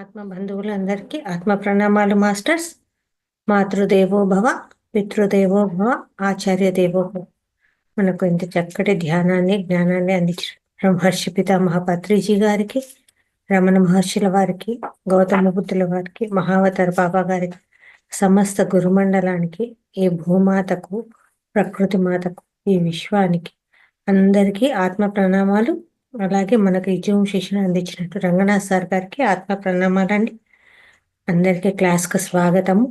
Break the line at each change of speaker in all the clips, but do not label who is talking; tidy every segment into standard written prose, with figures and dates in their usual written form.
ఆత్మ బంధువులందరికీ ఆత్మ ప్రణామాలు మాస్టర్స్. మాతృదేవో భవ, పితృదేవో భవ, ఆచార్య దేవో భవ. మనకు ఇంత చక్కటి ధ్యానాన్ని జ్ఞానాన్ని అందించిన బ్రహ్మర్షి పితామహ పత్రిజీ గారికి, రమణ మహర్షుల వారికి, గౌతమ బుద్ధుల వారికి, మహావతార బాబా గారికి, సమస్త గురుమండలానికి, ఈ భూమాతకు, ప్రకృతి మాతకు, ఈ విశ్వానికి అందరికీ ఆత్మ ప్రణామాలు. అలాగే మనకు ఈ జూమ్ శిక్షణ అందించినట్టు రంగనాథ్ సార్ గారికి ఆత్మ ప్రణామాలండి. అందరికీ క్లాస్కు స్వాగతము.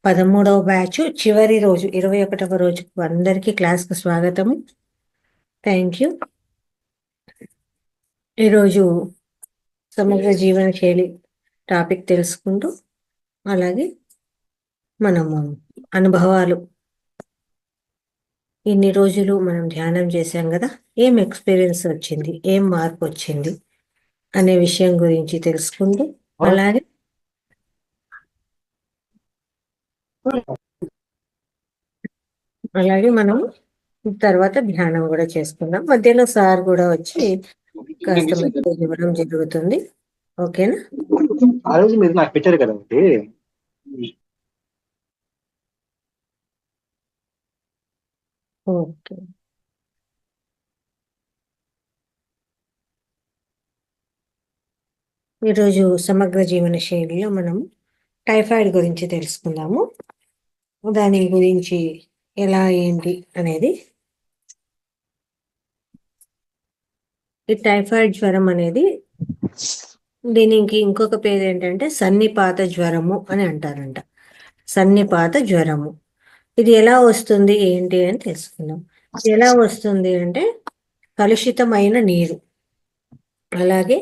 13వ బ్యాచ్ చివరి రోజు 21వ రోజుకు అందరికీ క్లాస్కు స్వాగతము. Thank you. ఈరోజు సమగ్ర జీవన శైలి టాపిక్ తెలుసుకుంటూ అలాగే మనము అనుభవాలు ఇన్ని రోజులు మనం ధ్యానం చేశాం కదా, ఏం ఎక్స్పీరియన్స్ వచ్చింది, ఏం మార్పు వచ్చింది అనే విషయం గురించి తెలుసుకుంటూ అలాగే మనం తర్వాత ధ్యానం కూడా చేసుకుందాం. మధ్యలో సార్ కూడా వచ్చి కాస్త మెసేజ్ ఇవ్వడం జరుగుతుంది. ఓకేనా?
ఆ రోజు మీరు నాకు పెట్టారు కదా ఒకటి.
ఓకే. ఈరోజు సమగ్ర జీవన శైలిలో మనం టైఫాయిడ్ గురించి తెలుసుకుందాము. దాని గురించి ఎలా ఏంటి అనేది. ఈ టైఫాయిడ్ జ్వరం అనేది దీనికి ఇంకొక పేరు ఏంటంటే సన్నిపాత జ్వరము అని అంటారంట. సన్నిపాత జ్వరము. ఇది ఎలా వస్తుంది ఏంటి అని తెలుసుకుందాం. ఎలా వస్తుంది అంటే కలుషితమైన నీరు, అలాగే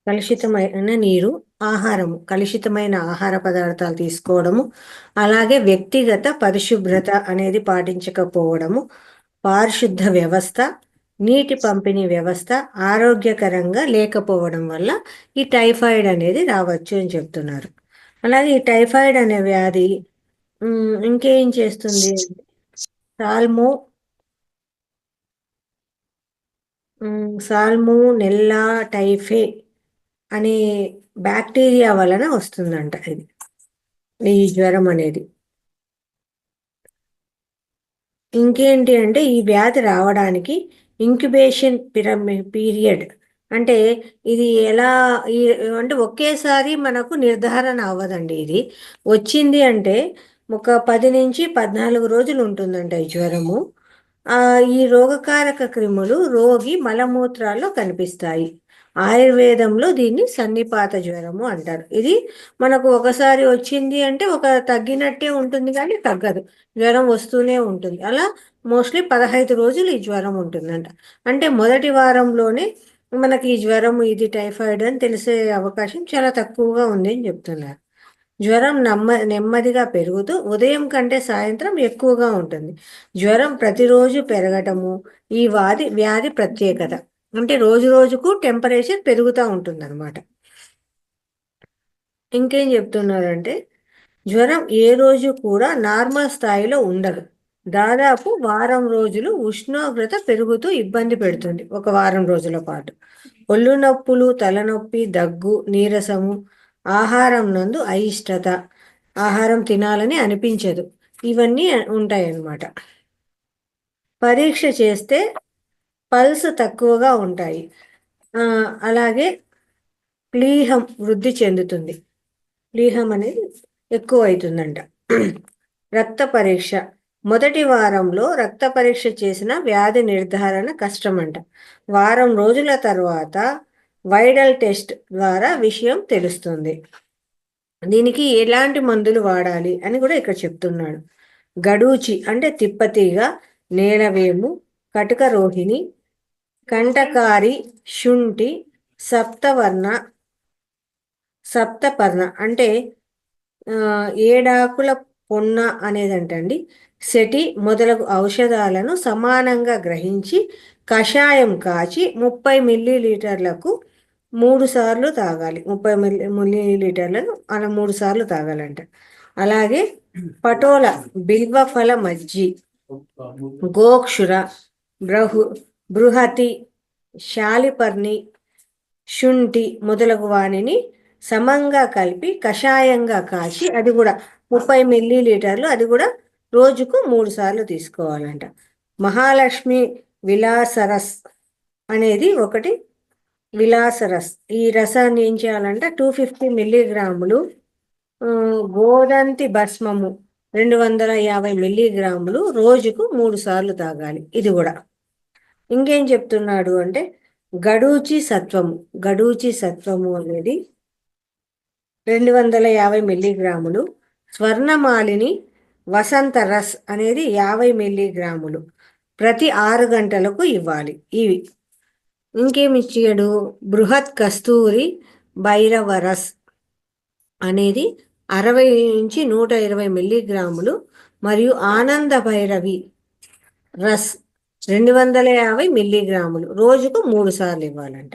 కలుషితమైన నీరు, ఆహారము, కలుషితమైన ఆహార పదార్థాలు తీసుకోవడము, అలాగే వ్యక్తిగత పరిశుభ్రత అనేది పాటించకపోవడము, పారిశుద్ధ వ్యవస్థ, నీటి పంపిణీ వ్యవస్థ ఆరోగ్యకరంగా లేకపోవడం వల్ల ఈ టైఫాయిడ్ అనేది రావచ్చు అని చెప్తున్నారు. అలాగే ఈ టైఫాయిడ్ అనే వ్యాధి ఇంకేం చేస్తుంది? సాల్మోనెల్లా టైఫే అనే బ్యాక్టీరియా వలన వస్తుందంట ఇది, ఈ జ్వరం అనేది. ఇంకేంటి అంటే ఈ వ్యాధి రావడానికి ఇంక్యుబేషన్ పీరియడ్ అంటే ఇది ఎలా అంటే ఒకేసారి మనకు నిర్ధారణ అవ్వదండి. ఇది వచ్చింది అంటే ఒక 10 నుంచి 14 రోజులు ఉంటుందంట ఈ జ్వరము. ఈ రోగకారక క్రిములు రోగి మలమూత్రాల్లో కనిపిస్తాయి. ఆయుర్వేదంలో దీన్ని సన్నిపాత జ్వరము అంటారు. ఇది మనకు ఒకసారి వచ్చింది అంటే ఒక తగ్గినట్టే ఉంటుంది కానీ తగ్గదు, జ్వరం వస్తూనే ఉంటుంది. అలా మోస్ట్లీ 15 రోజులు ఈ జ్వరం ఉంటుందంట. అంటే మొదటి వారంలోనే మనకి ఈ జ్వరం ఇది టైఫాయిడ్ అని తెలిసే అవకాశం చాలా తక్కువగా ఉంది అని చెప్తున్నారు. జ్వరం నెమ్మదిగా పెరుగుతూ ఉదయం కంటే సాయంత్రం ఎక్కువగా ఉంటుంది. జ్వరం ప్రతిరోజు పెరగటము ఈ వ్యాధి ప్రత్యేకత. అంటే రోజు రోజుకు టెంపరేచర్ పెరుగుతూ ఉంటుంది అనమాట. ఇంకేం చెప్తున్నారంటే జ్వరం ఏ రోజు కూడా నార్మల్ స్థాయిలో ఉండదు. దాదాపు వారం రోజులు ఉష్ణోగ్రత పెరుగుతూ ఇబ్బంది పెడుతుంది. ఒక వారం రోజుల పాటు ఒళ్ళు నొప్పులు, తలనొప్పి, దగ్గు, నీరసము, ఆహారం నందు అయిష్టత, ఆహారం తినాలని అనిపించదు, ఇవన్నీ ఉంటాయన్నమాట. పరీక్ష చేస్తే పల్స్ తక్కువగా ఉంటాయి. అలాగే ప్లీహం వృద్ధి చెందుతుంది. ప్లీహం అనేది ఎక్కువ అవుతుందంట. రక్త పరీక్ష మొదటి వారంలో రక్త పరీక్ష చేసిన వ్యాధి నిర్ధారణ కష్టమంట. వారం రోజుల తర్వాత వైరల్ టెస్ట్ ద్వారా విషయం తెలుస్తుంది. దీనికి ఎలాంటి మందులు వాడాలి అని కూడా ఇక్కడ చెప్తున్నాడు. గడూచి అంటే తిప్పతీగ, నేలవేము, కటక రోహిణి, కంటకారి, శుంఠి, సప్తపర్ణ అంటే ఏడాకుల పొన్న అనేదంటండి, సెటి మొదలగు ఔషధాలను సమానంగా గ్రహించి కషాయం కాచి 30 మిల్లీలీటర్లకు 3 సార్లు తాగాలి. 30 మిల్లీ లీటర్లను అలా 3 సార్లు తాగాలంట. అలాగే పటోల, బిల్వఫల మజ్జి, గోక్షుర, బ్రహు బృహతి, శాలిపర్ణి, శుంఠి మొదలగు వానిని సమంగా కలిపి కషాయంగా కాచి అది కూడా 30 మిల్లీ లీటర్లు, అది కూడా రోజుకు 3 సార్లు తీసుకోవాలంట. మహాలక్ష్మి విలాసరస్ అనేది ఒకటి, విలాసరస్. ఈ రసాన్ని ఏం చేయాలంటే 250 మిల్లీగ్రాములు, గోదంతి భస్మము 250 మిల్లీగ్రాములు రోజుకు 3 సార్లు తాగాలి. ఇది కూడా. ఇంకేం చెప్తున్నాడు అంటే గడూచి సత్వము, గడూచి సత్వము అనేది 250 మిల్లీగ్రాములు, స్వర్ణమాలిని వసంత రస్ అనేది 50 మిల్లీగ్రాములు ప్రతి 6 గంటలకు ఇవ్వాలి. ఇవి. ఇంకేమి ఇచ్చాడు, బృహత్ కస్తూరి భైరవ రస్ అనేది 60 నుంచి 120 మిల్లీగ్రాములు మరియు ఆనంద భైరవి రస్ 250 మిల్లీగ్రాములు రోజుకు 3 సార్లు ఇవ్వాలంట.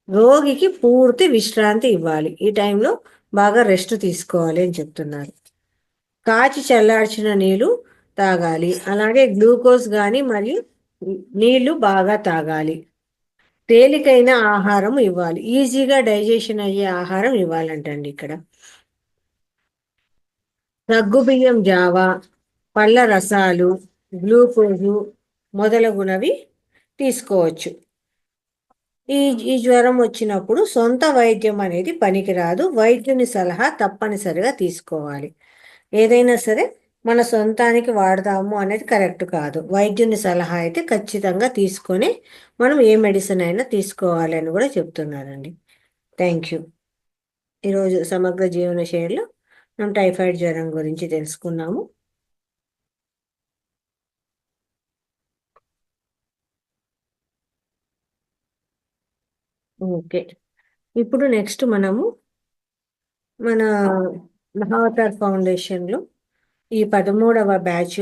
రోగికి పూర్తి విశ్రాంతి ఇవ్వాలి. ఈ టైంలో బాగా రెస్ట్ తీసుకోవాలి అని చెప్తున్నారు. కాచి చల్లార్చిన నీళ్లు తాగాలి. అలాగే గ్లూకోజ్ కానీ మరియు నీళ్లు బాగా తాగాలి. తేలికైన ఆహారం ఇవ్వాలి. ఈజీగా డైజెషన్ అయ్యే ఆహారం ఇవ్వాలంటండి ఇక్కడ. సగ్గుబియ్యం జావా, పళ్ళ రసాలు, గ్లూకోజు మొదలగునవి తీసుకోవచ్చు. ఈ ఈ జ్వరం వచ్చినప్పుడు సొంత వైద్యం అనేది పనికిరాదు. వైద్యుని సలహా తప్పనిసరిగా తీసుకోవాలి. ఏదైనా సరే మన సొంతానికి వాడదాము అనేది కరెక్ట్ కాదు. వైద్యుని సలహా అయితే ఖచ్చితంగా తీసుకొని మనం ఏ మెడిసిన్ అయినా తీసుకోవాలి అని కూడా చెప్తున్నారండి. Thank you. ఈరోజు సమగ్ర జీవన శైలిలో మనం టైఫాయిడ్ జ్వరం గురించి తెలుసుకున్నాము. ఓకే. ఇప్పుడు నెక్స్ట్ మనము మన మహావతార్ ఫౌండేషన్లో ఈ 13వ బ్యాచ్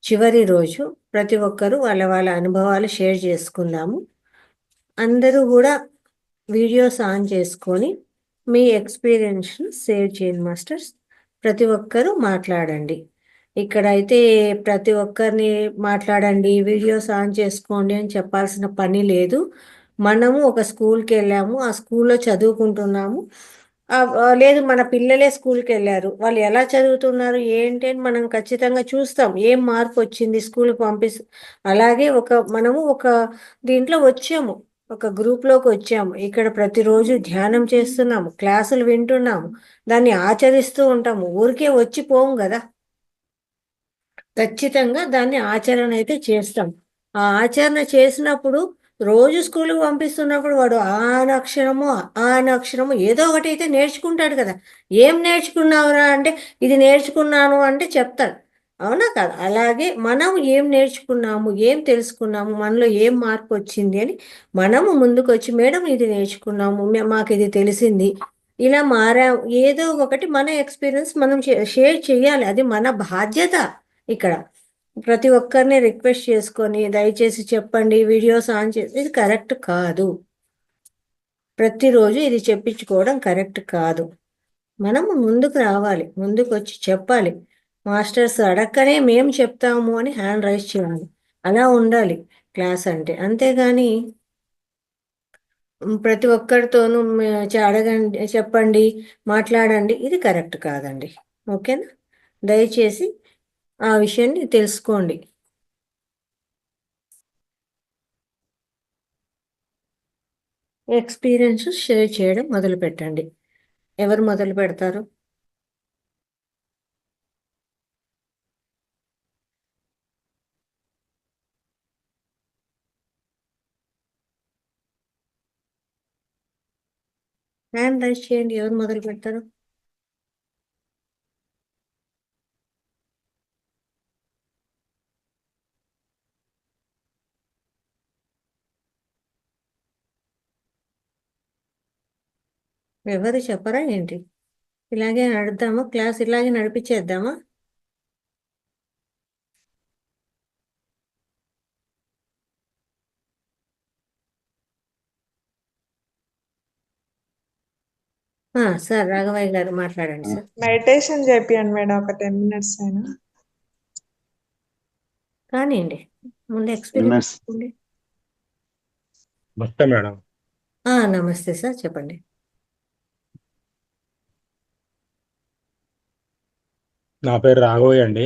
చివరి రోజు ప్రతి ఒక్కరూ వాళ్ళ వాళ్ళ అనుభవాలు షేర్ చేసుకుందాము. అందరూ కూడా వీడియోస్ ఆన్ చేసుకొని మీ ఎక్స్పీరియన్స్ షేర్ చేయండి మాస్టర్స్. ప్రతి ఒక్కరూ మాట్లాడండి. ఇక్కడైతే ప్రతి ఒక్కరిని మాట్లాడండి, వీడియోస్ ఆన్ చేసుకోండి అని చెప్పాల్సిన పని లేదు. మనము ఒక స్కూల్కి వెళ్ళాము, ఆ స్కూల్లో చదువుకుంటున్నాము. లేదు మన పిల్లలే స్కూల్కి వెళ్ళారు, వాళ్ళు ఎలా చదువుతున్నారు ఏంటి అని మనం ఖచ్చితంగా చూస్తాం. ఏం మార్పు వచ్చింది స్కూల్కి అలాగే మనము ఒక దీంట్లో వచ్చాము, ఒక గ్రూప్లోకి వచ్చాము. ఇక్కడ ప్రతిరోజు ధ్యానం చేస్తున్నాము, క్లాసులు వింటున్నాము, దాన్ని ఆచరిస్తూ ఉంటాము. ఊరికే వచ్చి పోము కదా, ఖచ్చితంగా దాన్ని ఆచరణ అయితే చేస్తాం. ఆ ఆచరణ చేసినప్పుడు రోజు స్కూల్కి పంపిస్తున్నప్పుడు వాడు ఆ అక్షరము ఆ అక్షరము ఏదో ఒకటి అయితే నేర్చుకుంటాడు కదా. ఏం నేర్చుకున్నావురా అంటే ఇది నేర్చుకున్నాను అంటే చెప్తాడు. అవునా కదా? అలాగే మనం ఏం నేర్చుకున్నాము, ఏం తెలుసుకున్నాము, మనలో ఏం మార్పు వచ్చింది అని మనము ముందుకు వచ్చి మేడం ఇది నేర్చుకున్నాము, మాకు ఇది తెలిసింది, ఇలా మారాము, ఏదో ఒకటి మన ఎక్స్పీరియన్స్ మనం షేర్ చేయాలి. అది మన బాధ్యత. ఇక్కడ ప్రతి ఒక్కరిని రిక్వెస్ట్ చేసుకొని దయచేసి చెప్పండి, వీడియోస్ ఆన్ చేసి, ఇది కరెక్ట్ కాదు. ప్రతిరోజు ఇది చెప్పించుకోవడం కరెక్ట్ కాదు. మనం ముందుకు రావాలి, ముందుకు వచ్చి చెప్పాలి. మాస్టర్స్ అడక్కనే మేము చెప్తాము అని హ్యాండ్ రైజ్ చేయాలి. అలా ఉండాలి క్లాస్ అంటే. అంతేగాని ప్రతి ఒక్కరితోనూ అడగండి, చెప్పండి, మాట్లాడండి, ఇది కరెక్ట్ కాదండి. ఓకేనా? దయచేసి ఆ విషయాన్ని తెలుసుకోండి. ఎక్స్పీరియన్స్ షేర్ చేయడం మొదలు పెట్టండి. ఎవరు మొదలు పెడతారు? హ్యాండ్ రైజ్ చేయండి, ఎవరు మొదలు పెడతారు? ఎవరు చెప్పరా ఏంటి? ఇలాగే నడుద్దామా క్లాస్? ఇలాగే నడిపించేద్దామా? సార్ రాఘవయ్య గారు మాట్లాడండి సార్.
మెడిటేషన్ చేపియండి మేడం, ఒక 10 minutes అయినా.
కానివ్వండి, ముందు
10
ఎక్స్పీరియన్స్
minutes.
చెప్పండి.
నమస్తే మేడం.
నమస్తే సార్, చెప్పండి.
నా పేరు రాఘవయ్య అండి.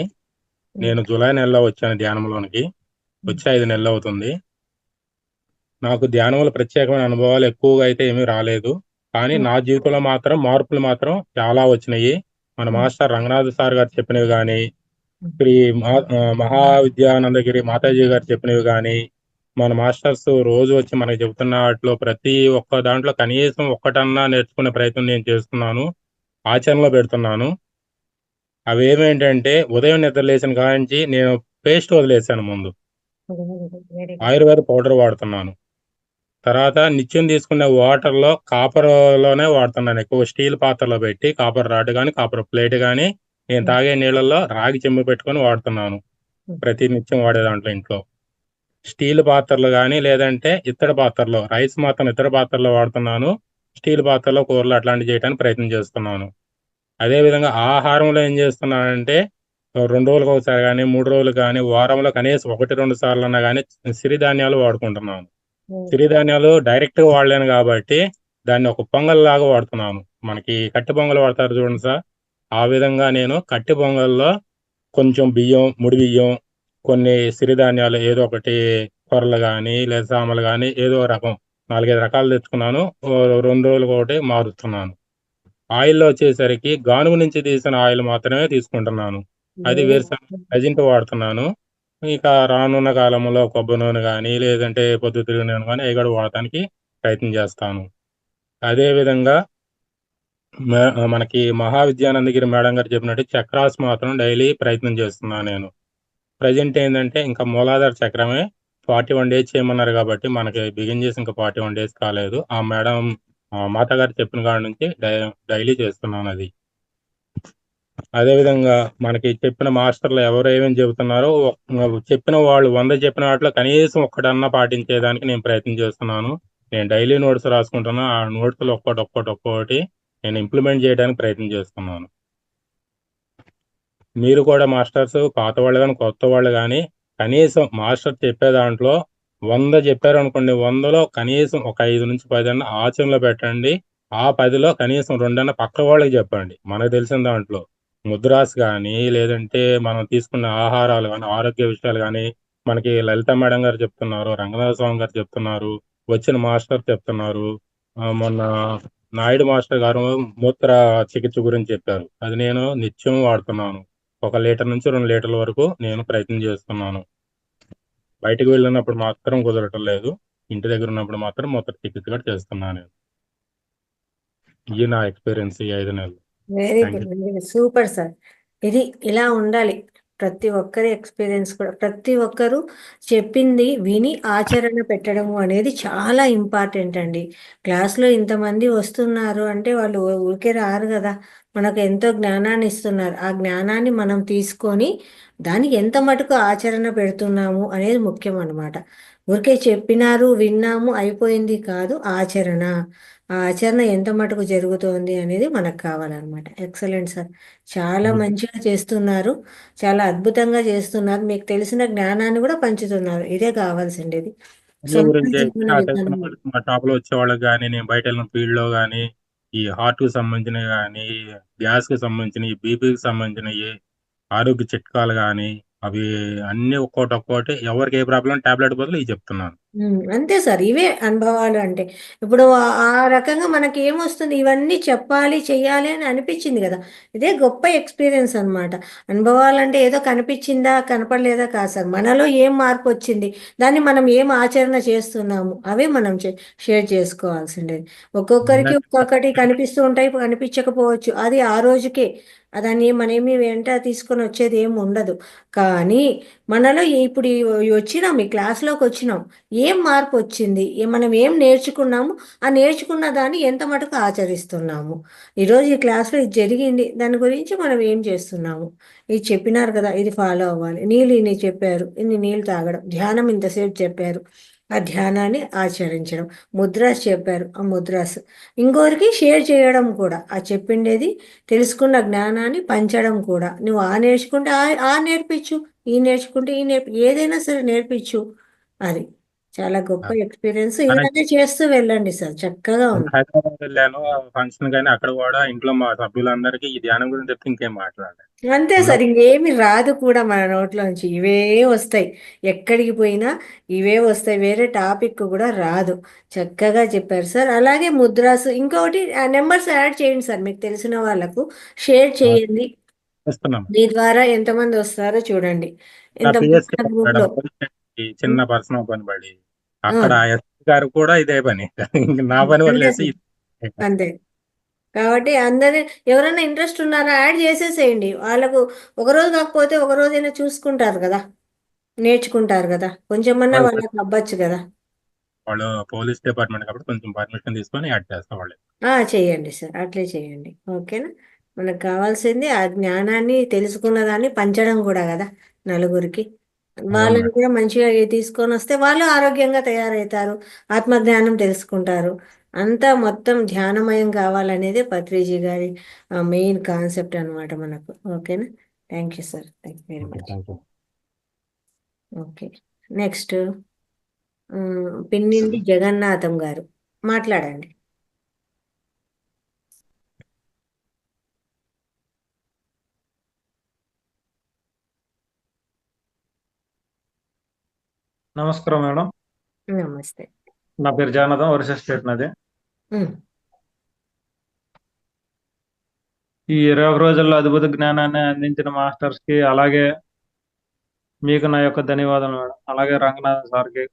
నేను జూలై నెలలో వచ్చాను ధ్యానంలోనికి. వచ్చి 5 నెలలు అవుతుంది. నాకు ధ్యానంలో ప్రత్యేకమైన అనుభవాలు ఎక్కువగా అయితే ఏమీ రాలేదు. కానీ నా జీవితంలో మాత్రం మార్పులు మాత్రం చాలా వచ్చినాయి. మన మాస్టర్ రంగనాథ్ సార్ గారు చెప్పినవి కానీ, శ్రీ మహావిద్యానందగిరి మాతాజీ గారు చెప్పినవి కానీ, మన మాస్టర్స్ రోజు వచ్చి మనకి చెబుతున్న వాటిలో ప్రతి ఒక్క దాంట్లో కనీసం ఒక్కటన్నా నేర్చుకునే ప్రయత్నం నేను చేస్తున్నాను, ఆచరణలో పెడుతున్నాను. అవి ఏమేంటంటే, ఉదయం నిద్ర లేచిన కాంచి నేను పేస్ట్ వదిలేసాను ముందు. ఆయుర్వేద పౌడర్ వాడుతున్నాను. తర్వాత నిత్యం తీసుకునే వాటర్లో కాపర్లోనే వాడుతున్నాను. ఎక్కువ స్టీల్ పాత్రలో పెట్టి కాపర్ రాడ్ కానీ కాపర్ ప్లేట్ కానీ నేను తాగే నీళ్ళల్లో రాగి చెంబు పెట్టుకొని వాడుతున్నాను. ప్రతి నిత్యం వాడే దాంట్లో ఇంట్లో స్టీల్ పాత్రలు కానీ లేదంటే ఇత్తడి పాత్రలో రైస్ మాత్రం ఇత్తడి పాత్రలో వాడుతున్నాను. స్టీల్ పాత్రలో కూరలు అట్లాంటివి చేయడానికి ప్రయత్నం చేస్తున్నాను. అదేవిధంగా ఆహారంలో ఏం చేస్తున్నానంటే 2 రోజులకు ఒకసారి కానీ 3 రోజులు కానీ వారంలో కనీసం 1-2 సార్లు అన్నా కానీ సిరిధాన్యాలు వాడుకుంటున్నాను. సిరిధాన్యాలు డైరెక్ట్గా వాడలేను కాబట్టి దాన్ని ఒక పొంగల్ లాగా వాడుతున్నాను. మనకి కట్టి పొంగల్ వాడతారు చూడండి సార్, ఆ విధంగా నేను కట్టి పొంగల్లో కొంచెం బియ్యం, ముడి బియ్యం, కొన్ని సిరిధాన్యాలు ఏదో ఒకటి కొర్రలు కానీ లేదా సామలు కానీ ఏదో రకం 4-5 రకాలు తెచ్చుకున్నాను. 2 రోజులకు ఒకటి మారుస్తున్నాను. ఆయిల్లో వచ్చేసరికి గానుగు నుంచి తీసిన ఆయిల్ మాత్రమే తీసుకుంటున్నాను. అది వేరుశనగ ప్రజెంట్ వాడుతున్నాను. ఇక రానున్న కాలంలో కొబ్బరి నూనె కానీ లేదంటే పొద్దుతిరుగుడు నూనె కానీ అవి కూడా వాడటానికి ప్రయత్నం చేస్తాను. అదేవిధంగా మనకి మహావిద్యానందగిరి మేడం గారు చెప్పినట్టు చక్రాస్ మాత్రం డైలీ ప్రయత్నం చేస్తున్నాను నేను. ప్రజెంట్ ఏంటంటే ఇంకా మూలాధార చక్రమే 41 డేస్ చేయమన్నారు కాబట్టి మనకి బిగిన్ చేసి ఇంకా 41 డేస్ కాలేదు. ఆ మేడం మాత గారు చెప్పిన కాడ నుంచి డైలీ చేస్తున్నాను అది. అదేవిధంగా మనకి చెప్పిన మాస్టర్లు ఎవరు ఏమేమి చెబుతున్నారో చెప్పిన వాళ్ళు 100 చెప్పిన వాటిలో కనీసం ఒక్కటన్నా పాటించేదానికి నేను ప్రయత్నం చేస్తున్నాను. నేను డైలీ నోట్స్ రాసుకుంటున్నా. ఆ నోట్స్లో ఒక్కొక్కటి నేను ఇంప్లిమెంట్ చేయడానికి ప్రయత్నం చేస్తున్నాను. మీరు కూడా మాస్టర్స్ పాత వాళ్ళు కానీ కొత్త వాళ్ళు కానీ కనీసం మాస్టర్ చెప్పే దాంట్లో 100 చెప్పారు అనుకోండి, 100లో కనీసం ఒక 5-10 అన్న ఆచరణలో పెట్టండి. ఆ 10లో కనీసం 2 అన్న పక్క వాళ్ళకి చెప్పండి. మనకు తెలిసిన దాంట్లో ముద్రాస్ కానీ లేదంటే మనం తీసుకున్న ఆహారాలు కానీ ఆరోగ్య విషయాలు కానీ మనకి లలిత మేడం గారు చెప్తున్నారు, రంగనాథ స్వామి గారు చెప్తున్నారు, వచ్చిన మాస్టర్ చెప్తున్నారు. మొన్న నాయుడు మాస్టర్ గారు మూత్ర చికిత్స గురించి చెప్పారు. అది నేను నిత్యం వాడుతున్నాను. 1 లీటర్ నుంచి 2 లీటర్ల వరకు నేను ప్రయత్నం చేస్తున్నాను. బయటకు వెళ్ళినప్పుడు మాత్రం కుదరటం లేదు. ఇంటి దగ్గర ఉన్నప్పుడు మాత్రం మూత్ర చికిత్స కూడా చేస్తున్నాను. ఇది నా ఎక్స్పీరియన్స్ ఈ 5 నెలలు.
Very
thank
good,
you.
Very good, super sir. ఇది ఇలా ఉండాలి. ప్రతి ఒక్కరి ఎక్స్పీరియన్స్ కూడా ప్రతి ఒక్కరు చెప్పింది విని ఆచరణ పెట్టడము అనేది చాలా ఇంపార్టెంట్ అండి. క్లాస్లో ఇంతమంది వస్తున్నారు అంటే వాళ్ళు ఊరికే రారు కదా, మనకు ఎంతో జ్ఞానాన్ని ఇస్తున్నారు. ఆ జ్ఞానాన్ని మనం తీసుకొని దానికి ఎంత మటుకు ఆచరణ పెడుతున్నాము అనేది ముఖ్యం అన్నమాట. ఊరికే చెప్పినారు విన్నాము అయిపోయింది కాదు, ఆచరణ. ఆ ఆచరణ ఎంత మటుకు జరుగుతోంది అనేది మనకు కావాలన్నమాట. ఎక్సలెంట్ సార్, చాలా మంచిగా చేస్తున్నారు, చాలా అద్భుతంగా చేస్తున్నారు. మీకు తెలిసిన జ్ఞానాన్ని కూడా పంచుతున్నారు. ఇదే కావాల్సిండేది.
దీని
సొంత
గురించి అయితే
జీవన
నాకు తెలిసిన
విధానం.
వాళ్ళకి మా షాప్లో వచ్చే వాళ్ళకి కానీ నేను బయట వెళ్ళిన ఫీల్డ్లో కానీ ఈ హార్ట్కి సంబంధించినవి కానీ గ్యాస్కి సంబంధించినవి బీపీకి సంబంధించినవి ఆరోగ్య చిట్కాలు కానీ అవి అన్నీ ఒక్కోటి ఎవరికి ఏ ప్రాబ్లం టాబ్లెట్ బదులు ఇవి చెప్తున్నాను.
అంతే సార్, ఇవే అనుభవాలు అంటే. ఇప్పుడు ఆ రకంగా మనకి ఏమొస్తుంది, ఇవన్నీ చెప్పాలి చెయ్యాలి అని అనిపించింది కదా, ఇదే గొప్ప ఎక్స్పీరియన్స్ అన్నమాట. అనుభవాలు అంటే ఏదో కనిపించిందా కనపడలేదా కాదు సార్, మనలో ఏం మార్పు వచ్చింది, దాన్ని మనం ఏం ఆచరణ చేస్తున్నాము అవే మనం షేర్ చేసుకోవాల్సిండేది. ఒక్కొక్కరికి ఒక్కొక్కటి కనిపిస్తూ ఉంటాయి, కనిపించకపోవచ్చు, అది ఆ రోజుకే. దాన్ని మనమేమి వెంట తీసుకొని వచ్చేది ఏమి ఉండదు. కానీ మనలో ఇప్పుడు వచ్చినాం, ఈ క్లాస్లోకి వచ్చినాం, ఏం మార్పు వచ్చింది, మనం ఏం నేర్చుకున్నాము, ఆ నేర్చుకున్న దాన్ని ఎంత మటుకు ఆచరిస్తున్నాము, ఈరోజు ఈ క్లాస్లో ఇది జరిగింది దాని గురించి మనం ఏం చేస్తున్నాము, ఇది చెప్పినారు కదా ఇది ఫాలో అవ్వాలి, నీళ్ళు ఇన్ని చెప్పారు ఇన్ని నీళ్ళు తాగడం, ధ్యానం ఇంతసేపు చెప్పారు, ఆ ధ్యానాన్ని ఆచరించడం. ముద్రాస్ చెప్పారు, ఆ ముద్రాస్ ఇంకొకరికి షేర్ చేయడం కూడా, ఆ చెప్పిండేది తెలుసుకున్న జ్ఞానాన్ని పంచడం కూడా. నువ్వు ఆ నేర్చుకుంటే ఆ నేర్పించు, ఈ నేర్చుకుంటే ఈ ఏదైనా సరే నేర్పించు. అది చాలా గొప్ప ఎక్స్పీరియన్స్.
మనం
ఇలాగే చేస్తూ వెళ్ళండి సార్, చక్కగా ఉంది.
హైదరాబాద్ వెళ్ళాను ఫంక్షన్, కానీ అక్కడ కూడా ఇంట్లో మా సభ్యులందరికీ ఈ ధ్యానం గురించి చెప్తే ఇంకేం మాట్లాడలేదు.
అంతే సార్, ఇంకేమి రాదు కూడా మన నోట్లోంచి. ఇవే వస్తాయి, ఎక్కడికి పోయినా ఇవే వస్తాయి, వేరే టాపిక్ కూడా రాదు. చక్కగా చెప్పారు సార్. అలాగే ముద్రాస్ ఇంకొకటి నెంబర్స్ యాడ్ చేయండి సార్, మీకు తెలిసిన వాళ్ళకు షేర్ చేయండి.
చేస్తున్నాం.
మీ ద్వారా ఎంతమంది వస్తారో చూడండి.
నా
ఎంతమంది
పిఎస్సి
మన గ్రూప్
మేడం
లో.
చిన్న పర్సనల్ పని పడి
ఆ,
అక్కడ ఎస్పీ గారు కూడా ఇదే పని. ఇంక నా పని
అంతే
వదిలేసి
సార్, అంతే. కాబట్టి అందరి ఎవరైనా ఇంట్రెస్ట్ ఉన్నారా యాడ్ చేసేసేయండి. వాళ్ళకు ఒకరోజు కాకపోతే ఒక రోజైనా చూసుకుంటారు కదా, నేర్చుకుంటారు కదా, కొంచెమన్నా
వాళ్ళు
వాళ్ళకి అవ్వచ్చు కదా.
వాళ్ళు పోలీస్ డిపార్ట్మెంట్ కాబట్టి కొంచెం పర్మిషన్ తీసుకొని యాడ్ చేస్తా వాళ్ళు.
చేయండి సార్, అట్లే చేయండి. ఓకేనా. మనకు కావాల్సింది ఆ జ్ఞానాన్ని తెలుసుకున్న దాన్ని పంచడం కూడా కదా నలుగురికి.
అవును
వాళ్ళని
మేడం.
కూడా మంచిగా తీసుకొని వస్తే వాళ్ళు ఆరోగ్యంగా తయారవుతారు, ఆత్మజ్ఞానం తెలుసుకుంటారు. అంతా మొత్తం ధ్యానమయం కావాలనేదే పత్రిజీ గారి మెయిన్ కాన్సెప్ట్ అన్నమాట మనకు. ఓకేనా. Thank you sir, thank you very
okay,
much.
Thank you.
Okay. Next Pinninti Jagannatham గారు మాట్లాడండి.
నమస్కారం మేడం.
నమస్తే.
నా పేరు జానదం, ఒరిస్సా స్టేట్ నాది.
ఉమ్,
ఈ 21 రోజుల్లో అద్భుత జ్ఞానాన్ని అందించిన మాస్టర్స్ కి, అలాగే మీకు నా యొక్క ధన్యవాదాలు మేడం. అలాగే రంగనాథ్ సార్కి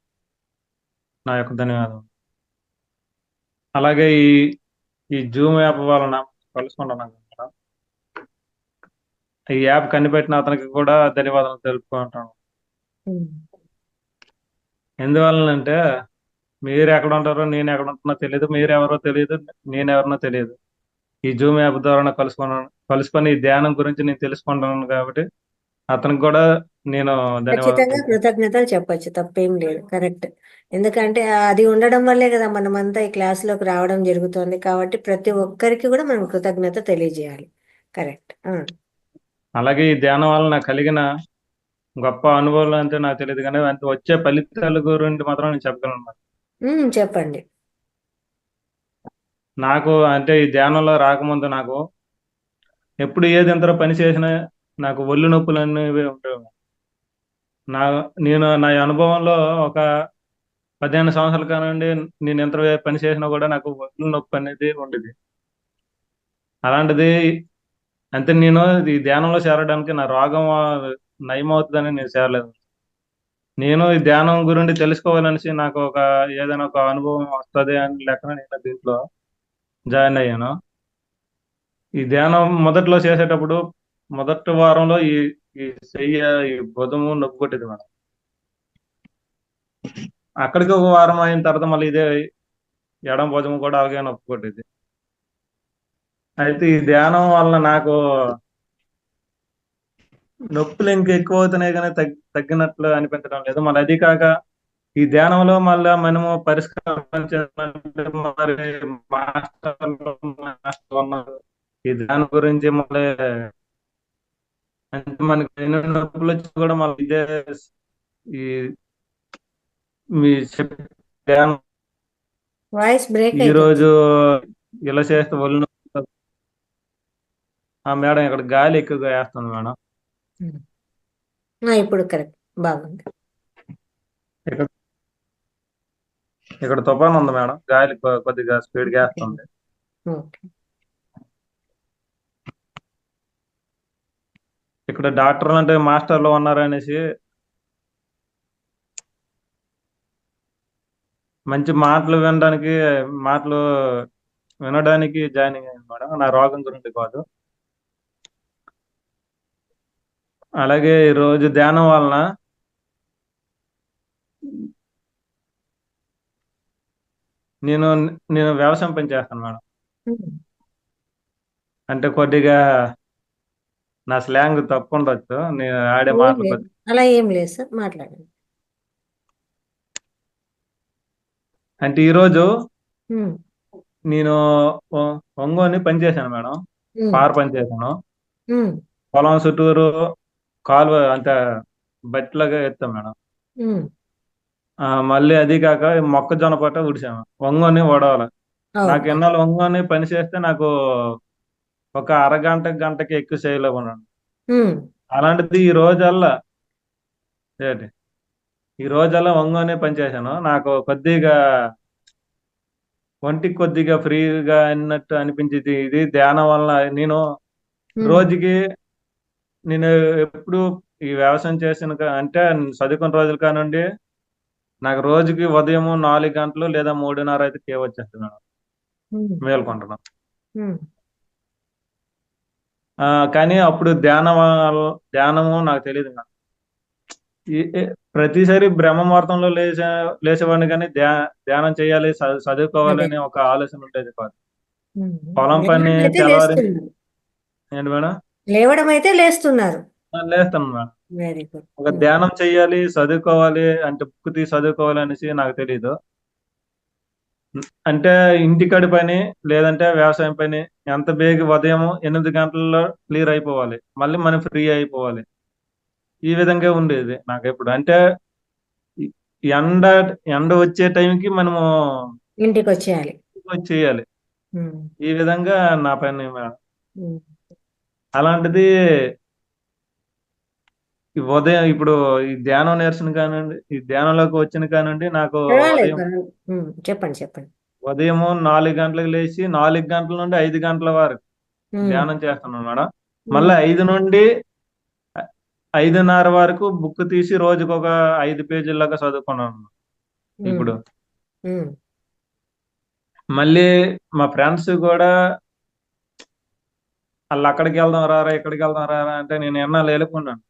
నా యొక్క ధన్యవాదాలు. అలాగే ఈ ఈ జూమ్ యాప్ వలన కలుసుకుంటున్నాను మేడం. ఈ యాప్ కనిపెట్టిన అతనికి కూడా ధన్యవాదాలు తెలుపుకుంటాను.
ఉమ్,
ఎందువలనంటే మీరు ఎక్కడ ఉంటారో నేను ఎక్కడ ఉంటున్నా తెలియదు, మీరు ఎవరో తెలియదు, నేను ఎవరినో తెలియదు. ఈ జూమ్ యాప్ ద్వారా కలుసుకొని ఈ ధ్యానం గురించి నేను తెలుసుకుంటున్నాను కాబట్టి అతనికి కూడా నేను ధన్యవాదాలు
ఖచ్చితంగా
తెలుపుతాను.
కృతజ్ఞతలు చెప్పొచ్చు, తప్పేం లేదు. కరెక్ట్. ఎందుకంటే అది ఉండడం వల్లే కదా మనమంతా ఈ క్లాస్లోకి రావడం జరుగుతుంది. కాబట్టి ప్రతి ఒక్కరికి కూడా మనం కృతజ్ఞత తెలియజేయాలి. కరెక్ట్.
అలాగే ఈ ధ్యానం వల్ల నాకు కలిగిన గొప్ప అనుభవాలు అంటే నాకు తెలియదు, కానీ అంటే వచ్చే ఫలితాల గురించి మాత్రం నేను చెప్పగలను.
చెప్పండి.
నాకు అంటే ఈ ధ్యానంలో రాకముందు నాకు ఎప్పుడు ఏది ఎంత పని చేసినా నాకు ఒళ్ళు నొప్పులు అనేవి ఉంటాయి. నా నా అనుభవంలో ఒక 15 సంవత్సరాల కానివ్వండి, నేను ఎంత పని చేసినా కూడా నాకు ఒళ్ళు నొప్పి అనేది ఉండేది. అలాంటిది అంటే నేను ఈ ధ్యానంలో చేరడానికి నా రోగం నయం అవుతుందని నేను చేరలేదు. నేను ఈ ధ్యానం గురించి తెలుసుకోవాలనేసి నాకు ఏదైనా ఒక అనుభవం వస్తుంది అని లెక్కన నేను దీంట్లో జాయిన్ అయ్యాను. ఈ ధ్యానం మొదట్లో చేసేటప్పుడు మొదటి వారంలో ఈ ఈ చెయ్య ఈ భుజము నొప్పి కొట్టేది మేడం. అక్కడికి ఒక వారం అయిన తర్వాత మళ్ళీ ఇదే ఎడం భుజము కూడా అలాగే నొప్పి కొట్టేది. అయితే ఈ ధ్యానం వల్ల నాకు నొప్పులు ఇంకా ఎక్కువ అవుతున్నాయి, కానీ తగ్గినట్లు అనిపించడం లేదు. మళ్ళీ అది కాక ఈ ధ్యానంలో మళ్ళీ మనము పరిష్కారం చేయాలంటే మరి మాస్టర్ ఉన్నారు. ఈ ధ్యానం గురించి మళ్ళీ అంటే మనకి ఎన్ని నొప్పులు వచ్చి కూడా మళ్ళీ ఇదే ఈ మీ ధ్యానం
వాయిస్ బ్రేక్
ఈ
అవుతుంది.
రోజు ఇలా చేస్తే ఒళ్ళు నొప్పి. మేడం ఇక్కడ గాలి ఎక్కువగా వేస్తుంది మేడం.
ఇప్పుడు కరెక్ట్, బాగుంది.
ఇక్కడ ఇక్కడ తుఫాన్ ఉంది మేడం, గాలి కొద్దిగా స్పీడ్ గా వేస్తుంది.
ఓకే.
ఇక్కడ డాక్టర్లు అంటే మాస్టర్లు ఉన్నారు అనేసి మంచి మాటలు వినడానికి జాయినింగ్ అయ్యింది మేడం, నా రోగం గురించి కాదు. అలాగే ఈ రోజు ధ్యానం వలన నేను నేను వ్యవసాయం పని చేస్తాను మేడం. అంటే కొద్దిగా నా స్లాంగ్ తప్పు ఉండొచ్చు, నేను ఆడే
ఏం
మాటలు
లేదు,
కొద్ది.
అలా ఏం లేదు సార్, మాట్లాడండి.
అంటే ఈరోజు
ఉమ్,
నేను ఒంగోని పని చేశాను మేడం.
ఉమ్,
పార పని చేశాను.
ఉమ్,
పొలం చుట్టూరు కాలువ అంటే బట్టలాగా ఎత్తాం మేడం.
ఉమ్.
మళ్ళీ అది కాక మొక్కజొన్న పట్ట ఉడిసాము. ఒంగోని వడవాలి. నాకు
ఓకే.
ఎన్నాళ్ళు ఒంగోని పని చేస్తే నాకు ఒక అరగంట గంటకి ఎక్కువ చేయలేకున్నాను.
ఉమ్,
అలాంటిది ఏంటి ఈ రోజల్లా ఒంగోని పని చేశాను. నాకు కొద్దిగా ఒంటికి కొద్దిగా ఫ్రీగా అన్నట్టు అనిపించింది. ఇది ధ్యానం వల్ల నేను
ఉమ్,
రోజుకి నేను ఎప్పుడు ఈ వ్యవసాయం అంటే చదువుకున్న రోజుల కానుండి నాకు రోజుకి ఉదయం 4 గంటలు లేదా 3:30 అయితే వచ్చేస్తుంది మేడం.
ఉమ్,
మేల్కొంటున్నాను.
ఉమ్.
కానీ అప్పుడు ధ్యానము నాకు తెలియదు మేడం. ప్రతిసారి బ్రహ్మ ముహూర్తంలో లేచేవాడిని, కానీ ధ్యానం చేయాలి,
అదే.
చదువుకోవాలని ఒక ఆలోచన ఉండేది కాదు.
ఉమ్.
పొలం పని
లేవడం అయితే
తెల్లవారి
లేస్తున్నారు.
ఏంటి మేడం?
లేవడం అయితే లేస్తున్నారు.
లేస్తాను మేడం.
Very good.
ఒక ధ్యానం చెయ్యాలి, చదువుకోవాలి అంటే బుక్ తీసి చదువుకోవాలి అనేసి నాకు తెలియదు. అంటే ఇంటికాడి పని లేదంటే వ్యవసాయం పని ఎంత బేగి ఉదయం 8 గంటల్లో క్లియర్ అయిపోవాలి, మళ్ళీ మనం ఫ్రీ అయిపోవాలి. ఈ విధంగా ఉండేది నాకు ఎప్పుడు. అంటే ఈ ఎండ ఎండ వచ్చే టైంకి మనము
ఇంటికి వచ్చేయాలి.
చేయాలి.
ఉమ్,
ఈ విధంగా నా పని మేడం.
ఉమ్.
అలాంటిది ఈ ఉదయం ఇప్పుడు ఈ ధ్యానం నేర్చిన కానివ్వండి, ఈ ధ్యానంలోకి వచ్చిన కానివ్వండి, నాకు
పర్వాలేదు,
ఉదయం
పర్వాలేదు. చెప్పండి, చెప్పండి.
ఉదయం 4 గంటలకు లేచి 4 గంటల నుండి 5 గంటల వరకు
ఉమ్,
ధ్యానం చేస్తున్నాను మేడం.
ఉమ్,
మళ్ళీ 5 నుండి 5:30 వరకు బుక్ తీసి రోజుకు ఒక 5 పేజీల్లాగా చదువుకున్నాను
ఉమ్,
ఇప్పుడు.
ఉమ్.
మళ్ళీ మా ఫ్రెండ్స్ కూడా వాళ్ళు అక్కడికి వెళ్దాం రారా, ఇక్కడికి వెళ్దాం రారా అంటే నేను ఎన్నాళ్ళు వెళ్ళుకున్నాను.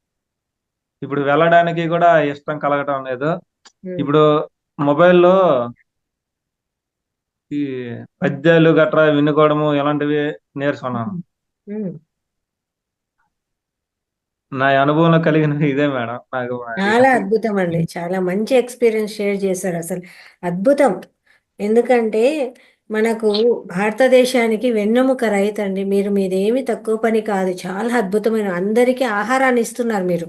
ఇప్పుడు వెళ్ళడానికి కూడా ఇష్టం కలగటం లేదు.
ఉమ్,
ఇప్పుడు మొబైల్లో ఈ పద్యాలు గట్రా వినుకోవడము ఇలాంటివి నేర్చుకున్నాను.
ఉమ్.
నా అనుభవంలో కలిగిన ఇదే మేడం నాకు.
చాలా అద్భుతం అండి. చాలా మంచి ఎక్స్పీరియన్స్ షేర్ చేశారు అసలు. అద్భుతం. ఎందుకంటే మనకు భారతదేశానికి వెన్నెముక రైతు అండి. మీదేమి తక్కువ పని కాదు. చాలా అద్భుతమైన అందరికీ ఆహారాన్ని ఇస్తున్నారు మీరు.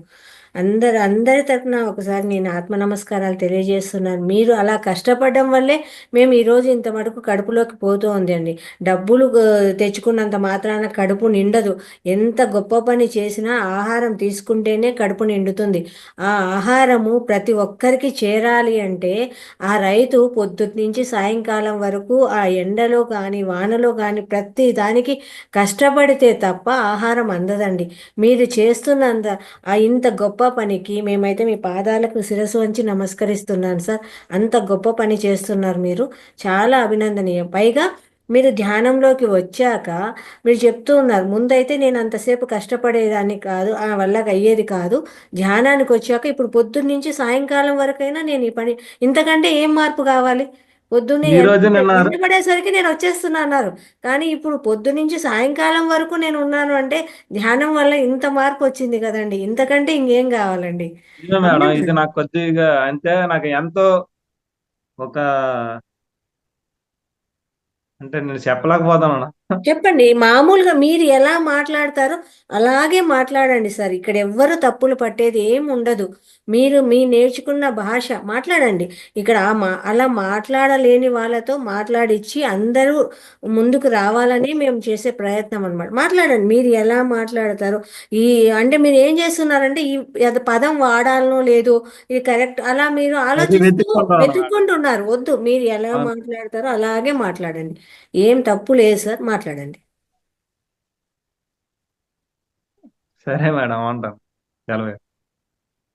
అందరి తరపున ఒకసారి నేను ఆత్మ నమస్కారాలు తెలియజేస్తున్నాను. మీరు అలా కష్టపడడం వల్లే మేము ఈరోజు ఇంత మటుకు కడుపులోకి పోతూ ఉంది అండి. డబ్బులు తెచ్చుకున్నంత మాత్రాన కడుపు నిండదు. ఎంత గొప్ప పని చేసినా ఆహారం తీసుకుంటేనే కడుపు నిండుతుంది. ఆ ఆహారము ప్రతి ఒక్కరికి చేరాలి అంటే ఆ రైతు పొద్దుటి నుంచి సాయంకాలం వరకు ఆ ఎండలో కానీ వానలో కానీ ప్రతి దానికి కష్టపడితే తప్ప ఆహారం అందదండి. మీరు చేస్తున్నంత ఇంత గొప్ప పనికి మేమైతే మీ పాదాలకు శిరస్సు వంచి నమస్కరిస్తున్నాను సార్. అంత గొప్ప పని చేస్తున్నారు మీరు. చాలా అభినందనీయం. పైగా మీరు ధ్యానంలోకి వచ్చాక మీరు చెప్తూ ఉన్నారు, ముందైతే నేను అంతసేపు కష్టపడేదాన్ని కాదు, ఆ వల్ల అయ్యేది కాదు. ధ్యానానికి వచ్చాక ఇప్పుడు పొద్దున్న నుంచి సాయంకాలం వరకైనా నేను ఈ పని, ఇంతకంటే ఏం మార్పు కావాలి? పొద్దున్నే
ఈ రోజు నిన్న
ఎండ పడేసరికి నేను వచ్చేస్తున్నా అన్నారు. కానీ ఇప్పుడు పొద్దు నుంచి సాయంకాలం వరకు నేను ఉన్నాను అంటే ధ్యానం వల్ల ఇంత మార్పు వచ్చింది కదండి. ఇంతకంటే ఇంకేం కావాలండి?
ఇదే మేడం, ఇది నాకు కొద్దిగా అంటే నాకు ఎంతో ఒక అంటే నేను చెప్పలేకపోతాను.
చెప్పండి. మామూలుగా మీరు ఎలా మాట్లాడతారో అలాగే మాట్లాడండి సార్. ఇక్కడ ఎవ్వరు తప్పులు పట్టేది ఏం ఉండదు. మీ నేర్చుకున్న భాష మాట్లాడండి. ఇక్కడ అలా మాట్లాడలేని వాళ్ళతో మాట్లాడిచ్చి అందరూ ముందుకు రావాలని మేము చేసే ప్రయత్నం అనమాట. మాట్లాడండి. మీరు ఎలా మాట్లాడతారో అంటే మీరు ఏం చేస్తున్నారంటే అది పదం వాడాలనో లేదో ఇది కరెక్ట్ అలా మీరు
అది
ఆలోచిస్తూ
వెతుక్కుంటాను మేడం.
వెతుక్కుంటున్నారు. వద్దు, మీరు ఎలా
అవును.
మాట్లాడతారో అలాగే మాట్లాడండి. ఏం తప్పు లేదు సార్, మాట్లాడండి.
సరే మేడం, ఉంటాను. సెలవు.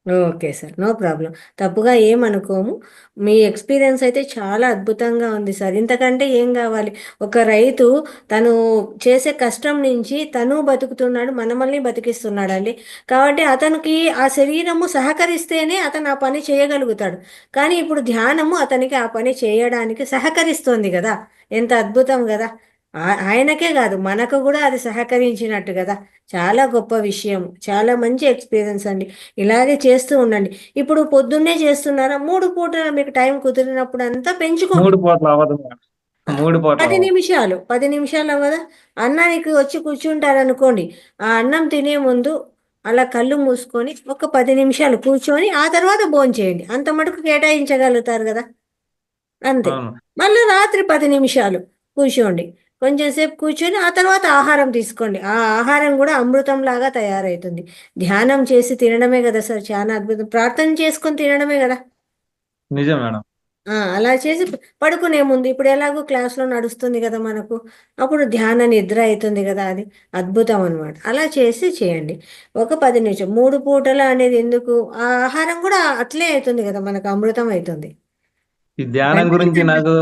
Okay sir, no problem. తప్పుగా ఏమనుకోము. మీ ఎక్స్పీరియన్స్ అయితే చాలా అద్భుతంగా ఉంది సార్. ఇంతకంటే ఏం కావాలి? ఒక రైతు తను చేసే కష్టం నుంచి తను బతుకుతున్నాడు, మనమల్ని బతికిస్తున్నాడండి. కాబట్టి అతనికి ఆ శరీరము సహకరిస్తేనే అతను ఆ పని చేయగలుగుతాడు. కానీ ఇప్పుడు ధ్యానము అతనికి ఆ పని చేయడానికి సహకరిస్తోంది కదా. ఎంత అద్భుతం కదా. ఆయనకే కాదు మనకు కూడా అది సహకరించినట్టు కదా. చాలా గొప్ప విషయం, చాలా మంచి ఎక్స్పీరియన్స్ అండి. ఇలాగే చేస్తూ ఉండండి. ఇప్పుడు పొద్దున్నే చేస్తున్నారా? 3 పూటల మీకు టైం కుదిరినప్పుడు అంతా పెంచుకోండి.
3 పూటలు అవ్వదు మేడం. 3 పూటలు
10
అవ్వదు.
నిమిషాలు 10 నిమిషాలు అవ్వదా? అన్నానికి వచ్చి కూర్చుంటారనుకోండి, ఆ అన్నం తినే ముందు అలా కళ్ళు మూసుకొని ఒక 10 నిమిషాలు కూర్చొని ఆ తర్వాత భోంచేయండి. అంత మటుకు కేటాయించగలుగుతారు కదా. అంతే.
అవును.
మళ్ళీ రాత్రి 10 నిమిషాలు కూర్చోండి. కొంచెం సేపు కూర్చొని ఆ తర్వాత ఆహారం తీసుకోండి. ఆ ఆహారం కూడా అమృతంలాగా తయారవుతుంది. ధ్యానం చేసి తినడమే కదా సార్ చాలా అద్భుతం. ప్రార్థన చేసుకొని తినడమే కదా.
నిజం మేడం.
అలా చేసి పడుకునే ముందు ఇప్పుడు ఎలాగో క్లాస్లో నడుస్తుంది కదా మనకు, అప్పుడు ధ్యాన నిద్ర అవుతుంది కదా. అది అద్భుతం అనమాట. అలా చేసి చేయండి. ఒక 10 నిమిషం 3 పూటల అనేది ఎందుకు, ఆ ఆహారం కూడా అట్లే అవుతుంది కదా మనకు, అమృతం అవుతుంది.
ఈ ధ్యానం
తండ్రి
గురించి
కన్నా.
నాకు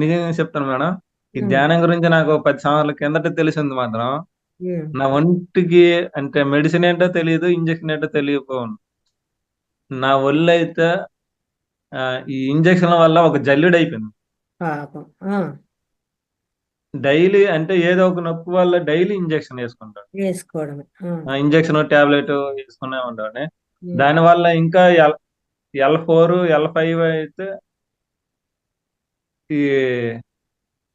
నిజంగా చెప్తాను మేడం. ఈ
ఉమ్,
ధ్యానం గురించి నాకు 10 సంవత్సరాల కిందట తెలిసింది మాత్రం
ఉమ్.
నా ఒంటికి అంటే మెడిసిన్ ఏంటో తెలియదు, ఇంజక్షన్ ఏంటో తెలియకపోను. నా ఒళ్ళు అయితే ఈ ఇంజక్షన్ల వల్ల ఒక జల్లుడు అయిపోయింది.
పాపం.
డైలీ అంటే ఏదో ఒక నొప్పి వల్ల డైలీ ఇంజక్షన్ వేసుకుంటాడు.
వేసుకోవడమే.
ఇంజక్షన్ టాబ్లెట్ వేసుకునే ఉంటాడు.
ఉమ్,
దానివల్ల ఇంకా L4 L5 అయితే ఈ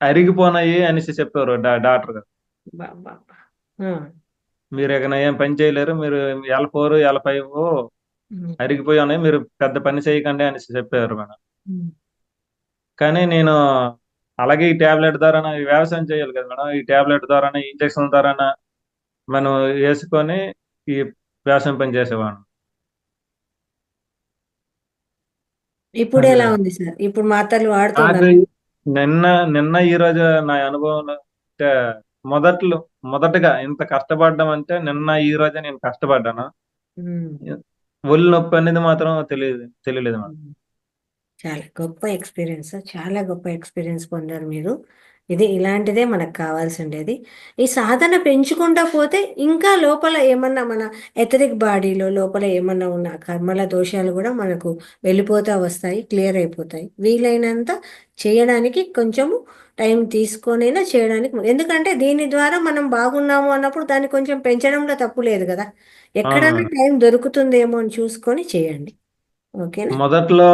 అరిగిపోనాయి అనేసి చెప్పారు డాక్టర్ గారు.
బా, బా, బా.
మీరు ఇక ఏం పని చేయలేరు, మీరు L4 L5
ఉమ్,
అరిగిపోయి ఉన్నాయి, మీరు పెద్ద పని చేయకండి అనేసి చెప్పారు మేడం.
ఉమ్.
కానీ నేను అలాగే ఈ టాబ్లెట్ ద్వారా వ్యవసాయం చేయాలి కదా మేడం, ఈ టాబ్లెట్ ద్వారా ఇంజక్షన్ ద్వారా మనం వేసుకొని ఈ వ్యవసాయం పని చేసేవాడు.
ఇప్పుడు
అదే
ఎలా ఉంది సార్? ఇప్పుడు మాత్రలు
నాకు
వాడుతున్నారు?
నిన్న నిన్న ఈ రోజు నా అనుభవంలో అంటే మొదటగా ఇంత కష్టపడ్డం అంటే నిన్న ఈ రోజే నేను కష్టపడ్డాను. ఒళ్ళు నొప్పి అనేది మాత్రం తెలియలేదు మేడం.
చాలా గొప్ప ఎక్స్పీరియన్స్, చాలా గొప్ప ఎక్స్పీరియన్స్ పొందారు మీరు. ఇలాంటిదే మనకు కావాల్సిండేది. ఈ సాధన పెంచుకుంటా పోతే ఇంకా లోపల ఏమన్నా మన ఎథరిక్ బాడీలో లోపల ఏమన్నా ఉన్న కర్మల దోషాలు కూడా మనకు వెళ్ళిపోతా వస్తాయి, క్లియర్ అయిపోతాయి. వీలైనంత చేయడానికి కొంచెము టైం తీసుకొనైనా చేయడానికి, ఎందుకంటే దీని ద్వారా మనం బాగున్నాము అన్నప్పుడు దాన్ని కొంచెం పెంచడంలో తప్పు లేదు కదా.
అవును
ఎక్కడైనా
మేడం.
టైం దొరుకుతుందేమో అని చూసుకొని చేయండి. ఓకేనా?
మొదట్లో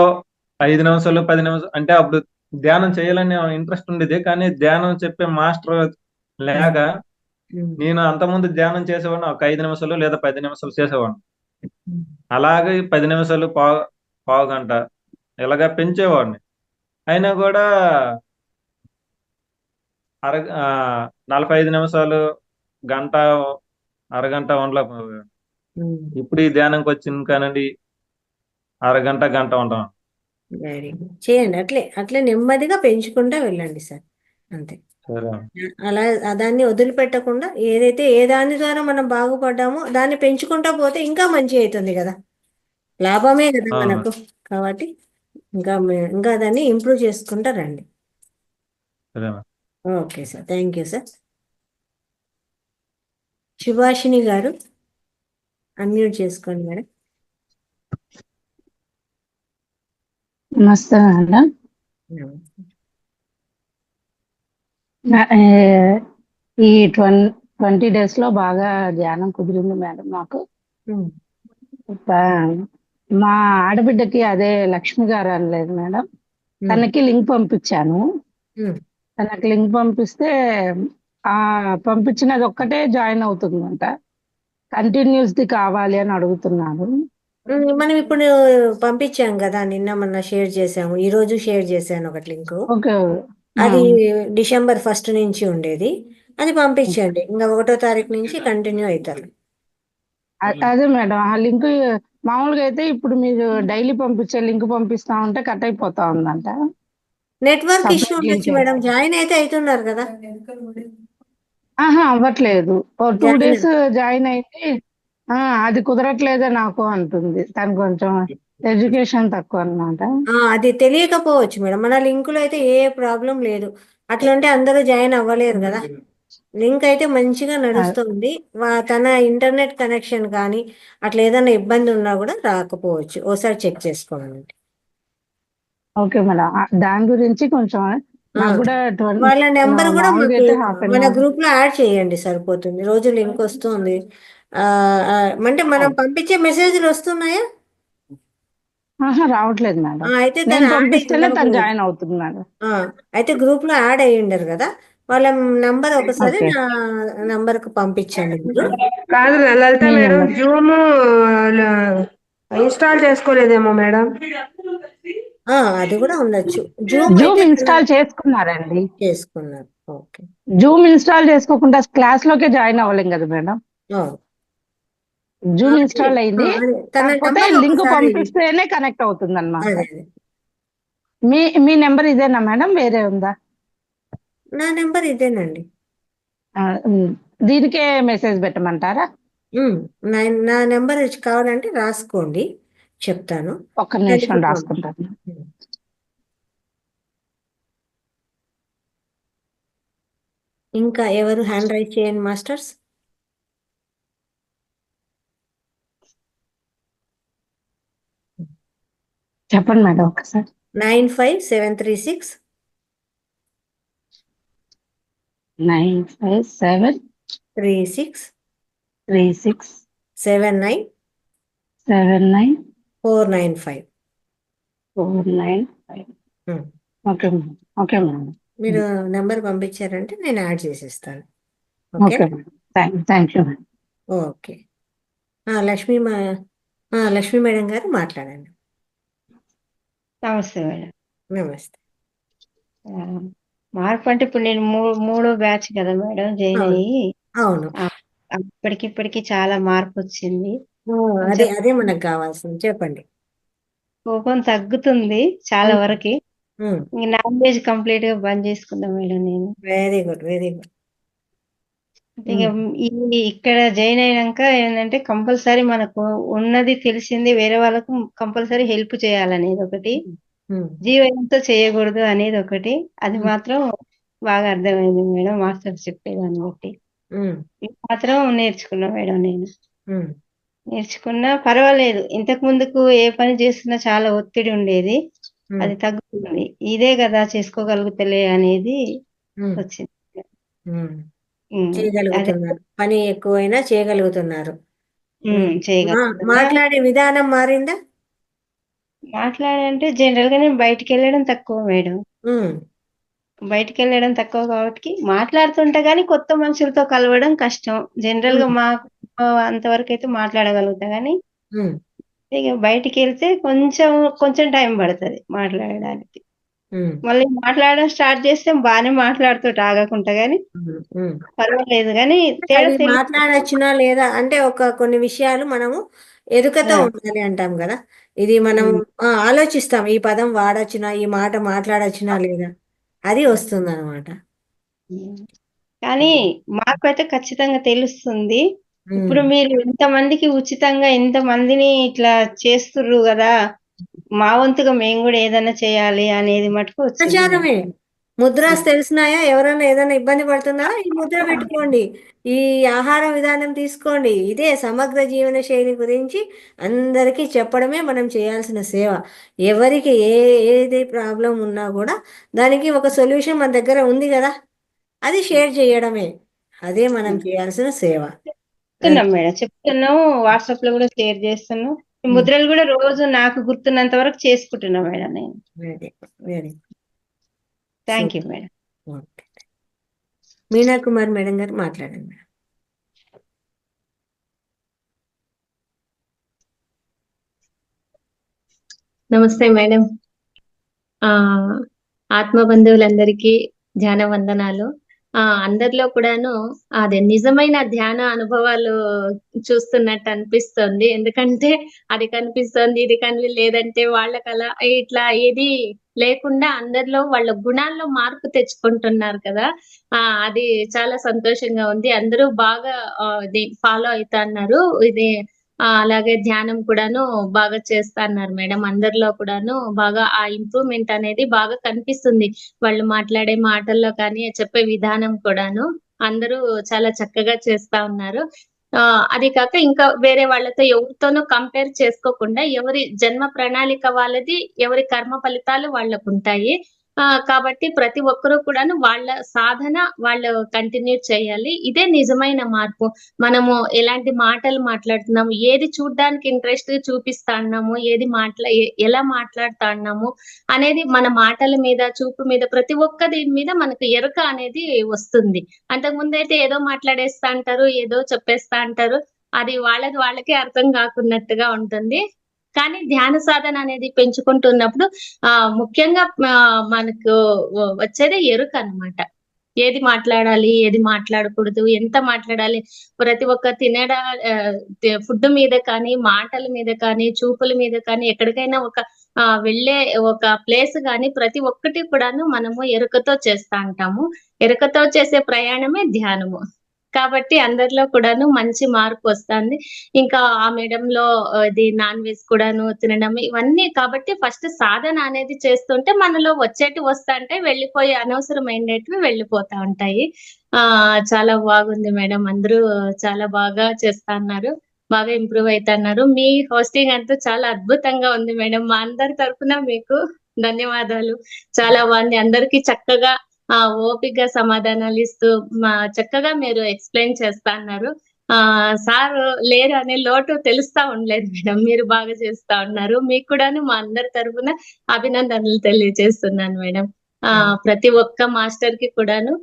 5 నిమిషాలు 10 నిమిషాలు అంటే అప్పుడు ధ్యానం చేయాలని ఇంట్రెస్ట్ ఉండేది, కానీ ధ్యానం చెప్పే మాస్టర్ లేక
ఉమ్.
నేను అంతకుముందు ధ్యానం చేసేవాడిని, ఒక 5 నిమిషాలు లేదా 10 నిమిషాలు చేసేవాడిని.
ఉమ్.
అలాగే 10 నిమిషాలు పావు గంట ఇలాగా పెంచేవాడిని. అయినా కూడా అర 45 నిమిషాలు, గంట, అరగంట ఉండలేకపోయాను.
ఉమ్.
ఇప్పుడు ఈ ధ్యానంకి వచ్చింది కానండి అరగంట గంట ఉంటాను.
Very good. చేయండి. అట్లే అట్లే నెమ్మదిగా పెంచుకుంటా వెళ్ళండి సార్. అంతే.
సరే
అలా దాన్ని వదిలిపెట్టకుండా ఏదైతే ఏ దాని ద్వారా మనం బాగుపడ్డామో దాన్ని పెంచుకుంటా పోతే ఇంకా మంచి అవుతుంది కదా. లాభమే కదా
అవును.
మనకు. కాబట్టి ఇంకా దాన్ని ఇంప్రూవ్ చేసుకుంటా రండి.
సరే
okay sir, thank you sir. Subhashini గారు అన్మ్యూట్ చేసుకోండి మేడం.
నమస్తే మేడం. ఈ 20 days లో బాగా ధ్యానం కుదిరింది మేడం నాకు. మా ఆడబిడ్డకి అదే లక్ష్మి గారు అనలేదు మేడం, తనకి లింక్ పంపించాను. తనకి లింక్ పంపిస్తే పంపించినది ఒక్కటే జాయిన్ అవుతుందంట. కంటిన్యూస్ది కావాలి అని అడుగుతున్నాను.
మనం ఇప్పుడు పంపించాం కదా, నిన్న మొన్న షేర్ చేసాము, ఈ రోజు షేర్ చేశాను ఒకటి లింక్.
ఓకే.
అది December 1st నుంచి ఉండేది. అది పంపించండి, ఇంకా 1వ తారీఖు నుంచి కంటిన్యూ అవుతారు.
అదే మేడం, ఆ లింక్ మామూలుగా అయితే ఇప్పుడు మీరు డైలీ పంపించే లింక్ పంపిస్తా ఉంటే కట్ అయిపోతా ఉందంట.
నెట్వర్క్ ఇష్యూ
సపరేట్ లింక్
ఉండొచ్చు మేడం. జాయిన్ అయితే అవుతున్నారు కదా.
అవ్వట్లేదు. 2
జాయిన్
days జాయిన్ అయితే అది కుదరట్లేదే నాకు అంటుంది. తను కొంచెం ఎడ్యుకేషన్ తక్కువ అన్నమాట.
అది తెలియకపోవచ్చు మేడం. మన లింకులో అయితే ఏ ప్రాబ్లం లేదు. అట్లంటే అందరూ జాయిన్ అవ్వలేరు కదా. లింక్ అయితే మంచిగా నడుస్తుంది. తన ఇంటర్నెట్ కనెక్షన్ కానీ అట్లా ఏదైనా ఇబ్బంది ఉన్నా కూడా రాకపోవచ్చు. ఓసారి చెక్ చేసుకోవాలండి.
ఓకే మేడం, దాని గురించి కొంచెం నాకు కూడా 20
వాళ్ళ నెంబర్ కూడా
మామూలుగా
మాకు
అయితే హాఫ్ అన్
మన
అవర్.
గ్రూప్ లో యాడ్ చేయండి, సరిపోతుంది. రోజు లింక్ వస్తుంది. ఆ, ఆ, అంటే మనం పంపించే మెసేజ్లు వస్తున్నాయా?
ఆహా, రావట్లేదు మేడం.
అయితే
నేను
తను యాడ్ అయ్యి
పంపిస్తేనే తను
ఉండకపోవచ్చు.
జాయిన్ అవుతుంది మేడం.
అయితే గ్రూప్ లో యాడ్ అయ్యి ఉండరు కదా, వాళ్ళ నంబర్ ఒకసారి
ఓకే.
నా నంబర్ కు పంపించండి మీరు.
కాదు లలిత
మీ
మేడం,
నెంబర్
జూమ్ ఇన్స్టాల్ చేసుకోలేదేమో మేడం.
అది కూడా ఉండొచ్చు. జూమ్
జూమ్
అయితే
ఇన్స్టాల్ చేసుకున్నారండి.
చేసుకున్నారు. ఓకే.
జూమ్ ఇన్స్టాల్ చేసుకోకుండా క్లాస్ లోకే జాయిన్ అవ్వలేం కదా మేడం. జూమ్
అదే
ఇన్స్టాల్ అయింది,
తన
కాకపోతే
నంబర్
లింక్
ఒకసారి.
పంపిస్తేనే కనెక్ట్ అవుతుంది అనమాట.
అదే
మీ నెంబర్ ఇదేనా మేడం, వేరే ఉందా?
నా నెంబర్ ఇదేనండి.
దీనికే మెసేజ్ పెట్టమంటారా?
నా నెంబర్ కావాలంటే రాసుకోండి, చెప్తాను.
ఒక్క నిమిషం రాసుకుంటాను.
ఇంకా ఎవరు హ్యాండ్ రైజ్ చేయండి మాస్టర్స్.
చెప్పండి మేడం ఒకసారి.
95736
95736
79
79
495.
495. Okay madam. Okay madam.
మీరు నెంబర్ పంపించారంటే నేను యాడ్ చేసిస్తాను.
Okay madam. Thank you madam.
Okay. Lakshmi madam గారు మాట్లాడండి.
నమస్తే మేడం.
నమస్తే.
మార్పు అంటే ఇప్పుడు నేను మూడో బ్యాచ్ కదా మేడం జాయిన్ అయ్యి.
అవును.
ఇప్పటికిప్పటికి చాలా మార్పు వచ్చింది.
అదే మనకు కావాల్సింది. చెప్పండి.
కోపం తగ్గుతుంది చాలా వరకు. నాన్ వెజ్ కంప్లీట్ గా బంద్ చేసుకున్నా మేడం నేను.
Very good, very good.
ఇక ఇక్కడ జాయిన్ అయినాక ఏంటంటే కంపల్సరీ మనకు ఉన్నది తెలిసింది వేరే వాళ్ళకు కంపల్సరీ హెల్ప్ చేయాలనేది ఒకటి, జీవనంతో చేయకూడదు అనేది ఒకటి, అది మాత్రం బాగా అర్థమైంది మేడం. మాస్టర్స్ చెప్పేదాన్ని బట్టి ఇది మాత్రం నేర్చుకున్నా మేడం. నేను నేర్చుకున్నా, పర్వాలేదు. ఇంతకు ముందుకు ఏ పని చేస్తున్నా చాలా ఒత్తిడి ఉండేది, అది తగ్గుతుంది. ఇదే కదా చేసుకోగలుగుతలే అనేది వచ్చింది.
చేయగలుగుతున్నారు, పని ఎక్కువైనా చేయగలుగుతున్నారు.
చేయగలుగుతున్నా.
మాట్లాడే విధానం మారిందా?
మాట్లాడంటే జనరల్ గా నేను బయటికి వెళ్ళడం తక్కువ మేడం. బయటికి వెళ్ళడం తక్కువ కాబట్టి మాట్లాడుతుంటా గానీ కొత్త మనుషులతో కలవడం కష్టం. జనరల్ గా మాకు అంతవరకు అయితే మాట్లాడగలుగుతా గానీ ఇక బయటికి వెళ్తే కొంచెం టైం పడుతుంది మాట్లాడడానికి. మళ్ళీ మాట్లాడడం స్టార్ట్ చేస్తే బాగానే మాట్లాడుతూ ఆగకుండా గానీ పర్వాలేదు గానీ తేడా
మాట్లాడొచ్చినా లేదా అంటే కొన్ని విషయాలు మనము ఎరుకతో ఉండాలి అంటాం కదా. ఇది మనం ఆలోచిస్తాం, ఈ పదం వాడొచ్చినా, ఈ మాట మాట్లాడొచ్చినా లేదా, అది వస్తుంది అనమాట.
కానీ మాకైతే ఖచ్చితంగా తెలుస్తుంది. ఇప్పుడు మీరు ఇంతమందికి ఉచితంగా ఇంతమందిని ఇట్లా చేస్తుర్రు కదా, మా వంతుగా మేము కూడా ఏదైనా చేయాలి అనేది మటుకు
ప్రచారమే. ముద్రాస్ తెలిసినాయా? ఎవరైనా ఏదైనా ఇబ్బంది పడుతున్నారా? ఈ ముద్ర పెట్టుకోండి, ఈ ఆహార విధానం తీసుకోండి. ఇదే సమగ్ర జీవన శైలి గురించి అందరికీ చెప్పడమే మనం చేయాల్సిన సేవ. ఎవరికి ఏది ప్రాబ్లం ఉన్నా కూడా దానికి ఒక సొల్యూషన్ మన దగ్గర ఉంది కదా, అది షేర్ చేయడమే. అదే మనం చేయాల్సిన సేవ.
మేడం చెప్తున్నాం, వాట్సాప్ లో కూడా షేర్ చేస్తున్నాం. ముద్రలు కూడా రోజు నాకు గుర్తున్నంత వరకు చేసుకుంటున్నా మేడం నేను.
Very
thank you madam.
Okay. Meena Kumar madam గారు మాట్లాడండి మేడం.
నమస్తే మేడం. ఆత్మ బంధువులందరికీ ధ్యాన వందనాలు. అందరిలో కూడాను అదే నిజమైన ధ్యాన అనుభవాలు చూస్తున్నట్టు అనిపిస్తుంది. ఎందుకంటే అది కనిపిస్తుంది, ఇది లేదంటే వాళ్ళకి అలా ఇట్లా ఏది లేకుండా అందరిలో వాళ్ళ గుణాల్లో మార్పు తెచ్చుకుంటున్నారు కదా. అది చాలా సంతోషంగా ఉంది. అందరూ బాగా ఇది ఫాలో అవుతా అన్నారు. ఇది అలాగే ధ్యానం కూడాను బాగా చేస్తా అన్నారు మేడం. అందరిలో కూడాను బాగా ఆ ఇంప్రూవ్మెంట్ అనేది బాగా కనిపిస్తుంది. వాళ్ళు మాట్లాడే మాటల్లో కానీ, చెప్పే విధానం కూడాను అందరూ చాలా చక్కగా చేస్తా ఉన్నారు. అది కాక ఇంకా వేరే వాళ్ళతో ఎవరితోనూ కంపేర్ చేసుకోకుండా ఎవరి జన్మ ప్రణాళిక వాళ్ళది, ఎవరి కర్మ ఫలితాలు వాళ్ళకు ఉంటాయి. కాబట్టి ప్రతి ఒక్కరూ కూడాను వాళ్ళ సాధన వాళ్ళు కంటిన్యూ చేయాలి. ఇదే నిజమైన మార్పు. మనము ఎలాంటి మాటలు మాట్లాడుతున్నాము, ఏది చూడ్డానికి ఇంట్రెస్ట్ చూపిస్తా ఉన్నాము, ఏది ఎలా మాట్లాడుతా ఉన్నాము అనేది మన మాటల మీద, చూపు మీద ప్రతి ఒక్క దీని మీద మనకు ఎరుక అనేది వస్తుంది. అంతకుముందైతే ఏదో మాట్లాడేస్తా అంటారు, ఏదో చెప్పేస్తా అంటారు. అది వాళ్ళకే అర్థం కాకున్నట్టుగా ఉంటుంది. కానీ ధ్యాన సాధన అనేది పెంచుకుంటున్నప్పుడు ముఖ్యంగా మనకు వచ్చేదే ఎరుక అన్నమాట. ఏది మాట్లాడాలి, ఏది మాట్లాడకూడదు, ఎంత మాట్లాడాలి, ప్రతి ఒక్క ఫుడ్ మీద కానీ, మాటల మీద కానీ, చూపుల మీద కానీ, ఎక్కడికైనా వెళ్ళే ఒక ప్లేస్ గాని ప్రతి ఒక్కటి కూడాను మనము ఎరుకతో చేస్తా ఉంటాము. ఎరుకతో చేసే ప్రయాణమే ధ్యానము. కాబట్టి అందరిలో కూడాను మంచి మార్పు వస్తుంది. ఇంకా ఆ మేడంలో ఇది నాన్ వెజ్ కూడాను తినడం ఇవన్నీ కాబట్టి ఫస్ట్ సాధన అనేది చేస్తుంటే మనలో వస్తాంటాయి, వెళ్ళిపోయే అనవసరమైనటివి వెళ్ళిపోతా ఉంటాయి. చాలా బాగుంది మేడం. అందరూ చాలా బాగా చేస్తా అన్నారు, బాగా ఇంప్రూవ్ అవుతున్నారు. మీ హోస్టింగ్ అంతా చాలా అద్భుతంగా ఉంది మేడం. మా అందరి తరఫున మీకు ధన్యవాదాలు. చాలా బాగుంది. అందరికీ చక్కగా ఓపికగా సమాధానాలు ఇస్తూ చక్కగా మీరు ఎక్స్ప్లెయిన్ చేస్తా అన్నారు. సార్ లేరు అనే లోటు తెలుస్తా ఉండలేదు మేడం. మీరు బాగా చేస్తా ఉన్నారు. మీకు కూడాను మా అందరి తరఫున అభినందనలు తెలియజేస్తున్నాను మేడం. ప్రతి ఒక్క మాస్టర్ కి కూడాను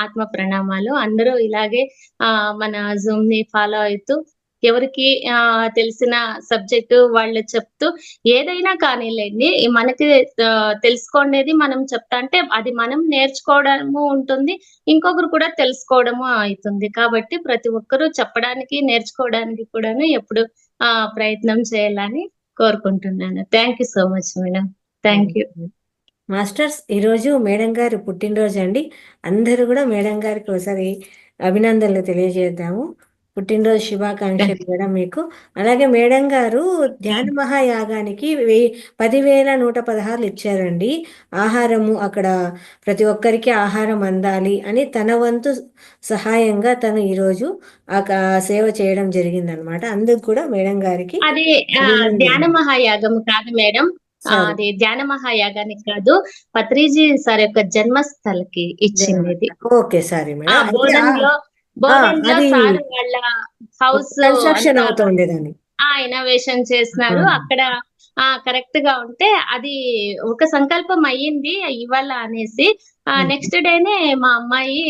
ఆత్మ ప్రణామాలు. అందరూ ఇలాగే మన జూమ్ ని ఫాలో అవుతూ ఎవరికి తెలిసిన సబ్జెక్టు వాళ్ళు చెప్తూ ఏదైనా కానీలేండి, మనకి తెలుసుకోండేది మనం చెప్తా అంటే అది మనం నేర్చుకోవడము ఉంటుంది, ఇంకొకరు కూడా తెలుసుకోవడము అవుతుంది. కాబట్టి ప్రతి ఒక్కరూ చెప్పడానికి, నేర్చుకోవడానికి కూడాను ఎప్పుడు ప్రయత్నం చేయాలని కోరుకుంటున్నాను. Thank you so much madam. Thank you
masters. ఈరోజు మేడం గారి పుట్టినరోజు అండి. అందరూ కూడా మేడం గారికి ఒకసారి అభినందనలు తెలియజేద్దాము. పుట్టినరోజు శుభాకాంక్షలు మేడం మీకు. అలాగే మేడం గారు ధ్యాన మహాయాగానికి 10,116 ఇచ్చారండి. ఆహారము అక్కడ ప్రతి ఒక్కరికి ఆహారం అందాలి అని తన వంతు సహాయంగా తను ఈరోజు సేవ చేయడం జరిగిందనమాట. అందుకు కూడా మేడం గారికి
అది ధ్యాన మహాయాగం కాదు మేడం. అది ధ్యాన మహాయాగానికి కాదు, పత్రిజీ సార్ యొక్క జన్మస్థలకి ఇచ్చింది.
Okay, sorry madam.
బోధన్లో సార్ వాళ్ళ హౌస్
కన్స్ట్రక్షన్ అవుతుండేదని
ఇన్నోవేషన్ చేసినారు. అక్కడ కరెక్ట్ గా ఉంటే అది ఒక సంకల్పం అయ్యింది ఇవాళ అనేసి. నెక్స్ట్ డేనే మా అమ్మాయి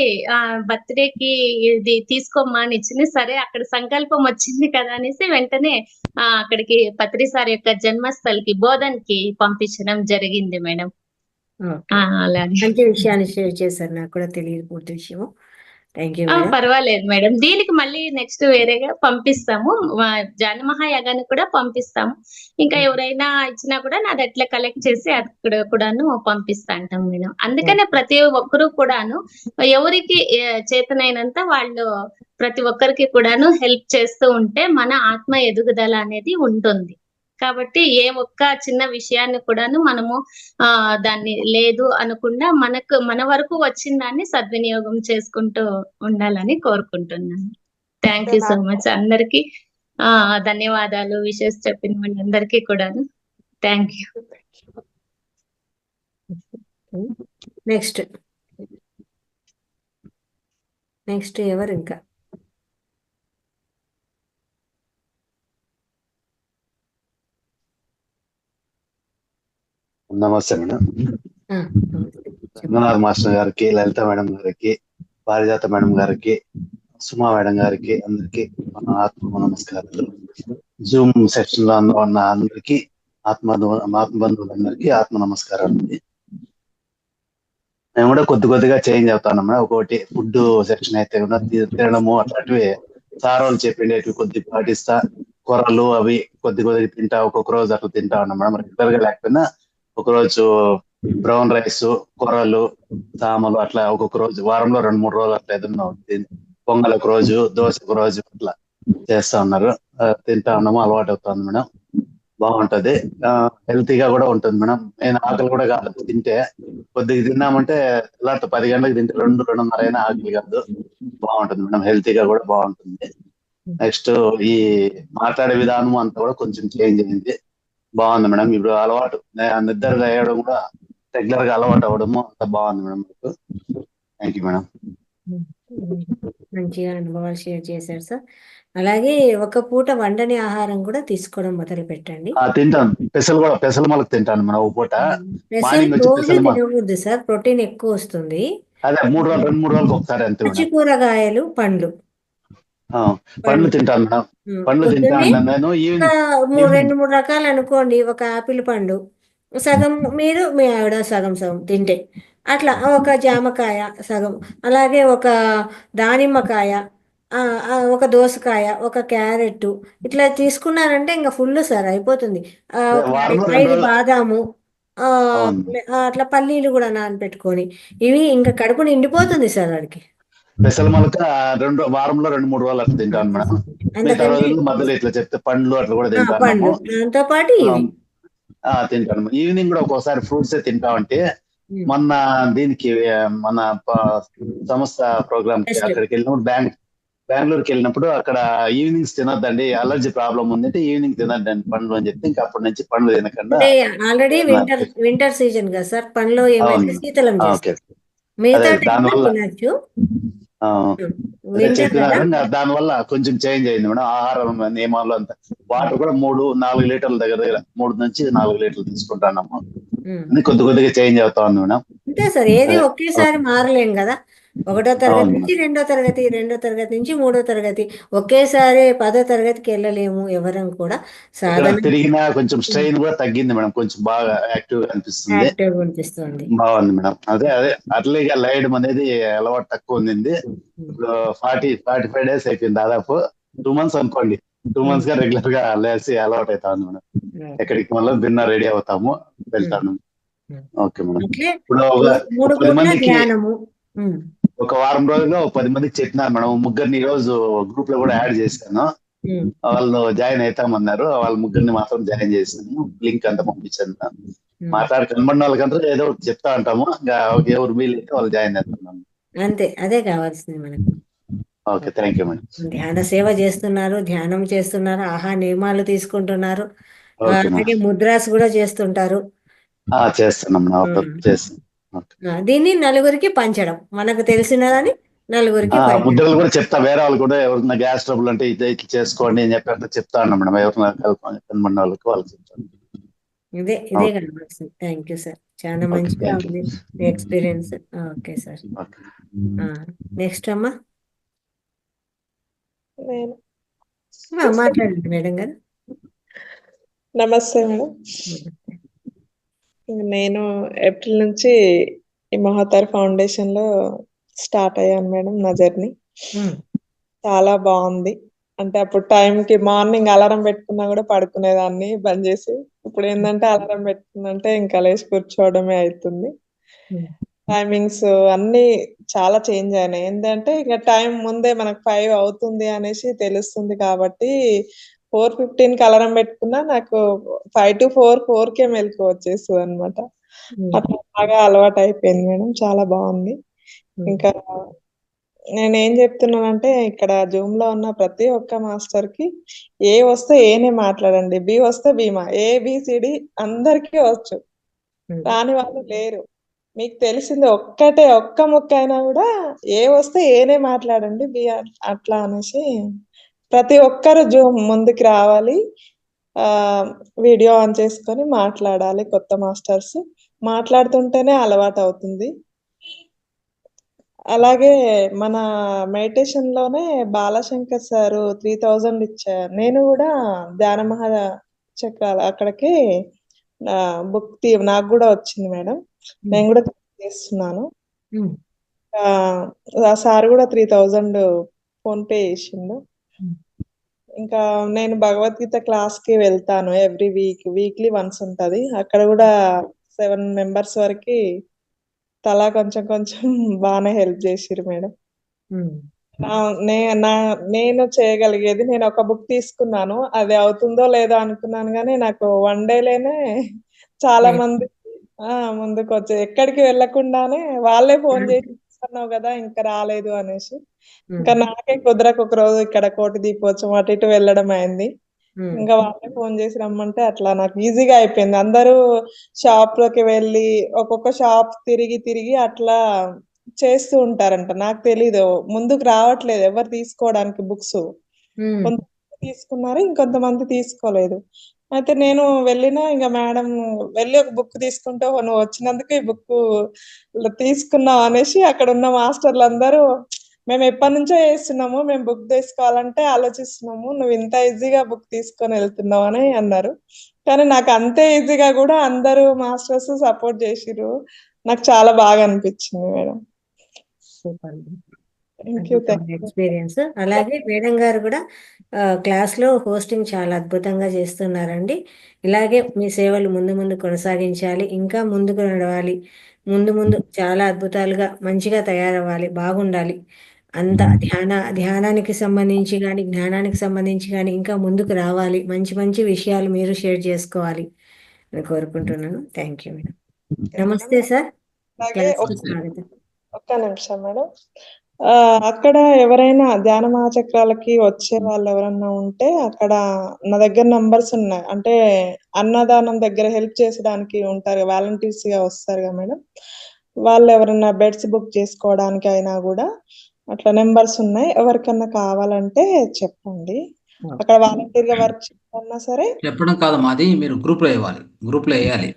బర్త్డేకి ఇది తీసుకోమ్మా అని ఇచ్చింది. సరే అక్కడ సంకల్పం వచ్చింది కదా అనేసి వెంటనే అక్కడికి పత్రి సార్ యొక్క జన్మస్థలికి బోధన్కి పంపించడం జరిగింది మేడం. అలాగే
మంచి విషయాన్ని షేర్ చేశారు, నాకు కూడా తెలియదు పూర్తి విషయము.
పర్వాలేదు మేడం. దీనికి మళ్ళీ నెక్స్ట్ వేరేగా పంపిస్తాము. ధ్యాన మహాయాగానికి కూడా పంపిస్తాము. ఇంకా ఎవరైనా ఇచ్చినా కూడా నాది అట్లా కలెక్ట్ చేసి అక్కడ కూడాను పంపిస్తా అంటాం మేడం. అందుకనే ప్రతి ఒక్కరు కూడాను ఎవరికి చేతనైనంత వాళ్ళు ప్రతి ఒక్కరికి కూడాను హెల్ప్ చేస్తూ ఉంటే మన ఆత్మ ఎదుగుదల అనేది ఉంటుంది. కాబట్టి ఏ ఒక్క చిన్న విషయాన్ని కూడాను మనము దాన్ని లేదు అనకుండా మన వరకు వచ్చిన దాన్ని సద్వినియోగం చేసుకుంటూ ఉండాలని కోరుకుంటున్నాను. Thank you so much. అందరికి ధన్యవాదాలు. విషెస్ చెప్పిన అందరికీ కూడాను థ్యాంక్ యూ.
నెక్స్ట్ ఎవరు ఇంకా?
నమస్తే మేడం. రంగనాథ్ మాస్టర్ గారికి, లలిత మేడం గారికి, పారిజాత మేడం గారికి, సుమా మేడం గారికి అందరికి ఆత్మ నమస్కారాలు. జూమ్ సెక్షన్ లో ఉన్న అందరికి ఆత్మబంధువులందరికీ ఆత్మ నమస్కారాలు. మేము కూడా కొద్దిగా చేంజ్ అవుతాను మేడం. ఒకటి ఫుడ్ సెక్షన్ అయితే కూడా తినడము అట్లాంటివి సార్ వాళ్ళు చెప్పిండేటివి కొద్దిగా పాటిస్తా, కూరలు అవి కొద్దిగా తింటా, ఒక్కొక్క రోజు అట్లా తింటా ఉన్నాం మేడం. రెగ్యులర్ గా లేకపోయినా ఒకరోజు బ్రౌన్ రైస్, కూరలు, సామలు అట్లా ఒక్కొక్క రోజు వారంలో 2-3 రోజులు అట్లా ఏదన్నా పొంగల్ ఒక రోజు, దోశ ఒక రోజు అట్లా చేస్తా ఉన్నారు. తింటా ఉన్నాము, అలవాటు అవుతుంది మేడం. బాగుంటది, హెల్తీగా కూడా ఉంటుంది మేడం. నేను ఆకలి కూడా కాదు తింటే, కొద్దిగా తిన్నామంటే ఇలాంటి 10 గంటలకు తింటే 2-2:30 అయినా ఆకలి కాదు. బాగుంటుంది మేడం, హెల్తీగా కూడా బాగుంటుంది. నెక్స్ట్ ఈ మాట్లాడే విధానం అంతా కూడా కొంచెం చేంజ్ అయింది, బాగుంది మేడం. ఇప్పుడు అలవాటు నిద్ర వేయడం కూడా రెగ్యులర్ గా అలవాటు అవ్వడము అంత బాగుంది మేడం మీకు. Thank you madam.
మంచిగా అనుభవాలు షేర్ చేశారు సార్. అలాగే ఒక పూట వండని ఆహారం కూడా తీసుకోవడం మొదలు పెట్టండి.
తింటాను, పెసలు మొలక తింటాను మేడం ఒక పూట.
పెసలు
మార్నింగ్ వచ్చి
రోజు
పెసలు
తినకూడదు సార్, ప్రోటీన్ ఎక్కువ వస్తుంది.
అదే 2 రోజులకు ఒకసారి అంతే
పచ్చి
మేడం.
కూరగాయలు, పండ్లు
పండ్లు తింటాను మేడం. పండ్లు
పొద్దున్నే
తింటాను నేను.
ఒక
ఈవినింగ్
2-3 రకాలు అనుకోండి. ఒక ఆపిల్ పండు సగం మీరు, మీ ఆవిడ సగం సగం తింటే అట్లా, ఒక జామకాయ సగం, అలాగే ఒక దానిమ్మకాయ, ఒక దోసకాయ, ఒక క్యారెట్, ఇట్లా తీసుకున్నారంటే ఇంకా ఫుల్ సార్ అయిపోతుంది. ఒక
వారంలో 2
5
రోజులు.
బాదాము,
అవును.
అట్లా పల్లీలు కూడా నానబెట్టుకొని, ఇవి ఇంకా కడుపు నిండిపోతుంది సార్ వాడికి.
పెసల మొలక వారంలో 2-3 రోజులు అట్లా తింటాను మేడం. మిగతా
అంతకంటే
రోజులు మధ్యలో ఇట్లా చెప్తే పండ్లు అట్లా కూడా తింటాను.
పండ్లు, దాంతో పాటు ఇవి
తింటాను. ఈవినింగ్ కూడా ఒక్కోసారి ఫ్రూట్స్ తింటామంటే, మొన్న దీనికి మన సంస్థ ప్రోగ్రామ్ కి అక్కడికి వెళ్ళినప్పుడు బెంగళూరుకి వెళ్ళినప్పుడు అక్కడ ఈవినింగ్స్ తినొద్దండి, అలర్జీ ప్రాబ్లం ఉంది అంటే ఈవినింగ్ తినొద్దండి పండ్లు అని చెప్తే, ఇంకా అప్పటి నుంచి పండ్లు తినకుండా.
ఆల్రెడీ వింటర్ సీజన్ కదా సార్, పండ్లు ఏమైతే శీతలం చేస్తాయి. మిగతా టైంలో తినచ్చు.
దానివల్ల కొంచెం చేంజ్ అయింది మేడం ఆహారం నియమాలు అంతా. వాటర్ కూడా 3-4 లీటర్ల దగ్గర 3 నుంచి 4 లీటర్లు తీసుకుంటానమ్మా. కొద్దిగా చేంజ్ అవుతా ఉంది మేడం.
అంతే సార్, ఏది ఒకేసారి మారలేం కదా. 1వ తరగతి నుంచి 2వ తరగతి, 2వ తరగతి నుంచి 3వ తరగతి, ఒకేసారి 10వ తరగతికి వెళ్ళలేము ఎవరం కూడా. సాధారణ
తిరిగినా కొంచెం స్ట్రెయిన్ కూడా తగ్గింది మేడం, కొంచెం బాగా యాక్టివ్ గా
అనిపిస్తుంది.
బాగుంది మేడం. అదే అర్లీగా లేయడం అనేది అలవాటు తక్కువ ఉంది. ఇప్పుడు 40-45 డేస్ అయిపోయింది, దాదాపు 2 months అనుకోండి. 2 months గా రెగ్యులర్ గా లేసి అలవాటు అవుతా ఉంది మేడం. ఎక్కడికి మళ్ళీ భిన్న రెడీ అవుతాము, వెళ్తాను. Okay madam. ఇప్పుడు 10 మందికి ఒక వారం రోజుల్లో 10 మందికి చెప్పినారు మేడం. 3 ఈ రోజు గ్రూప్ లో కూడా యాడ్ చేశాను. వాళ్ళు జాయిన్ అవుతామన్నారు. వాళ్ళ 3 మాత్రం జాయిన్ చేశాను. లింక్ అంతా పంపించాను. మాట్లాడి కనబడిన వాళ్ళకంతా ఏదో చెప్తా ఉంటాము. ఎవరు వీలైతే వాళ్ళు జాయిన్ అవుతున్నాము.
అంతే, అదే కావాల్సింది మనకు.
Okay, thank you madam.
ధ్యాన సేవ చేస్తున్నారు, ధ్యానం చేస్తున్నారు, ఆహార నియమాలు తీసుకుంటున్నారు, అలాగే ముద్రాస్ కూడా చేస్తుంటారు.
చేస్తున్నాం.
దీన్ని నలుగురికి పంచడం, మనకు తెలిసినదని నలుగురికి
ముద్రలు కూడా చెప్తా. వేరే వాళ్ళు కూడా ఎవరైనా గ్యాస్ ట్రబుల్ అంటే ఇట్లా చేసుకోండి అని చెప్పి అట్లా చెప్తా ఉన్నాం మేడం. ఎవరైనా కనబడిన వాళ్ళకి వాళ్ళు చెప్తాను.
ఇదే కనబడుతుంది. థ్యాంక్ యూ సార్, చాలా మంచిగా ఉంది మీ ఎక్స్పీరియన్స్. ఓకే సార్, నెక్స్ట్ అమ్మా మాట్లాడండి మేడం గారు.
నమస్తే మేడం. నేను ఏప్రిల్ నుంచి ఈ మహతార్ ఫౌండేషన్ లో స్టార్ట్ అయ్యాను మేడం. నా జర్నీ చాలా బాగుంది. అంటే అప్పుడు టైంకి మార్నింగ్ అలారం పెట్టుకున్నా కూడా పడుకునేదాన్ని బంద్ చేసి, ఇప్పుడు ఏంటంటే అలారం పెట్టుకున్నంటే ఇంకా లేచి కూర్చోవడమే అవుతుంది. టైమింగ్స్ అన్ని చాలా చేంజ్ అయినాయి. ఏంటంటే ఇక టైం ముందే మనకు 5 అవుతుంది అనేసి తెలుస్తుంది కాబట్టి 4:15కి అలారం పెట్టుకున్నా నాకు 5 to 4కే మెలకు వచ్చేస్తుంది అనమాట. అట్లా బాగా అలవాటు అయిపోయింది మేడం. చాలా బాగుంది. ఇంకా నేనేం చెప్తున్నానంటే, ఇక్కడ జూమ్ లో ఉన్న ప్రతి ఒక్క మాస్టర్ కి ఏ వస్తే ఏనే మాట్లాడండి, బి వస్తే బీమా, ABCD అందరికీ వచ్చు, రాని వాళ్ళు లేరు. మీకు తెలిసింది ఒక్క ముక్క అయినా కూడా ఏ వస్తే ఏనే మాట్లాడండి, బి అట్లా అనేసి ప్రతి ఒక్కరు జూమ్ ముందుకు రావాలి. వీడియో ఆన్ చేసుకొని మాట్లాడాలి. కొత్త మాస్టర్స్ మాట్లాడుతుంటేనే అలవాటు అవుతుంది. అలాగే మన మెడిటేషన్ లోనే బాలశంకర్ సారు 3000 ఇచ్చారు. నేను కూడా ధ్యాన మహా చక్రాలు అక్కడికి బుక్ నాకు కూడా వచ్చింది మేడం. నేను కూడా చేస్తున్నాను. ఆ సార్ కూడా 3000 ఫోన్ పే చేసిండు. ఇంకా నేను భగవద్గీత క్లాస్ కి వెళ్తాను ఎవ్రీ వీక్లీ వన్స్ ఉంటది. అక్కడ కూడా 7 members వరకు తలా కొంచెం బాగానే హెల్ప్ చేసిరు మేడం. నేను చేయగలిగేది, నేను ఒక బుక్ తీసుకున్నాను, అది అవుతుందో లేదో అనుకున్నాను కానీ నాకు 1 డేలోనే చాలా మంది ముందుకు వచ్చి ఎక్కడికి వెళ్ళకుండానే వాళ్ళే ఫోన్ చేసి ఇస్తున్నావు కదా ఇంకా రాలేదు అనేసి. ఇంకా నాకే కుదరక ఒక రోజు ఇక్కడ కోటి దీపోత్సవం అటు ఇటు వెళ్ళడం అయింది. ఇంకా వాళ్ళే ఫోన్ చేసి రమ్మంటే అట్లా నాకు ఈజీగా అయిపోయింది. అందరూ షాప్ లోకి వెళ్ళి ఒక్కొక్క షాప్ తిరిగి తిరిగి అట్లా చేస్తూ ఉంటారంట. నాకు తెలీదు, ముందుకు రావట్లేదు ఎవరు తీసుకోవడానికి బుక్స్. కొంతమంది తీసుకున్నారు, ఇంకొంతమంది తీసుకోలేదు. అయితే నేను వెళ్ళినా ఇంకా మేడం వెళ్ళి ఒక బుక్ తీసుకుంటే, "ఓ, నువ్వు వచ్చినందుకు ఈ బుక్ తీసుకున్నావు" అనేసి అక్కడ ఉన్న మాస్టర్లు అందరూ, "మేము ఎప్పటి నుంచో చేస్తున్నాము, మేము బుక్ తీసుకోవాలంటే ఆలోచిస్తున్నాము, నువ్వు ఇంత ఈజీగా బుక్ తీసుకొని వెళ్తున్నావు" అని అన్నారు. కానీ నాకు అంతే ఈజీగా కూడా అందరూ మాస్టర్స్ సపోర్ట్ చేసిర్రు. నాకు చాలా బాగా అనిపించింది madam.
Super.
Thank you.
Experience. అలాగే మేడం గారు కూడా క్లాస్లో హోస్టింగ్ చాలా అద్భుతంగా చేస్తున్నారండి. ఇలాగే మీ సేవలు ముందు ముందు కొనసాగించాలి, ఇంకా ముందుకు నడవాలి, ముందు ముందు చాలా అద్భుతాలుగా మంచిగా తయారవ్వాలి, బాగుండాలి. అంత ధ్యానానికి సంబంధించి కానీ జ్ఞానానికి సంబంధించి కానీ ఇంకా ముందుకు రావాలి, మంచి మంచి విషయాలు మీరు షేర్ చేసుకోవాలి అని కోరుకుంటున్నాను. Thank you madam. నమస్తే సార్.
అలాగే
క్లాస్కి స్వాగతం.
ఒక్క నిమిషం మేడం. అక్కడ ఎవరైనా ధ్యాన చక్రాలకి వచ్చే వాళ్ళు ఎవరన్నా ఉంటే అక్కడ నా దగ్గర నంబర్స్ ఉన్నాయి. అంటే అన్నదానం దగ్గర హెల్ప్ చేసడానికి ఉంటారు, వాలంటీర్స్ గా వస్తారు కదా మేడం. వాళ్ళు ఎవరన్నా బెడ్స్ బుక్ చేసుకోవడానికి అయినా కూడా అట్లా నెంబర్స్ ఉన్నాయి. ఎవరికన్నా కావాలంటే చెప్పండి. అక్కడ వాలంటీర్ గా వర్క్ చేయాలన్నా సరే.
చెప్పడం కాదు, మాది మీరు గ్రూప్ లో ఇవ్వాలి, గ్రూప్ లో వేయాలి.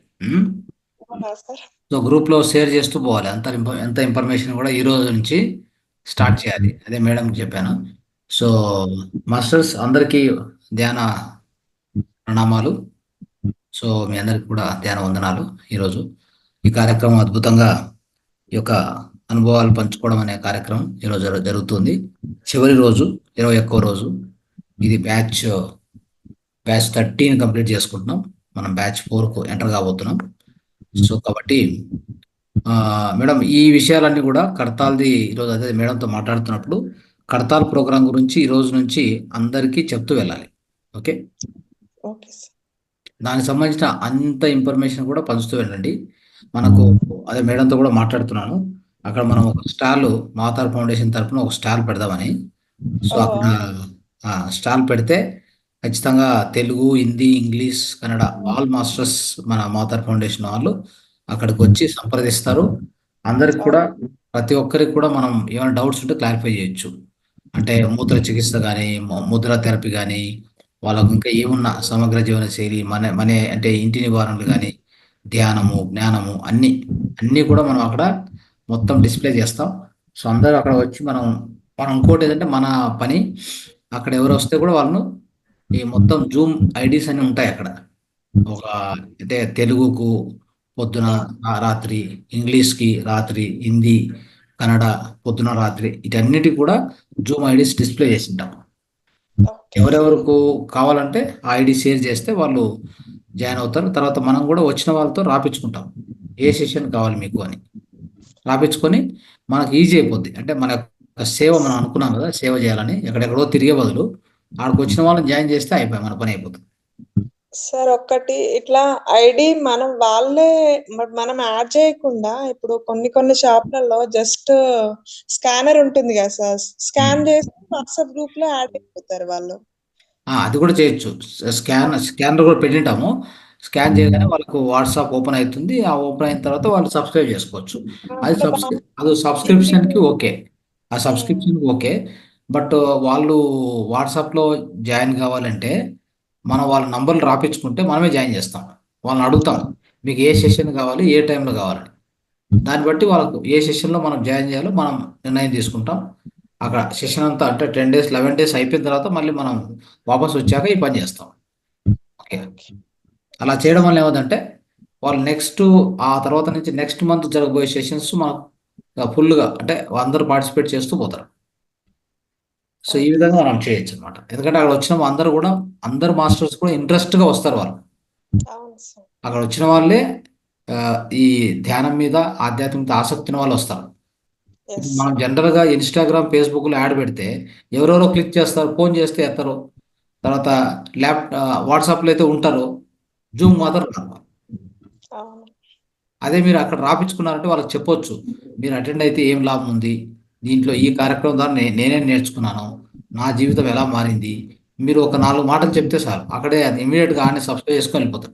అవునా సార్?
సో గ్రూప్ లో షేర్ చేస్తూ పోవాలి. ఎంత ఇన్ఫర్మేషన్ కూడా ఈ రోజు నుంచి స్టార్ట్ చేయాలి. అదే మేడంకి చెప్పాను. సో మాస్టర్స్ అందరికీ ధ్యాన ప్రణామాలు. సో మీ అందరికి కూడా ధ్యాన వందనాలు. ఈరోజు ఈ కార్యక్రమం అద్భుతంగా ఈ యొక్క అనుభవాలు పంచుకోవడం అనే కార్యక్రమం ఈరోజు జరుగుతుంది. చివరి రోజు 21వ రోజు. ఇది బ్యాచ్ 13 కంప్లీట్ చేసుకుంటున్నాం. మనం బ్యాచ్ 4కు ఎంటర్ కాబోతున్నాం. సో కాబట్టి మేడం ఈ విషయాలన్నీ కూడా కడతాల్ది ఈరోజు అదే మేడంతో మాట్లాడుతున్నప్పుడు కడతాల్ ప్రోగ్రాం గురించి ఈ రోజు నుంచి అందరికీ చెప్తూ వెళ్ళాలి. ఓకే, దానికి సంబంధించిన అంత ఇన్ఫర్మేషన్ కూడా పంచుతూ వెళ్ళండి. మనకు అదే మేడంతో కూడా మాట్లాడుతున్నాను. అక్కడ మనం ఒక స్టాల్ మాతార్ ఫౌండేషన్ తరఫున ఒక స్టాల్ పెడదామని. సో అక్కడ స్టాల్ పెడితే ఖచ్చితంగా Telugu, Hindi, English, Kannada all masters మన మాతార్ ఫౌండేషన్ వాళ్ళు అక్కడికి వచ్చి సంప్రదిస్తారు. అందరికి కూడా ప్రతి ఒక్కరికి కూడా మనం ఏమైనా డౌట్స్ ఉంటే క్లారిఫై చేయొచ్చు. అంటే మూత్ర చికిత్స కానీ, ముద్ర థెరపీ కానీ, వాళ్ళకు ఇంకా ఏమున్నా సమగ్ర జీవన శైలి మన అంటే ఇంటి నివారణలు కానీ, ధ్యానము, జ్ఞానము అన్నీ కూడా మనం అక్కడ మొత్తం డిస్ప్లే చేస్తాం. సో అందరూ అక్కడ వచ్చి మనం ఇంకోటి ఏంటంటే మన పని అక్కడ ఎవరు వస్తే కూడా వాళ్ళను ఈ మొత్తం జూమ్ ఐడీస్ అని ఉంటాయి అక్కడ. ఒక అంటే తెలుగుకు పొద్దున రాత్రి, ఇంగ్లీష్కి రాత్రి, హిందీ, కన్నడ పొద్దున రాత్రి, వీటన్నిటి కూడా జూమ్ ఐడీస్ డిస్ప్లే చేసి ఉంటాం. ఎవరెవరికి కావాలంటే ఆ ఐడి షేర్ చేస్తే వాళ్ళు జాయిన్ అవుతారు. తర్వాత మనం కూడా వచ్చిన వాళ్ళతో రాపించుకుంటాం, ఏ సెషన్ కావాలి మీకు అని రాపించుకొని మనకు ఈజీ అయిపోద్ది. అంటే మన యొక్క సేవ మనం అనుకున్నాం కదా, సేవ చేయాలని ఎక్కడెక్కడో తిరిగే బదులు ఆడికి వచ్చిన వాళ్ళని జాయిన్ చేస్తే అయిపోయి మన పని అయిపోతుంది.
సార్ ఒక్కటి ఇట్లా ఐడి మనం యాడ్ చేయకుండా ఇప్పుడు కొన్ని షాప్లలో జస్ట్ స్కానర్ ఉంటుంది కదా సార్, స్కాన్ చేసి వాట్సాప్ గ్రూప్ లో యాడ్ అయిపోతారు వాళ్ళు.
అది కూడా చేయొచ్చు. స్కానర్ కూడా పెట్టింటాము. స్కాన్ చేయగానే వాళ్ళకు వాట్సాప్ ఓపెన్ అవుతుంది. ఆ ఓపెన్ అయిన తర్వాత వాళ్ళు సబ్స్క్రైబ్ చేసుకోవచ్చు. అది సబ్స్క్రిప్షన్కి ఓకే, ఆ సబ్స్క్రిప్షన్కి ఓకే. బట్ వాళ్ళు వాట్సాప్లో జాయిన్ కావాలంటే మనం వాళ్ళ నంబర్లు రాపించుకుంటే మనమే జాయిన్ చేస్తాం. వాళ్ళని అడుగుతాం, మీకు ఏ సెషన్ కావాలి, ఏ టైంలో కావాలని. దాన్ని బట్టి వాళ్ళకు ఏ సెషన్లో మనం జాయిన్ చేయాలో మనం నిర్ణయం తీసుకుంటాం. అక్కడ సెషన్ అంతా అంటే 10 days 11 days అయిపోయిన తర్వాత మళ్ళీ మనం వాపస్ వచ్చాక ఈ పని చేస్తాం. ఓకే, అలా చేయడం వల్ల ఏమవుతుందంటే వాళ్ళు ఆ తర్వాత నుంచి నెక్స్ట్ మంత్ జరగబోయే సెషన్స్ మనకు ఫుల్గా అంటే అందరూ పార్టిసిపేట్ చేస్తూ పోతారు. సో ఈ విధంగా మనం చేయొచ్చు అనమాట. ఎందుకంటే అక్కడ వచ్చిన అందరు మాస్టర్స్ కూడా ఇంట్రెస్ట్గా వస్తారు. వాళ్ళు అక్కడ వచ్చిన వాళ్ళే ఈ ధ్యానం మీద, ఆధ్యాత్మికత ఆసక్తి వాళ్ళు వస్తారు. మనం జనరల్గా ఇన్స్టాగ్రామ్, ఫేస్బుక్లో యాడ్ పెడితే ఎవరెవరో క్లిక్ చేస్తారు, ఫోన్ చేస్తే ఎత్తారు, తర్వాత వాట్సాప్లో అయితే ఉంటారు, జూమ్ మాత్రం రాదు. అదే మీరు అక్కడ రాపించుకున్నారంటే వాళ్ళకి చెప్పొచ్చు, మీరు అటెండ్ అయితే ఏం లాభం ఉంది, దీంట్లో ఈ కార్యక్రమం ద్వారా నేనే నేర్చుకున్నాను, నా జీవితం ఎలా మారింది, మీరు ఒక 4 మాటలు చెప్తే సార్ అక్కడే అది ఇమీడియట్గా ఆనే సబ్స్క్రైబ్ చేసుకొని వెళ్ళిపోతారు.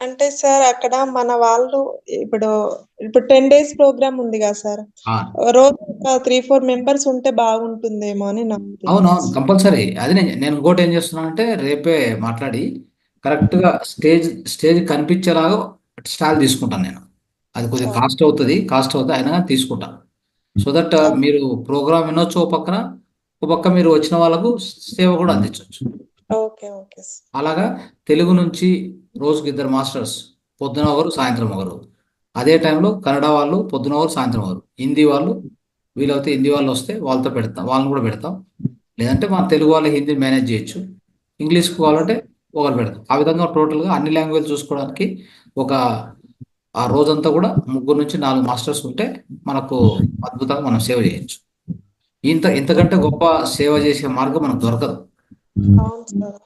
అంటే సార్ అక్కడ మన వాళ్ళు ఇప్పుడు 10 days ప్రోగ్రామ్ ఉంది కదా సార్,
ఆ,
రోజు ఒక 3-4 మెంబర్స్ ఉంటే బాగుంటుందేమో అని నా
అవునవును
ఒపీనియన్.
కంపల్సరీ. అది నేను ఇంకోటి ఏం చేస్తున్నానంటే రేపే మాట్లాడి కరెక్ట్గా స్టేజ్ కనిపించేలాగా స్టాల్ తీసుకుంటాను నేను. అది కొద్దిగా కాస్ట్ అవుతుంది అయినా కానీ తీసుకుంటాను. సో దట్ మీరు ప్రోగ్రామ్ వినొచ్చు ఓ పక్క మీరు వచ్చిన వాళ్ళకు సేవ కూడా అందించవచ్చు.
Okay okay sir.
అలాగా తెలుగు నుంచి రోజుకి 2 మాస్టర్స్, పొద్దున ఒకరు సాయంత్రం ఒకరు. అదే టైంలో కన్నడ వాళ్ళు పొద్దున ఒకరు సాయంత్రం ఒకరు. హిందీ వాళ్ళు వీలైతే హిందీ వాళ్ళు వస్తే వాళ్ళని కూడా పెడతాం. లేదంటే మన తెలుగు వాళ్ళు హిందీ మేనేజ్ చేయొచ్చు. ఇంగ్లీష్కి కావాలంటే ఒకరు పెడతాం. ఆ విధంగా టోటల్గా అన్ని లాంగ్వేజ్ చూసుకోవడానికి ఒక ఆ రోజంతా కూడా 3 నుంచి 4 మాస్టర్స్ ఉంటే మనకు అద్భుతంగా మనం సేవ చేయొచ్చు. ఇంతకంటే గొప్ప సేవ చేసే మార్గం మనకు దొరకదు.
అవును సార్,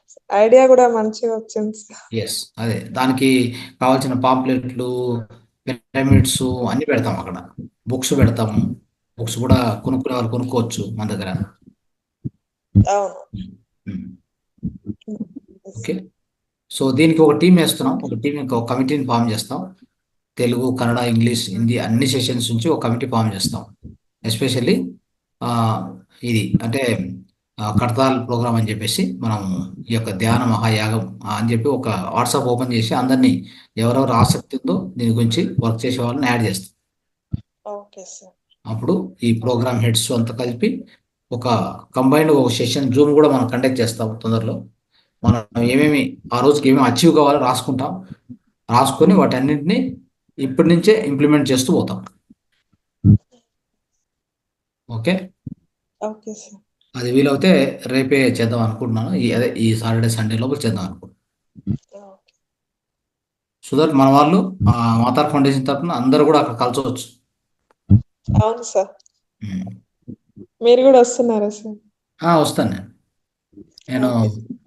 ఐడియా కూడా మంచిగా వచ్చింది సార్.
ఎస్, అదే దానికి కావాల్సిన పాంప్లెట్లు, పిరమిడ్స్ అన్ని పెడతాం అక్కడ. బుక్స్ పెడతాము. బుక్స్ కూడా కొనుక్కునే వాళ్ళు కొనుక్కోవచ్చు మన దగ్గర.
అవును.
ఓకే, సో దీనికి ఒక టీం వేస్తున్నాం. ఒక కమిటీని ఫామ్ చేస్తాం. తెలుగు, కన్నడ, ఇంగ్లీష్, హిందీ అన్ని సెషన్స్ నుంచి ఒక కమిటీ ఫామ్ చేస్తాం. ఎస్పెషల్లీ ఇది అంటే కడతాల్ ప్రోగ్రామ్ అని చెప్పేసి మనం ఈ యొక్క ధ్యాన మహాయాగం అని చెప్పి ఒక వాట్సాప్ ఓపెన్ చేసి అందరినీ ఎవరెవరు ఆసక్తి ఉందో దీని గురించి వర్క్ చేసే వాళ్ళని యాడ్ చేస్తాం.
Okay sir.
అప్పుడు ఈ ప్రోగ్రామ్ హెడ్స్ అంతా కలిపి ఒక కంబైన్డ్ ఒక సెషన్ జూమ్ కూడా మనం కండక్ట్ చేస్తాం తొందరలో. మనం ఏమేమి ఆ రోజుకి ఏమేమి అచీవ్ కావాలో రాసుకొని వాటన్నింటినీ ఇప్పటి నుంచే ఇంప్లిమెంట్ చేస్తూ పోతాం. Okay
okay sir.
అది వీలవుతే రేపే చేద్దాం అనుకుంటున్నాను. ఈ సాటర్డే సండే లోపల చేద్దాం అనుకుంటున్నాను. సో దట్ మన వాళ్ళు మాతార్ ఫౌండేషన్ తరఫున అందరూ కూడా అక్కడ కలచవచ్చు.
అవును సార్. మీరు కూడా వస్తున్నారా సార్?
వస్తాను నేను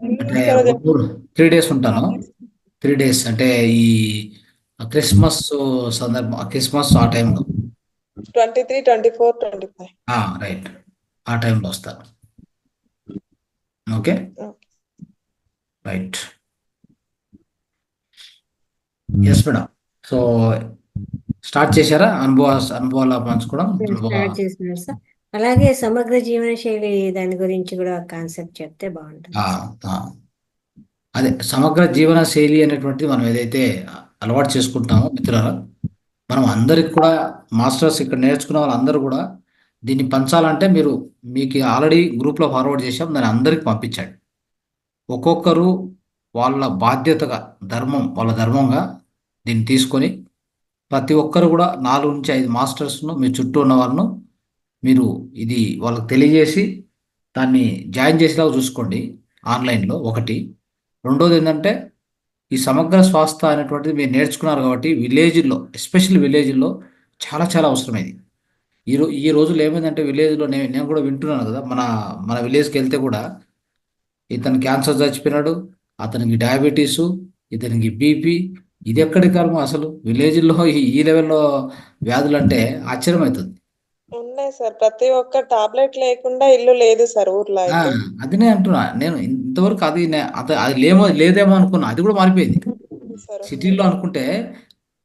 అంటే 3 days ఉంటాను. 3 days అంటే ఈ క్రిస్మస్ క్రిస్మస్ ఆ టైంలో
23, 24, 25.
రైట్, ఆ టైంలో వస్తాను. Okay right. Yes madam. So start చేశారా అనుభవాలు పంచుకోవడం?
స్టార్ట్ చేస్తున్నారు సార్. అలాగే సమగ్ర జీవన శైలి దాని గురించి కూడా కాన్సెప్ట్ చెప్తే బాగుంటుంది.
అదే సమగ్ర జీవన శైలి అనేటువంటిది మనం ఏదైతే అలవాటు చేసుకుంటామో మిత్రులారా, మనం అందరికి కూడా మాస్టర్స్ ఇక్కడ నేర్చుకున్న వాళ్ళందరూ కూడా దీన్ని పంచాలంటే మీకు ఆల్రెడీ గ్రూప్లో ఫార్వర్డ్ చేసాం, దాన్ని అందరికి పంపించండి. ఒక్కొక్కరు వాళ్ళ బాధ్యతగా వాళ్ళ ధర్మంగా దీన్ని తీసుకొని ప్రతి ఒక్కరు కూడా 4 నుంచి 5 మాస్టర్స్ను మీ చుట్టూ ఉన్న వాళ్ళను మీరు ఇది వాళ్ళకి తెలియజేసి దాన్ని జాయిన్ చేసేలాగా చూసుకోండి ఆన్లైన్లో. ఒకటి. రెండోది ఏంటంటే ఈ సమగ్ర స్వాస్థ అనేటువంటిది మీరు నేర్చుకున్నారు కాబట్టి విలేజ్లో, ఎస్పెషల్లీ విలేజ్లో చాలా చాలా అవసరం ఇది. ఈ రోజుల్లో ఏమైందంటే విలేజ్లో నేను కూడా వింటున్నాను కదా, మన విలేజ్కి వెళ్తే కూడా ఇతను క్యాన్సర్ చచ్చిపోయినాడు, అతనికి డయాబెటీసు, ఇతనికి బీపీ. ఇది ఎక్కడి కాలం అసలు విలేజ్లో ఈ లెవెల్లో వ్యాధులు అంటే ఆశ్చర్యం అవుతుంది.
ఉన్నాయి సార్, ప్రతి ఒక్క టాబ్లెట్ లేకుండా ఇల్లు లేదు సార్ ఊర్లో అయితే.
అదినే అంటున్నా నేను. ఇంతవరకు అది లేదేమో అనుకున్నా. అది కూడా మారిపోయింది. సిటీల్లో అనుకుంటే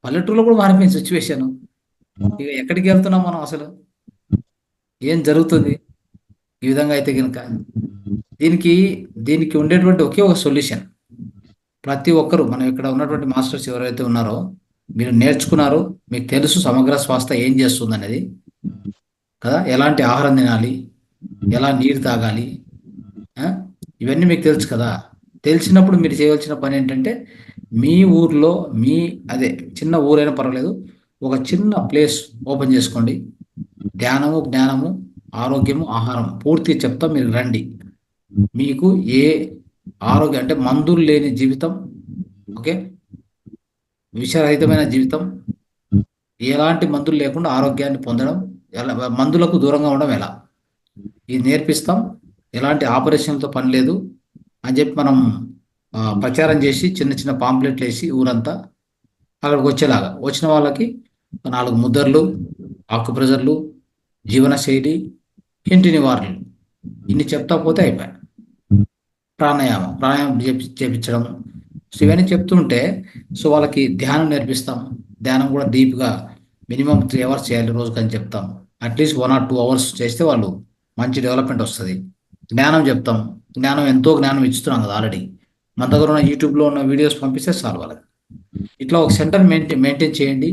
పల్లెటూరులో కూడా మారిపోయింది సిచ్యువేషన్. ఇక ఎక్కడికి వెళ్తున్నాం మనం అసలు? ఏం జరుగుతుంది ఈ విధంగా అయితే కనుక? దీనికి ఉండేటువంటి ఒకే ఒక సొల్యూషన్. ప్రతి ఒక్కరు మనం ఇక్కడ ఉన్నటువంటి మాస్టర్స్ ఎవరైతే ఉన్నారో మీరు నేర్చుకున్నారు, మీకు తెలుసు సమగ్ర స్వాస్థ ఏం చేస్తుంది అనేది కదా. ఎలాంటి ఆహారం తినాలి, ఎలా నీరు తాగాలి, ఇవన్నీ మీకు తెలుసు కదా. తెలిసినప్పుడు మీరు చేయవలసిన పని ఏంటంటే మీ ఊర్లో అదే చిన్న ఊరైనా పర్వాలేదు, ఒక చిన్న ప్లేస్ ఓపెన్ చేసుకోండి. ధ్యానము, జ్ఞానము, ఆరోగ్యము, ఆహారం పూర్తి చెప్తా. మీరు రండి. మీకు ఏ ఆరోగ్యం అంటే మందులు లేని జీవితం, ఓకే, విషరహితమైన జీవితం, ఎలాంటి మందులు లేకుండా ఆరోగ్యాన్ని పొందడం ఎలా, మందులకు దూరంగా ఉండడం ఎలా, ఇది నేర్పిస్తాం. ఎలాంటి ఆపరేషన్తో పని లేదు అని చెప్పి మనం ప్రచారం చేసి చిన్న చిన్న పాంప్లెట్లు వేసి ఊరంతా అక్కడికి వచ్చేలాగా, వచ్చిన వాళ్ళకి 4 ముద్దర్లు, ఆకుప్రెజర్లు, జీవనశైలి, ఇంటి నివారణలు ఇన్ని చెప్తా పోతే అయిపోయాయి. ప్రాణాయామం చేపించడం. సో ఇవన్నీ చెప్తుంటే సో వాళ్ళకి ధ్యానం నేర్పిస్తాం. ధ్యానం కూడా డీప్గా మినిమం 3 అవర్స్ చేయాలి రోజుకి అని చెప్తాం. అట్లీస్ట్ 1 or 2 అవర్స్ చేస్తే వాళ్ళు మంచి డెవలప్మెంట్ వస్తుంది. జ్ఞానం చెప్తాం. ఎంతో జ్ఞానం ఇస్తున్నాం కదా ఆల్రెడీ. మన దగ్గర ఉన్న యూట్యూబ్లో ఉన్న వీడియోస్ పంపిస్తే చాలు వాళ్ళకి. ఇట్లా ఒక సెంటర్ మెయింటైన్ చేయండి.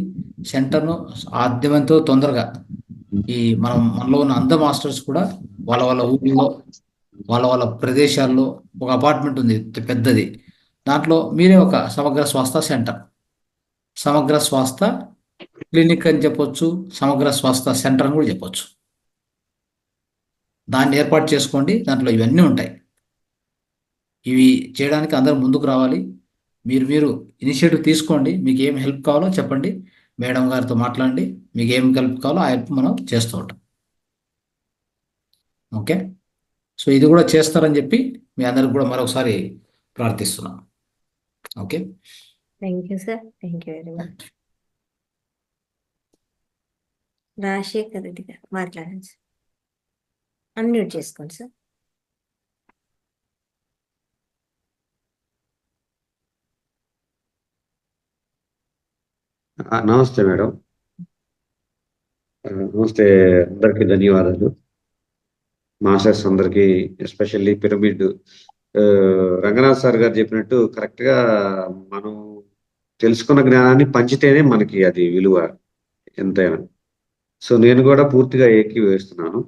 సెంటర్ను సాధ్యమంతో తొందరగా మనలో ఉన్న అంద మాస్టర్స్ కూడా వాళ్ళ ఊళ్ళో వాళ్ళ ప్రదేశాల్లో ఒక అపార్ట్మెంట్ ఉంది పెద్దది. దాంట్లో మీరే ఒక సమగ్ర స్వాస్థ్య సెంటర్, సమగ్ర స్వాస్థ్య క్లినిక్ అని చెప్పొచ్చు, సమగ్ర స్వాస్థ్య సెంటర్ అని కూడా చెప్పొచ్చు. దాన్ని ఏర్పాటు చేసుకోండి. దాంట్లో ఇవన్నీ ఉంటాయి. ఇవి చేయడానికి అందరూ ముందుకు రావాలి. మీరు ఇనిషియేటివ్ తీసుకోండి. మీకు ఏం హెల్ప్ కావాలో చెప్పండి. మేడం గారితో మాట్లాడండి. మీకు ఏం హెల్ప్ కావాలో ఆ హెల్ప్ మనం చేస్తూ ఉంటాం. ఓకే. సో ఇది కూడా చేస్తారని చెప్పి మీ అందరికి కూడా మరొకసారి ప్రార్థిస్తున్నాం. Okay.
Thank you sir. Thank you very much. Rajasekhar Reddy గారు మాట్లాడండి సార్. అన్మ్యూట్ చేసుకోండి సార్.
నమస్తే మేడం. నమస్తే, అందరికీ ధన్యవాదాలు. మాస్టర్స్ అందరికీ, ఎస్పెషల్లీ పిరమిడ్ రంగనాథ్ సార్ గారు చెప్పినట్టు కరెక్ట్గా మనం తెలుసుకున్న జ్ఞానాన్ని పంచితేనే మనకి అది విలువ ఎంతైనా. సో నేను కూడా పూర్తిగా ఏకీభవిస్తున్నాను.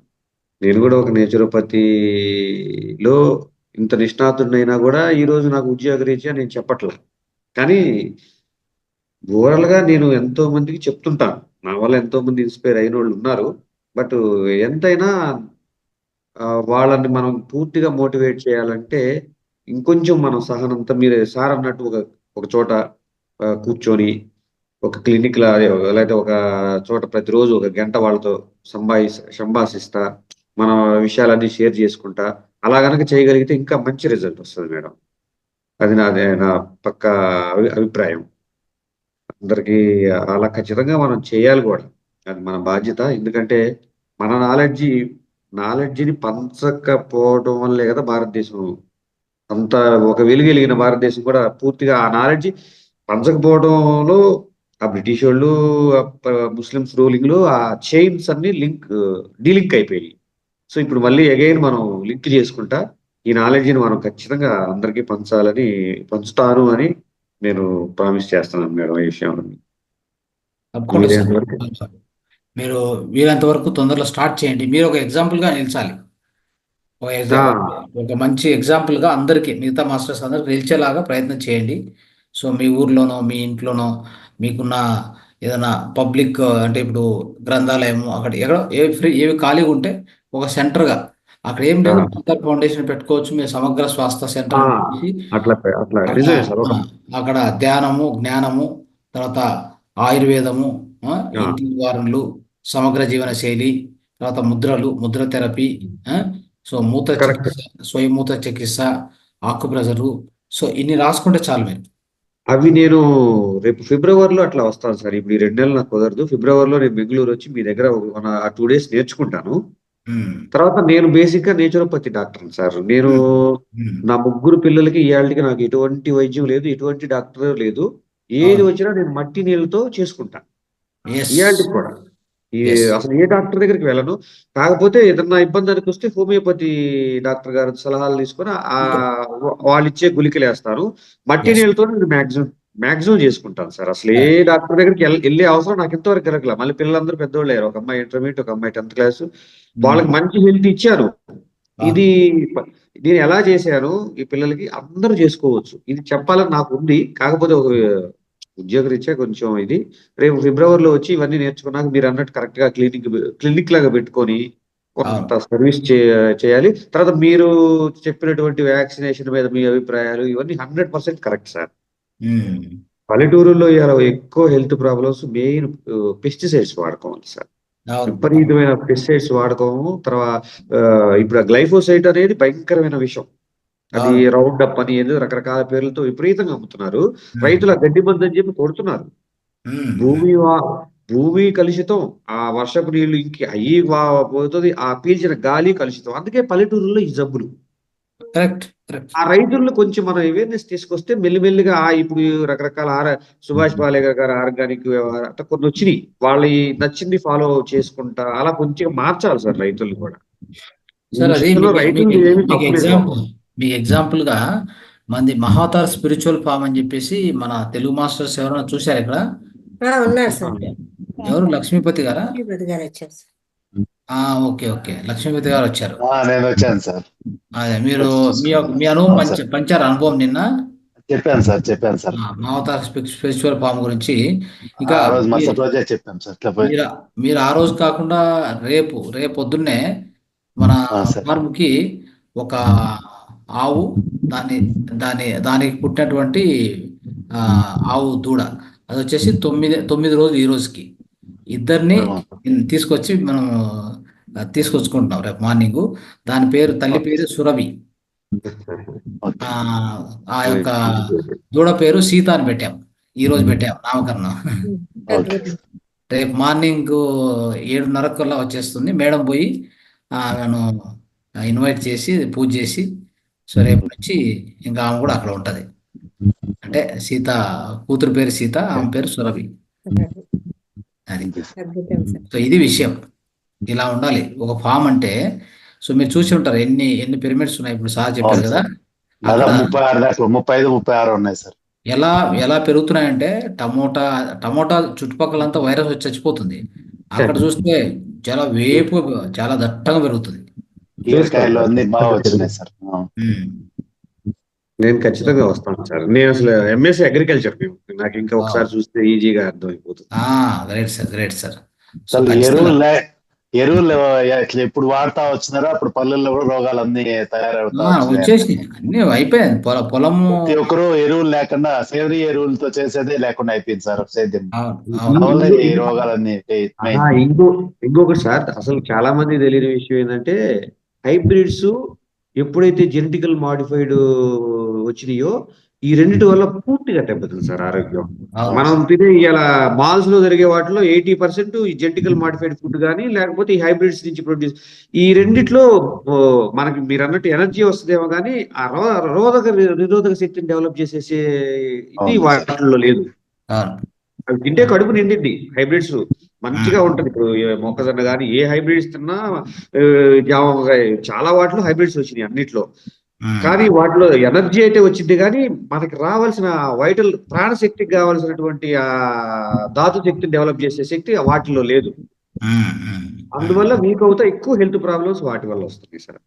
నేను కూడా ఒక నేచురోపతిలో ఇంత నిష్ణాతుడినైనా కూడా ఈరోజు నాకు ఉద్యోగరీత్యా నేను చెప్పట్లా. కానీ ఓవరాల్గా నేను ఎంతో మందికి చెప్తుంటాను. నా వల్ల ఎంతో మంది ఇన్స్పైర్ అయిన వాళ్ళు ఉన్నారు. బట్ ఎంతైనా వాళ్ళని మనం పూర్తిగా మోటివేట్ చేయాలంటే ఇంకొంచెం మనం సహనంతో, మీరు సార్ అన్నట్టు ఒక చోట కూర్చొని ఒక క్లినిక్ లా లేకపోతే ఒక చోట ప్రతిరోజు 1 గంట వాళ్ళతో సంభాషిస్తా మన విషయాలన్నీ షేర్ చేసుకుంటా అలా గనక చేయగలిగితే ఇంకా మంచి రిజల్ట్ వస్తుంది మేడం. అది నా పక్కా అభిప్రాయం. అందరికీ అలా ఖచ్చితంగా మనం చేయాలి కూడా. అది మన బాధ్యత. ఎందుకంటే మన నాలెడ్జిని పంచకపోవడం వల్లే కదా భారతదేశం అంత ఒక వెలుగెలిగిన భారతదేశం కూడా పూర్తిగా ఆ నాలెడ్జి పంచకపోవడంలో ఆ బ్రిటిష్ వాళ్ళు, ముస్లిమ్స్ రూలింగ్ లో ఆ చైన్స్ అన్ని డీలింక్ అయిపోయాయి. సో ఇప్పుడు మళ్ళీ అగైన్ మనం లింక్ చేసుకుంటా ఈ నాలెడ్జిని మనం ఖచ్చితంగా అందరికీ పంచుతాను అని నేను ప్రామిస్ చేస్తున్నాను మేడం. ఈ విషయంలో
తప్పకుండా సార్. మీరు వీరంత వరకు తొందరలో స్టార్ట్ చేయండి. మీరు ఒక ఎగ్జాంపుల్గా నిలిచాలి. ఒక మంచి ఎగ్జాంపుల్గా అందరికీ, మిగతా మాస్టర్స్ అందరికి నిలిచేలాగా ప్రయత్నం చేయండి. సో మీ ఊర్లోనో మీ ఇంట్లోనో మీకున్న ఏదైనా పబ్లిక్ అంటే ఇప్పుడు గ్రంథాలయము అక్కడ ఎక్కడో ఏవి ఖాళీగా ఉంటే ఒక సెంటర్గా అక్కడ ఏం లేదు, మాతార్ ఫౌండేషన్ పెట్టుకోవచ్చు. మీరు సమగ్ర స్వాస్థ్య సెంటర్ అక్కడ ధ్యానము, జ్ఞానము, తర్వాత ఆయుర్వేదము, ఇంటి నివారణలు, సమగ్ర జీవన శైలి, తర్వాత ముద్ర థెరపీ, సో మూత్ర చికిత్స, స్వయం మూత్ర చికిత్స, ఆకుప్రెజరు. సో ఇన్ని రాసుకుంటే చాలు మీరు.
అవి నేను రేపు ఫిబ్రవరిలో అట్లా వస్తాను సార్. ఇప్పుడు ఈ 2 నెలలు నాకు కుదరదు. ఫిబ్రవరిలో నేను బెంగళూరు వచ్చి మీ దగ్గర 2 days నేర్చుకుంటాను. తర్వాత నేను బేసిక్ గా నేచురోపతి డాక్టర్ సార్. నేను నా 3 పిల్లలకి ఇవాళకి నాకు ఎటువంటి వైద్యం లేదు, ఎటువంటి డాక్టర్ లేదు. ఏది వచ్చినా నేను మట్టి నీళ్ళతో చేసుకుంటాను ఇవాళకి కూడా. అసలు ఏ డాక్టర్ దగ్గరికి వెళ్ళను. కాకపోతే ఏదన్నా ఇబ్బంది అని వస్తే హోమియోపతి డాక్టర్ గారి సలహాలు తీసుకొని వాళ్ళు ఇచ్చే గుళికలు వేస్తాను. మట్టి నీళ్ళతో నేను మాక్సిమం చేసుకుంటాను సార్. అసలు ఏ డాక్టర్ దగ్గరికి వెళ్ళే అవసరం నాకు ఇంతవరకు కలగల. మళ్ళీ పిల్లలందరూ పెద్దోళ్ళు అయ్యారు. ఒక అమ్మాయి ఇంటర్మీడియట్, ఒక అమ్మాయి 10th class. వాళ్ళకి మంచి హెల్త్ ఇచ్చారు. ఇది నేను ఎలా చేశాను ఈ పిల్లలకి అందరూ చేసుకోవచ్చు. ఇది చెప్పాలని నాకు ఉంది. కాకపోతే ఒక ఉద్యోగరీత్యా కొంచెం ఇది రేపు ఫిబ్రవరిలో వచ్చి ఇవన్నీ నేర్చుకున్నాక మీరు అన్నట్టు కరెక్ట్ గా క్లినిక్ లాగా పెట్టుకొని కొంత సర్వీస్ చేయాలి. తర్వాత మీరు చెప్పినటువంటి వ్యాక్సినేషన్ మీద మీ అభిప్రాయాలు ఇవన్నీ 100% కరెక్ట్ సార్. పల్లెటూరులో ఎక్కువ హెల్త్ ప్రాబ్లమ్స్ మెయిన్ పెస్టిసైడ్స్ వాడుకోవాలి సార్. విపరీతమైన పెస్టిసైడ్స్ వాడకము. తర్వాత ఇప్పుడు గ్లైఫోసైట్ అనేది భయంకరమైన విషయం. అది రౌండ్ అప్ అని ఏదో రకరకాల పేర్లతో విపరీతంగా అమ్ముతున్నారు. రైతుల గడ్డి మందు అని చెప్పి కొడుతున్నారు. భూమి కలుషితం, ఆ వర్షపు నీళ్లు ఇంకి అయ్యి పోతుంది, ఆ పీల్చిన గాలి కలుషితం. అందుకే పల్లెటూరులో ఈ జబ్బులు
కరెక్ట్ కరెక్ట్.
ఆ రైతుల్లో కొంచెం మనం అవేర్నెస్ తీసుకొస్తే మెల్లిమెల్లిగా ఇప్పుడు రకరకాల సుభాష్ పాలేకర్ గారు ఆర్గానిక్ అట్లా కొన్ని వచ్చినాయి, వాళ్ళ నచ్చింది ఫాలో చేసుకుంటా అలా కొంచెం మార్చాలి సార్ రైతులు కూడా.
సార్ అది
రైతులు ఏమి తప్పలేదు.
మీకు ఎగ్జాంపుల్ గా మంది మహావతార్ స్పిరిచువల్ ఫామ్ అని చెప్పేసి మన తెలుగు మాస్టర్స్ ఎవరైనా చూశారు ఇక్కడ?
ఉన్నారు సార్.
ఎవరు? లక్ష్మీపతి గారా?
లక్ష్మీపతి గారు వచ్చారు సార్.
ఓకే ఓకే, లక్ష్మీపతి గారు వచ్చారు.
నేను వచ్చాను సార్.
అదే మీరు మీ అనుభవం పంచారు అనుభవం నిన్న.
చెప్పాను సార్.
మహావతార్ స్పిరిచువల్ ఫామ్ గురించి. ఇంకా
చెప్పాను సార్.
మీరు ఆ రోజు కాకుండా రేపు పొద్దున్నే మన ఫార్మ్ కి ఒక ఆవు, దానికి పుట్టినటువంటి ఆవు దూడ, అది వచ్చేసి 9 రోజులు ఈ రోజుకి. ఇద్దరిని తీసుకొచ్చి మనం తీసుకొచ్చుకుంటున్నాం రేపు మార్నింగ్. దాని పేరు, తల్లి పేరు సురభి, ఆ యొక్క దూడ పేరు సీత అని పెట్టాం. ఈ రోజు పెట్టాం నామకరణం. రేపు మార్నింగ్ 7:30 కల్లా వచ్చేస్తుంది. మేడం పోయి ఆమెను ఇన్వైట్ చేసి పూజ చేసి, సో రేపు నుంచి ఇంకా ఆమె కూడా అక్కడ ఉంటది. అంటే సీత కూతురు పేరు సీత, ఆమె పేరు సురభి. అది సో ఇది విషయం. ఇలా ఉండాలి ఒక ఫామ్ అంటే. సో మీరు చూసి ఉంటారు ఎన్ని పిరమిడ్స్ ఉన్నాయి. ఇప్పుడు సార్ చెప్పారు కదా,
35-36 ఉన్నాయి సార్.
ఎలా పెరుగుతున్నాయంటే టమోటా చుట్టుపక్కలంతా వైరస్ వచ్చి చచ్చిపోతుంది. అక్కడ చూస్తే చాలా వేపు, చాలా దట్టంగా పెరుగుతుంది.
నేను ఖచ్చితంగా వస్తాను సార్. నేను అసలు ఎంఎస్సీ అగ్రికల్చర్, నాకు ఇంకా ఒకసారి చూస్తే ఈజీగా అర్థమైపోతుంది.
Great sir.
ఎరువులు ఎప్పుడు వాడుతా వచ్చినారో అప్పుడు పల్లెల్లో కూడా రోగాలు అన్ని
వచ్చేసి అన్ని అయిపోయింది. పొలము
ప్రతి ఒక్కరు ఎరువులు లేకుండా సేంద్రియ ఎరువులతో చేసేదే లేకుండా అయిపోయింది సార్. సేద్యం ఈ రోగాలన్నీ.
ఇంకొకటి సార్, అసలు చాలా మంది తెలియని విషయం ఏంటంటే, హైబ్రిడ్స్ ఎప్పుడైతే జెనెటికల్ మాడిఫైడ్ వచ్చినాయో ఈ రెండిటి వల్ల పూర్తిగా దెబ్బతింది సార్ ఆరోగ్యం. మనం తినే ఇలా మాల్స్ లో జరిగే వాటిలో 80% ఈ జెనెటికల్ మాడిఫైడ్ ఫుడ్ కానీ, లేకపోతే ఈ హైబ్రిడ్స్ నుంచి ప్రొడ్యూస్, ఈ రెండిట్లో మనకి మీరు అన్నట్టు ఎనర్జీ వస్తుందేమో కానీ ఆ నిరోధక శక్తిని డెవలప్ చేసేసే ఇది వాటిల్లో లేదు. అవి తింటే కడుపు నిండింది. హైబ్రిడ్స్ మంచిగా ఉంటది. ఇప్పుడు మొక్కజొన్న కానీ ఏ హైబ్రిడ్స్ తిన్నా, చాలా వాటిలో హైబ్రిడ్స్ వచ్చినాయి అన్నిట్లో. కానీ వాటిలో ఎనర్జీ అయితే వచ్చింది, కానీ మనకి రావాల్సిన వైటల్ ప్రాణశక్తికి కావాల్సినటువంటి ఆ ధాతు శక్తిని డెవలప్ చేసే శక్తి వాటిలో లేదు. అందువల్ల మీకు అవుతా ఎక్కువ హెల్త్ ప్రాబ్లమ్స్ వాటి వల్ల వస్తుంది సార్.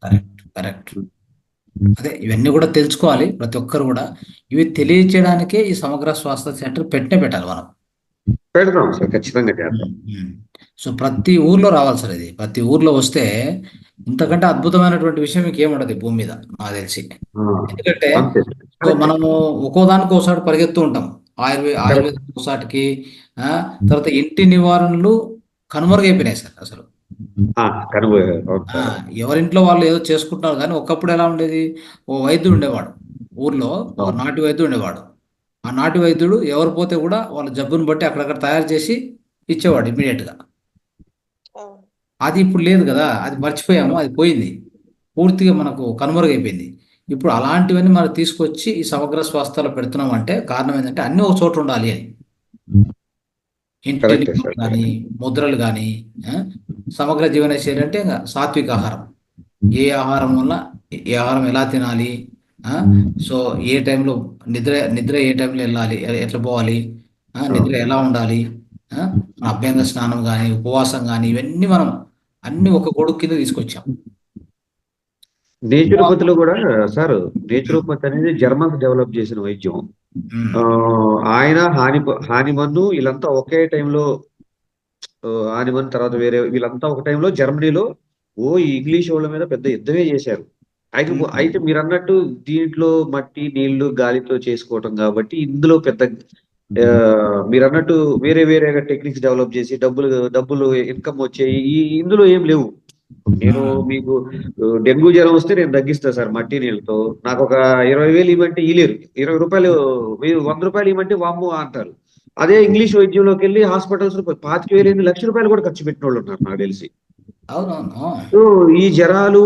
కరెక్ట్. అదే ఇవన్నీ కూడా తెలుసుకోవాలి ప్రతి ఒక్కరు కూడా. ఇవి తెలియచేయడానికే ఈ సమగ్ర స్వాస్థ్య సెంటర్ పెట్టాలి మనం.
పెడతాం సార్, ఖచ్చితంగా చేద్దాం.
సో ప్రతి ఊర్లో రావాలి సార్. ఇది ప్రతి ఊర్లో వస్తే ఇంతకంటే అద్భుతమైనటువంటి విషయం మీకు ఏముండదు భూమి మీద నాకు తెలిసి. ఎందుకంటే మనము ఒక్కోదానికి ఒకసారి పరిగెత్తూ ఉంటాం. ఆయుర్వేదం ఒకసారికి, తర్వాత ఇంటి నివారణలు కనుమరుగైపోయినాయి సార్ అసలు. ఎవరింట్లో వాళ్ళు ఏదో చేసుకుంటున్నారు. కానీ ఒకప్పుడు ఎలా ఉండేది, ఓ వైద్యుడు ఉండేవాడు ఊర్లో, ఒక నాటి వైద్యుడు ఉండేవాడు. ఆ నాటి వైద్యుడు ఎవరు పోతే కూడా వాళ్ళ జబ్బును బట్టి అక్కడక్కడ తయారు చేసి ఇచ్చేవాడు ఇమీడియట్ గా. అది ఇప్పుడు లేదు కదా, అది మర్చిపోయాము, అది పోయింది, పూర్తిగా మనకు కనుమరుగైపోయింది. ఇప్పుడు అలాంటివన్నీ మనం తీసుకొచ్చి ఈ సమగ్ర స్వాస్థ్యాలు పెడుతున్నాం అంటే కారణం ఏంటంటే అన్ని ఒక చోట ఉండాలి అని. ఇంటి కానీ, ముద్రలు కానీ, సమగ్ర జీవనశైలి అంటే సాత్విక ఆహారం. ఏ ఆహారం వల్ల ఏ ఆహారం ఎలా తినాలి, సో ఏ టైంలో నిద్ర ఏ టైంలో వెళ్ళాలి, ఎట్లా పోవాలి, నిద్ర ఎలా ఉండాలి, అభ్యంగ స్నానం కానీ, ఉపవాసం కానీ, ఇవన్నీ మనం అన్ని ఒక గొడుగు కింద తీసుకొచ్చాం.
నేచురోపతిలో కూడా సార్, నేచురోపతి అనేది జర్మన్స్ డెవలప్ చేసిన వైద్యం. ఆయన హానిమన్ను వీళ్ళంతా ఒకే టైంలో, హానిమన్ తర్వాత వేరే వీళ్ళంతా ఒక టైంలో జర్మనీలో ఈ ఇంగ్లీష్ వాళ్ళ మీద పెద్ద యుద్ధమే చేశారు. అయితే మీరు అన్నట్టు దీంట్లో మట్టి, నీళ్లు, గాలితో చేసుకోవటం కాబట్టి ఇందులో పెద్ద మీరు అన్నట్టు వేరే వేరేగా టెక్నిక్స్ డెవలప్ చేసి డబ్బులు ఇన్కమ్ వచ్చాయి. ఇందులో ఏం లేవు. నేను మీకు డెంగ్యూ జ్వరం వస్తే నేను తగ్గిస్తా సార్ మట్టి నీళ్ళతో. నాకు ఒక 20,000 ఇవ్వమంటే ఇలేరు. 20 రూపాయలు 100 రూపాయలు ఇవ్వమంటే వామ్మో అంటారు. అదే ఇంగ్లీష్ వైద్యంలోకి వెళ్ళి హాస్పిటల్స్ 25,000 1,00,000 రూపాయలు కూడా ఖర్చు పెట్టిన వాళ్ళు ఉన్నారు నాకు తెలిసి.
అవునవును.
సో ఈ జ్వరాలు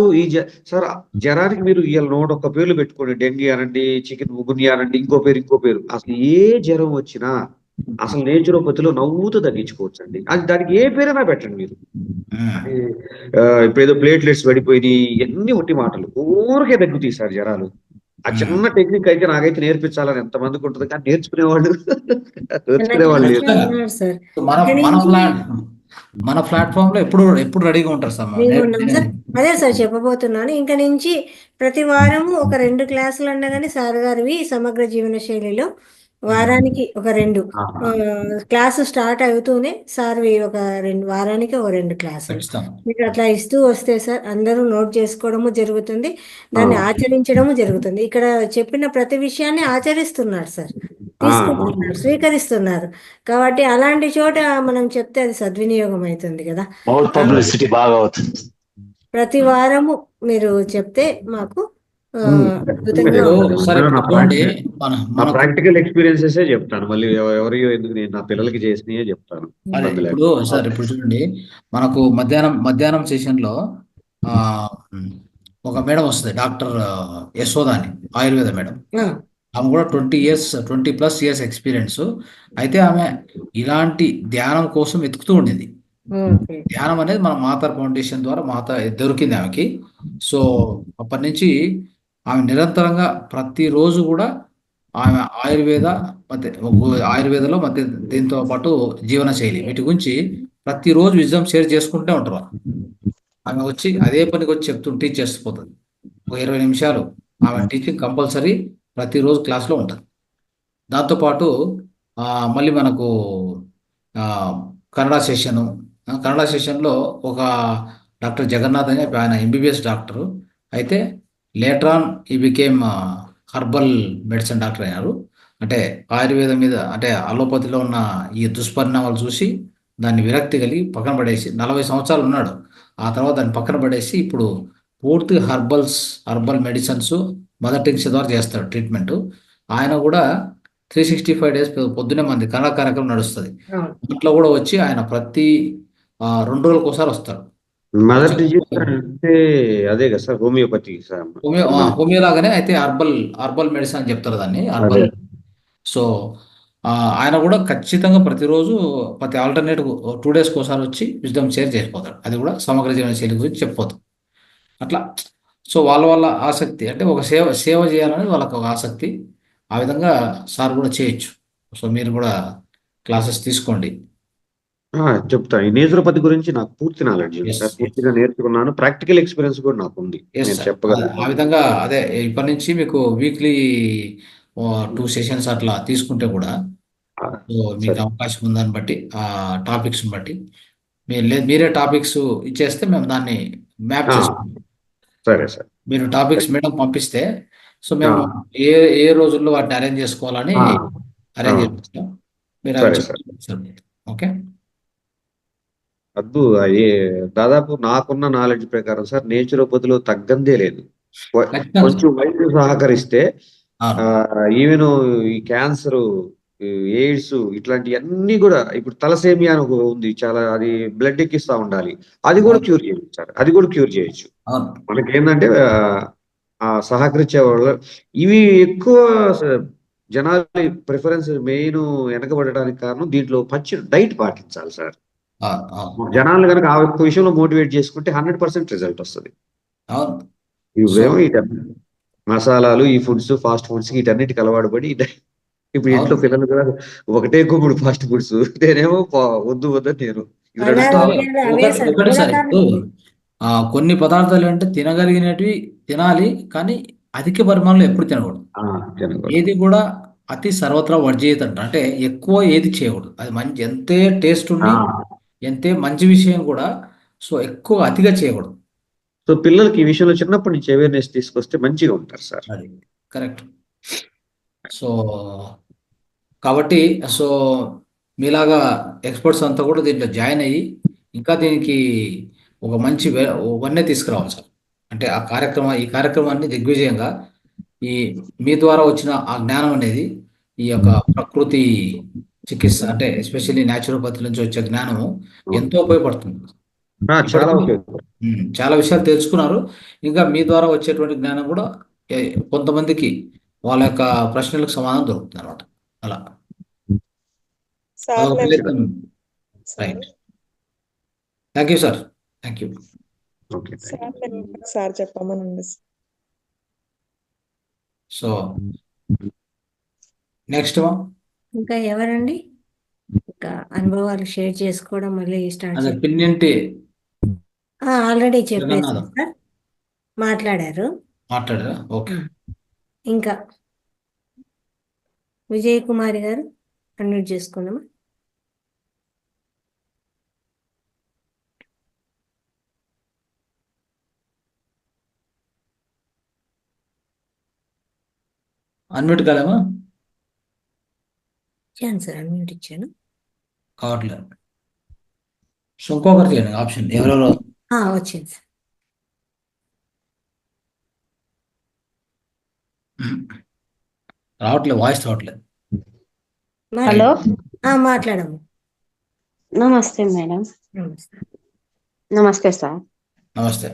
సార్ జ్వరానికి మీరు ఇవాళ 101 పేర్లు పెట్టుకోండి. డెంగీ అనండి, చికెన్ గున్యా అనండి, ఇంకో పేరు. అసలు ఏ జ్వరం వచ్చినా అసలు నేచురోపతిలో నవ్వుతూ తగ్గించుకోవచ్చండి. అది దానికి ఏ పేరైనా పెట్టండి మీరు. అది ఇప్పుడు ఏదో ప్లేట్లెట్స్ పడిపోయినాయి ఇవన్నీ ఒట్టి మాటలు. ఊరికే తగ్గుతాయి సార్ జ్వరాలు. ఆ చిన్న టెక్నిక్ అయితే నాకైతే నేర్పించాలని ఎంతమందికి ఉంటుంది, కానీ నేర్చుకునేవాళ్ళు
చాలా
లేరు.
ఉన్నారు సార్.
మన
ఇక్కడి
మన
నుంచి
ప్లాట్ మన ప్లాట్ఫామ్ లో ఎప్పుడు రెడీగా ఉంటారు సార్
మేము ఉన్నాం సార్. అదే సార్ చెప్పబోతున్నాను. ఇంక నుంచి ప్రతి వారము ఒక 2 క్లాసులు అన్నా కానీ సార్ గారివి సమగ్ర జీవన శైలిలో వారానికి ఒక 2 క్లాసు స్టార్ట్ అవుతూనే సార్వి ఒక 2 వారానికి ఒక 2 క్లాసులు
ఖచ్చితంగా.
మీకు అట్లా ఇస్తూ వస్తే సార్ అందరూ నోట్ చేసుకోవడము జరుగుతుంది, దాన్ని ఆచరించడము జరుగుతుంది. ఇక్కడ చెప్పిన ప్రతి విషయాన్ని ఆచరిస్తున్నారు సార్, తీసుకుంటున్నారు, స్వీకరిస్తున్నారు. కాబట్టి అలాంటి చోట మనం చెప్తే అది సద్వినియోగం అవుతుంది కదా.
మౌత్ పబ్లిసిటీ బాగా అవుతుంది.
ప్రతి వారము మీరు చెప్తే మాకు అద్భుతంగా
ఇప్పుడు
ఉంటుంది.
సరే
నా
చూడండి, మనకు
ప్రాక్టికల్ ఎక్స్పీరియన్సెస్ చెప్తాను. మళ్ళీ ఎవరియో ఎందుకు నేను నా పిల్లలకి చేసినయే చెప్తాను.
అదే
ఇబ్బంది
ఇప్పుడు
లేకుండా.
సార్ ఇప్పుడు చూడండి, మనకు మధ్యాహ్నం సెషన్ లో ఆ ఒక మేడం వస్తుంది, డాక్టర్ యశోద అని, ఆయుర్వేద మేడం.
ఆ,
ఆమె కూడా 20+ ఇయర్స్ ఎక్స్పీరియన్స్. అయితే ఆమె ఇలాంటి ధ్యానం కోసం వెతుకుతూ ఉండింది.
ఓకే.
ధ్యానం అనేది మన మాతార్ ఫౌండేషన్ ద్వారా దొరికింది ఆమెకి. సో అప్పటి నుంచి ఆమె నిరంతరంగా ప్రతిరోజు కూడా ఆమె ఆయుర్వేదలో మధ్య దీంతో పాటు జీవన శైలి వీటి గురించి ప్రతిరోజు విజయం షేర్ చేసుకుంటూ ఉంటారు. ఆమె వచ్చి అదే పనికి వచ్చి టీచ్ చేసిపోతుంది. ఒక 20 నిమిషాలు ఆమె టీచింగ్ కంపల్సరీ ప్రతిరోజు క్లాస్లో ఉంటుంది. దాంతోపాటు మళ్ళీ మనకు కన్నడ సెషన్లో ఒక డాక్టర్ జగన్నాథ్ అని ఆయన ఎంబీబీఎస్ డాక్టరు. అయితే లేటరాన్ he became herbal medicine doctor అయ్యారు. అంటే ఆయుర్వేదం మీద, అంటే అలోపతిలో ఉన్న ఈ దుష్పరిణామాలు చూసి దాన్ని విరక్తి కలిగి పక్కన పడేసి 40 సంవత్సరాలు ఉన్నాడు. ఆ తర్వాత దాన్ని పక్కన పడేసి ఇప్పుడు పూర్తిగా హర్బల్ మెడిసిన్స్ మదర్ టింక్చర్ ద్వారా చేస్తాడు ట్రీట్మెంట్. ఆయన కూడా 365 days పొద్దునే మంది కన్నడ కార్యక్రమం నడుస్తుంది. ఇంట్లో కూడా వచ్చి ఆయన ప్రతి 2 రోజులకు ఒకసారి వస్తాడు.
మదర్ టీచర్ అంటే అదే కదా సార్, హోమియోపతి సార్.
హోమియో లాగానే, అయితే హర్బల్ మెడిసిన్ అని చెప్తారు దాన్ని, హర్బల్. సో ఆయన కూడా ఖచ్చితంగా ప్రతిరోజు ప్రతి ఆల్టర్నేటివ్ 2 days ఒకసారి వచ్చి విజ్డమ్ షేర్ చేసిపోతాడు. అది కూడా సమగ్ర జీవన శైలి గురించి చెప్పిపోతాడు. అట్లా సో వాళ్ళ ఆసక్తి, అంటే ఒక సేవ చేయాలనేది వాళ్ళకి ఒక ఆసక్తి. ఆ విధంగా సార్ కూడా చేయొచ్చు. సో మీరు కూడా క్లాసెస్ తీసుకోండి.
చెప్తా. ఈ నేచురోపతి గురించి నాకు పూర్తి నాలెడ్జ్ ఉంది సార్, పూర్తిగా నేర్చుకున్నాను. ప్రాక్టికల్ ఎక్స్పీరియన్స్ కూడా నాకు ఉంది, నేను
ఆ
చెప్పగలను.
విధంగా అదే ఇప్పటి నుంచి మీకు వీక్లీ 2 sessions అట్లా తీసుకుంటే కూడా మీకు అవకాశం ఉందని బట్టి, ఆ టాపిక్స్ బట్టి మీరే టాపిక్స్ ఇచ్చేస్తే మేము దాన్ని మ్యాప్ చేసుకుంటాం.
సరే సార్.
మీరు టాపిక్స్ మేడం పంపిస్తే సో మేము ఏ రోజుల్లో వాటిని అరేంజ్ చేసుకోవాలని అరేంజ్ చేస్తాం. మీరు ఓకే.
దాదాపు నాకున్న నాలెడ్జ్ ప్రకారం సార్, నేచురోపతిలో తగ్గందే లేదు. కొంచెం వైద్యులు సహకరిస్తే ఈవెన్ ఈ క్యాన్సర్, ఎయిడ్స్ ఇట్లాంటివన్నీ కూడా, ఇప్పుడు తలసేమియా అని ఉంది చాలా, అది బ్లడ్ ఎక్కిస్తా ఉండాలి, అది కూడా క్యూర్ చేయొచ్చు సార్, అది కూడా క్యూర్ చేయొచ్చు. మనకేంటంటే సహకరించే వాళ్ళు ఇవి ఎక్కువ జనాలు ప్రిఫరెన్స్ మెయిన్ వెనకబడడానికి కారణం దీంట్లో మంచి డైట్ పాటించాలి సార్. జనాలు కనుక ఆ ఒక్క విషయంలో మోటివేట్ చేసుకుంటే 100% రిజల్ట్ వస్తుంది. ఇవేమో మసాలాలు, ఈ ఫుడ్స్, ఫాస్ట్ ఫుడ్స్ వీటన్నిటికి అలవాటు పడి ఇప్పుడు ఇంట్లో పిల్లలు కూడా ఒకటే గుమ్ముడు ఫాస్ట్ ఫుడ్స్, నేనేమో వద్దని నేను
కొన్ని పదార్థాలు అంటే తినగలిగినవి తినాలి, కానీ అధిక పరిమాణంలో ఎప్పుడు తినకూడదు. ఏది కూడా అతి సర్వత్రా వర్జీయత అంటే ఎక్కువ ఏది చేయకూడదు. అది మంచి, ఎంతే టేస్ట్ ఉండి ఎంతే మంచి విషయం కూడా సో ఎక్కువ అతిగా చేయకూడదు.
సో పిల్లలకి ఈ విషయంలో చిన్నప్పటి నుంచి అవేర్నెస్ తీసుకొస్తే మంచిగా ఉంటారు సార్.
అది కరెక్ట్. సో కాబట్టి సో మీలాగా ఎక్స్పర్ట్స్ అంతా కూడా దీంట్లో జాయిన్ అయ్యి ఇంకా దీనికి ఒక మంచి వన్నే తీసుకురావాలి సార్. అంటే ఈ కార్యక్రమాన్ని దిగ్విజయంగా మీ ద్వారా వచ్చిన ఆ జ్ఞానం అనేది, ఈ యొక్క ప్రకృతి చికిత్స అంటే ఎస్పెషల్లీ న్యాచురోపతి నుంచి వచ్చే జ్ఞానము ఎంతో ఉపయోగపడుతుంది.
చాలా
ఇప్పటికీ
విషయాలు.
చాలా విషయాలు తెలుసుకున్నారు. ఇంకా మీ ద్వారా వచ్చేటువంటి జ్ఞానం కూడా కొంతమందికి వాళ్ళ యొక్క ప్రశ్నలకు సమాధానం దొరుకుతుంది అనమాట. అలా
సార్ నేను
ప్రయత్నం.
Sir
right. Thank you sir. Thank you.
Okay.
Sir నేను ఒకసారి చెప్పమనండి.
సో నెక్స్ట్
ఇంకా ఎవరండి ఇంకా అనుభవాలు షేర్ చేసుకోవడం మళ్ళీ స్టార్ట్
అదే
చేయండి.
పిన్నింటి
ఆల్రెడీ చెప్పేసి
జగన్నాథం
సార్ మాట్లాడారు.
మాట్లాడారా? ఓకే.
ఇంకా విజయ్ కుమారి గారు అన్మ్యూట్ చేసుకున్నామా?
అన్మ్యూట్ కాలేమా?
ఇచ్చాను సార్, అన్మ్యూట్ ఇచ్చాను.
కావట్లేదు. సో ఇంకొకరు చేయండి ఆప్షన్ ఎవరెవరో.
వచ్చింది సార్.
రావట్లేదు, వాయిస్ రావట్లేదు.
హలో,
మాట్లాడము.
నమస్తే మేడం.
నమస్తే.
నమస్తే సార్.
నమస్తే.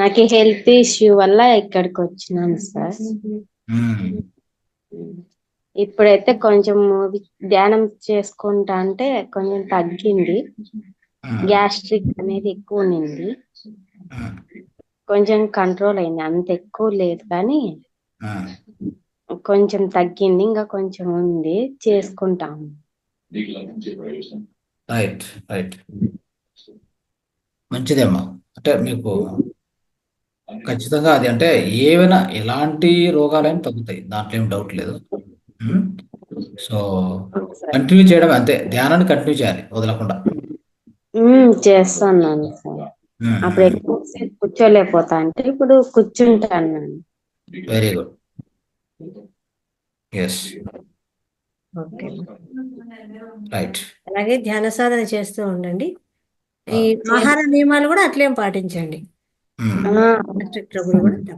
నాకు హెల్త్ ఇష్యూ వల్ల ఇక్కడికి వచ్చినాను సార్. ఇప్పుడైతే కొంచెం ధ్యానం చేసుకుంటా అంటే కొంచెం తగ్గింది. గ్యాస్ట్రిక్ అనేది ఎక్కువ ఉన్నింది, కొంచెం కంట్రోల్ అయింది. అంత ఎక్కువ లేదు కానీ కొంచెం తగ్గింది. ఇంకా కొంచెం ఉంది, చేసుకుంటాము.
Right right. మంచిదేమ్మా. అంటే మీకు ఖచ్చితంగా అది అంటే ఏమైనా ఎలాంటి రోగాలైనా తగ్గుతాయి, దాంట్లో ఏం డౌట్ లేదు. సో కంటిన్యూ చేయడం అంతే, ధ్యానాన్ని కంటిన్యూ చేయాలి వదలకుండా.
చేస్తున్నాను సార్. అప్పుడు ఎక్కువసేపు కూర్చోలేకపోతా అంటే ఇప్పుడు కూర్చుంటాను.
Very good. Yes,
okay.
Right.
అలాగే ధ్యాన సాధన చేస్తూ ఉండండి. ఈ ఆహార నియమాలు కూడా అట్లేం పాటించండి. ట్రబుల్ కూడా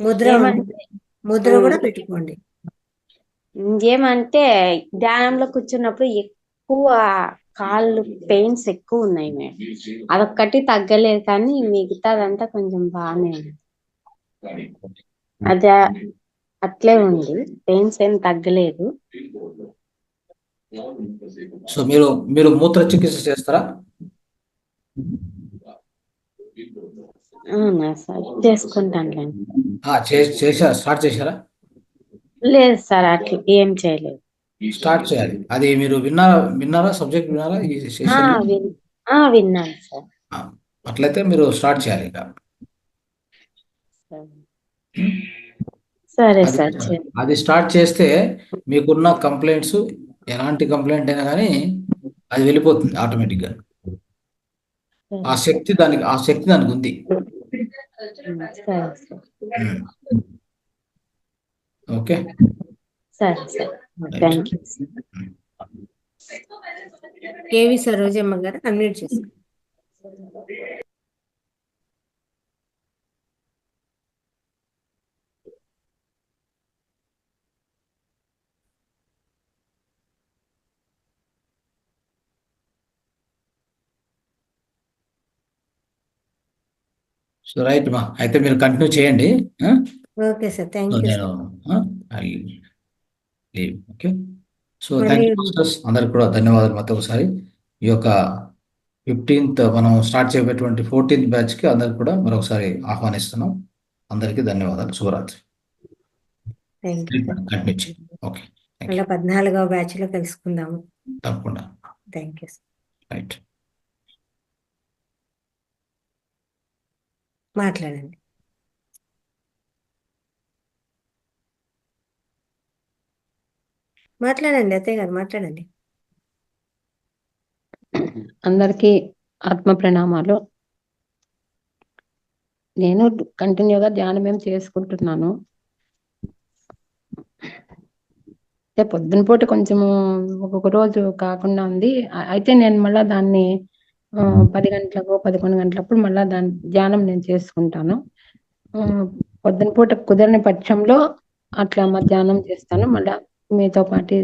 ముద్ర కూడా పెట్టుకోండి.
ఏమంటే ధ్యానంలో కూర్చున్నప్పుడు ఎక్కువ కాళ్ళు పెయిన్స్ ఎక్కువ ఉన్నాయి మేడం. అదొక్కటి తగ్గలేదు కానీ మిగతాదంతా కొంచెం బాగానే ఉంది. అది అట్లే ఉంది, పెయిన్స్ ఏం తగ్గలేదు.
సో మీరు మూత్ర చికిత్స చేస్తారా?
అవునా సార్, చేసుకుంటాను.
స్టార్ట్ చేశారా?
లేదు సార్, అట్లా ఏం చేయలేదు.
స్టార్ట్ చేయాలి. అది మీరు విన్నారా సబ్జెక్ట్ విన్నారా ఈ సెషన్?
విన్నాను సార్.
అట్లయితే మీరు స్టార్ట్ చేయాలి ఇక.
సరే సార్.
అది స్టార్ట్ చేస్తే మీకున్న కంప్లైంట్స్ ఎలాంటి కంప్లైంట్ అయినా కానీ అది వెళ్ళిపోతుంది ఆటోమేటిక్గా. ఆ శక్తి దానికి ఉంది. ఓకే,
సరే sir. Thank you.
K V Sarojamma గారు అన్మ్యూట్ చేస్తారు.
సో రైట్ మా, అయితే మీరు కంటిన్యూ చేయండి.
Okay sir, thank you.
నేను okay. So thank you masters, అందరికి కూడా ధన్యవాదాలు. మొత్తం ఒకసారి ఈ యొక్క 15th మనం స్టార్ట్ చేయబోయేటువంటి 14th బ్యాచ్కి అందరికి కూడా మరొకసారి ఆహ్వానిస్తున్నాం. అందరికీ ధన్యవాదాలు. శుభరాత్రి. కంటిన్యూ చేయండి. ఓకే,
14వ బ్యాచ్ లో కలుసుకుందాము
తప్పకుండా.
Thank you.
రైట్,
మాట్లాడండి. అత్తయ్య గారు మాట్లాడండి.
అందరికీ ఆత్మ ప్రణామాలు. నేను కంటిన్యూగా ధ్యానం ఏం చేసుకుంటున్నాను. పొద్దున పూట కొంచెము ఒక్కొక్క రోజు కాకుండా ఉంది. అయితే నేను మళ్ళా దాన్ని 10 గంటలకు 11 గంటలప్పుడు మళ్ళా దాని ధ్యానం నేను చేసుకుంటాను. పొద్దున పూట కుదరని పక్షంలో అట్లా మధ్యాహ్నం చేస్తాను. మళ్ళా మీతో పాటు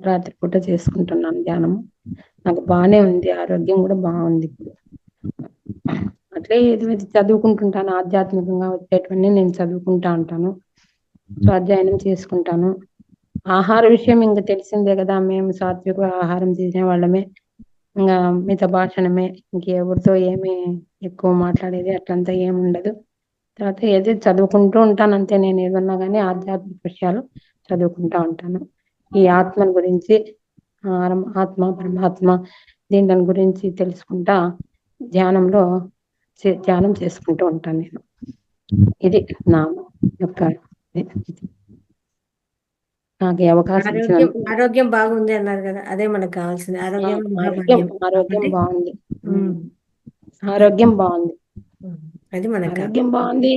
రాత్రిపూట చేసుకుంటున్నాను ధ్యానం. నాకు బాగానే ఉంది, ఆరోగ్యం కూడా బాగుంది ఇప్పుడు. అట్లే ఏది చదువుకుంటుంటాను, ఆధ్యాత్మికంగా వచ్చేటువంటి నేను చదువుకుంటా ఉంటాను, స్వాధ్యాయనం చేసుకుంటాను. ఆహార విషయం ఇంకా తెలిసిందే కదా, మేము సాత్విక ఆహారం చేసే వాళ్ళమే. ఇంకా మిత భాషణమే, ఇంకెవరితో ఏమి ఎక్కువ మాట్లాడేది అట్లంతా ఏమి ఉండదు. తర్వాత ఏదో చదువుకుంటూ ఉంటాను అంతే. నేను ఏదన్నా కానీ ఆధ్యాత్మిక విషయాలు చదువుకుంటా ఉంటాను. ఈ ఆత్మల గురించి, ఆత్మ పరమాత్మ దీని గురించి తెలుసుకుంటా ధ్యానంలో ధ్యానం చేసుకుంటూ ఉంటాను నేను. ఇది నా యొక్క నాకు ఈ అవకాశం ఇచ్చినందుకు.
ఆరోగ్యం బాగుంది అన్నారు కదా, అదే మనకు కావాల్సింది. ఆరోగ్యం
ఆరోగ్యం బాగుంది, ఆరోగ్యం బాగుంది,
అది మనకు
ఆరోగ్యం బాగుంది.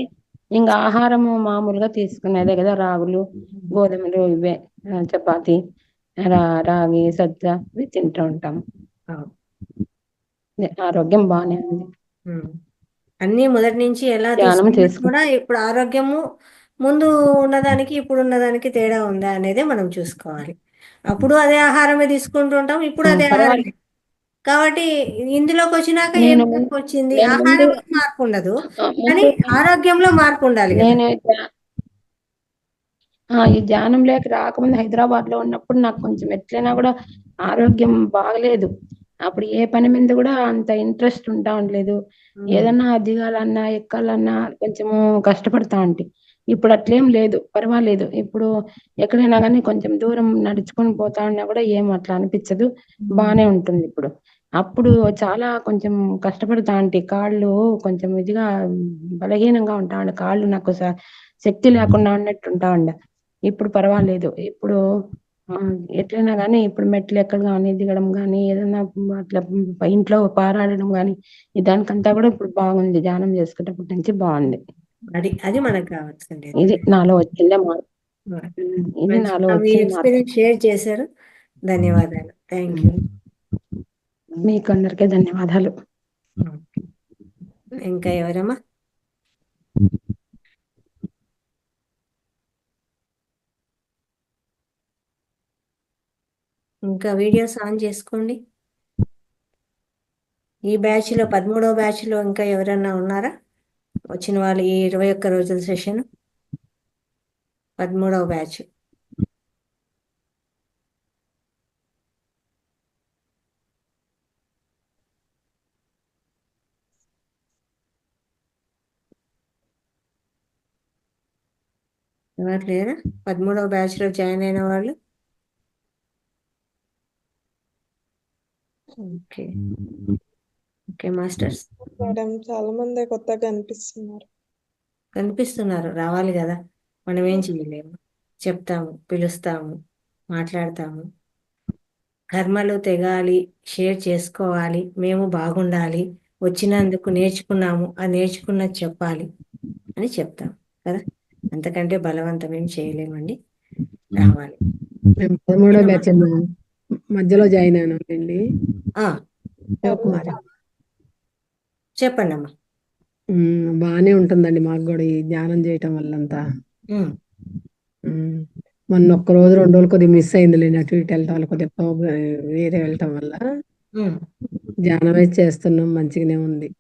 ఇంకా ఆహారము మామూలుగా తీసుకునేదే కదా, రాగులు, గోధుమలు, ఇవే చపాతి, రాగి, సజ్జ ఇవి తింటూ ఉంటాము. ఆరోగ్యం బాగానే ఉంది.
అన్ని మొదటి నుంచి ఎలా తీసుకున్నా కూడా ఇప్పుడు ఆరోగ్యము ముందు ఉన్నదానికి ఇప్పుడు ఉన్నదానికి తేడా ఉందా అనేది మనం చూసుకోవాలి. అప్పుడు అదే ఆహారమే తీసుకుంటూ ఉంటాం, ఇప్పుడు అదే ఆహారం. కాబట్టి ఇందులోకి వచ్చినాక ఏం మార్పు వచ్చింది? ఆహారంలో మార్పు ఉండదు, కానీ ఆరోగ్యంలో మార్పు ఉండాలి కదా.
ఈ ధ్యానం లేక రాకముందు హైదరాబాద్ లో ఉన్నప్పుడు నాకు కొంచెం ఎట్లయినా కూడా ఆరోగ్యం బాగలేదు. అప్పుడు ఏ పని మీద కూడా అంత ఇంట్రెస్ట్ ఉంటా ఉండలేదు. ఏదన్నా దిగాలన్నా ఎక్కాలన్నా కొంచెము కష్టపడతా ఉంటే. ఇప్పుడు అట్లేం లేదు, పర్వాలేదు. ఇప్పుడు ఎక్కడైనా కానీ కొంచెం దూరం నడుచుకొని పోతా ఉన్నా కూడా ఏం అట్లా అనిపించదు, బాగానే ఉంటుంది ఇప్పుడు. అప్పుడు చాలా కొంచెం కష్టపడతా ఉంటే, కాళ్ళు కొంచెం ఇదిగా బలహీనంగా ఉంటా ఉండే, కాళ్ళు నాకు శక్తి లేకుండా ఉన్నట్టు ఉంటా ఉండే. ఇప్పుడు పర్వాలేదు. ఇప్పుడు ఎట్లయినా కానీ ఇప్పుడు మెట్లు ఎక్కడం కానీ, దిగడం కానీ, ఏదైనా అట్లా ఇంట్లో పారాడడం కానీ, దానికంతా కూడా ఇప్పుడు బాగుంది. ధ్యానం చేసుకునేటప్పటి నుంచి బాగుంది.
అది మనకు కావాల్సింది.
ఇది నాలో వచ్చిందే మార్పు. ఇది నాలో వచ్చిన
ఎక్స్పీరియన్స్ షేర్ చేశారు. ధన్యవాదాలు. Thank you.
మీకు అందరికీ ధన్యవాదాలు.
ఇంకా ఎవరమ్మా? ఇంకా వీడియోస్ ఆన్ చేసుకోండి. ఈ బ్యాచ్లో 13వ బ్యాచ్లో ఇంకా ఎవరన్నా ఉన్నారా వచ్చిన వాళ్ళు? ఈ 21 రోజుల సెషన్ 13వ బ్యాచ్. ఎవరు లేరా 13వ బ్యాచ్లో జాయిన్ అయిన వాళ్ళు? Okay okay masters.
మేడం చాలా మంది కొత్తగా
కనిపిస్తున్నారు, రావాలి కదా. మనం ఏం చేయలేము, చెప్తాము, పిలుస్తాము, మాట్లాడతాము. కర్మలు తెగాలి, షేర్ చేసుకోవాలి, మేము బాగుండాలి, వచ్చినందుకు నేర్చుకున్నాము, ఆ నేర్చుకున్నది చెప్పాలి అని చెప్తాం కదా. అంతకంటే బలవంతం ఏం చేయలేమండి, రావాలి.
13వ బ్యాచ్ మధ్యలో జాయిన్ అయినానండి.
చెప్పండి అమ్మా.
బాగానే ఉంటుందండి మాకు కూడా ఈ ధ్యానం చేయటం వల్లంతా. మొన్న ఒక్క రోజు 2 రోజులు కొద్దిగా మిస్ అయిందిలేండి, అటు ఇటు వెళ్ళటం వల్ల, కొద్దిగా వేరే వెళ్ళటం వల్ల. ధ్యానం అయితే చేస్తున్నాం, మంచిగానే ఉంది.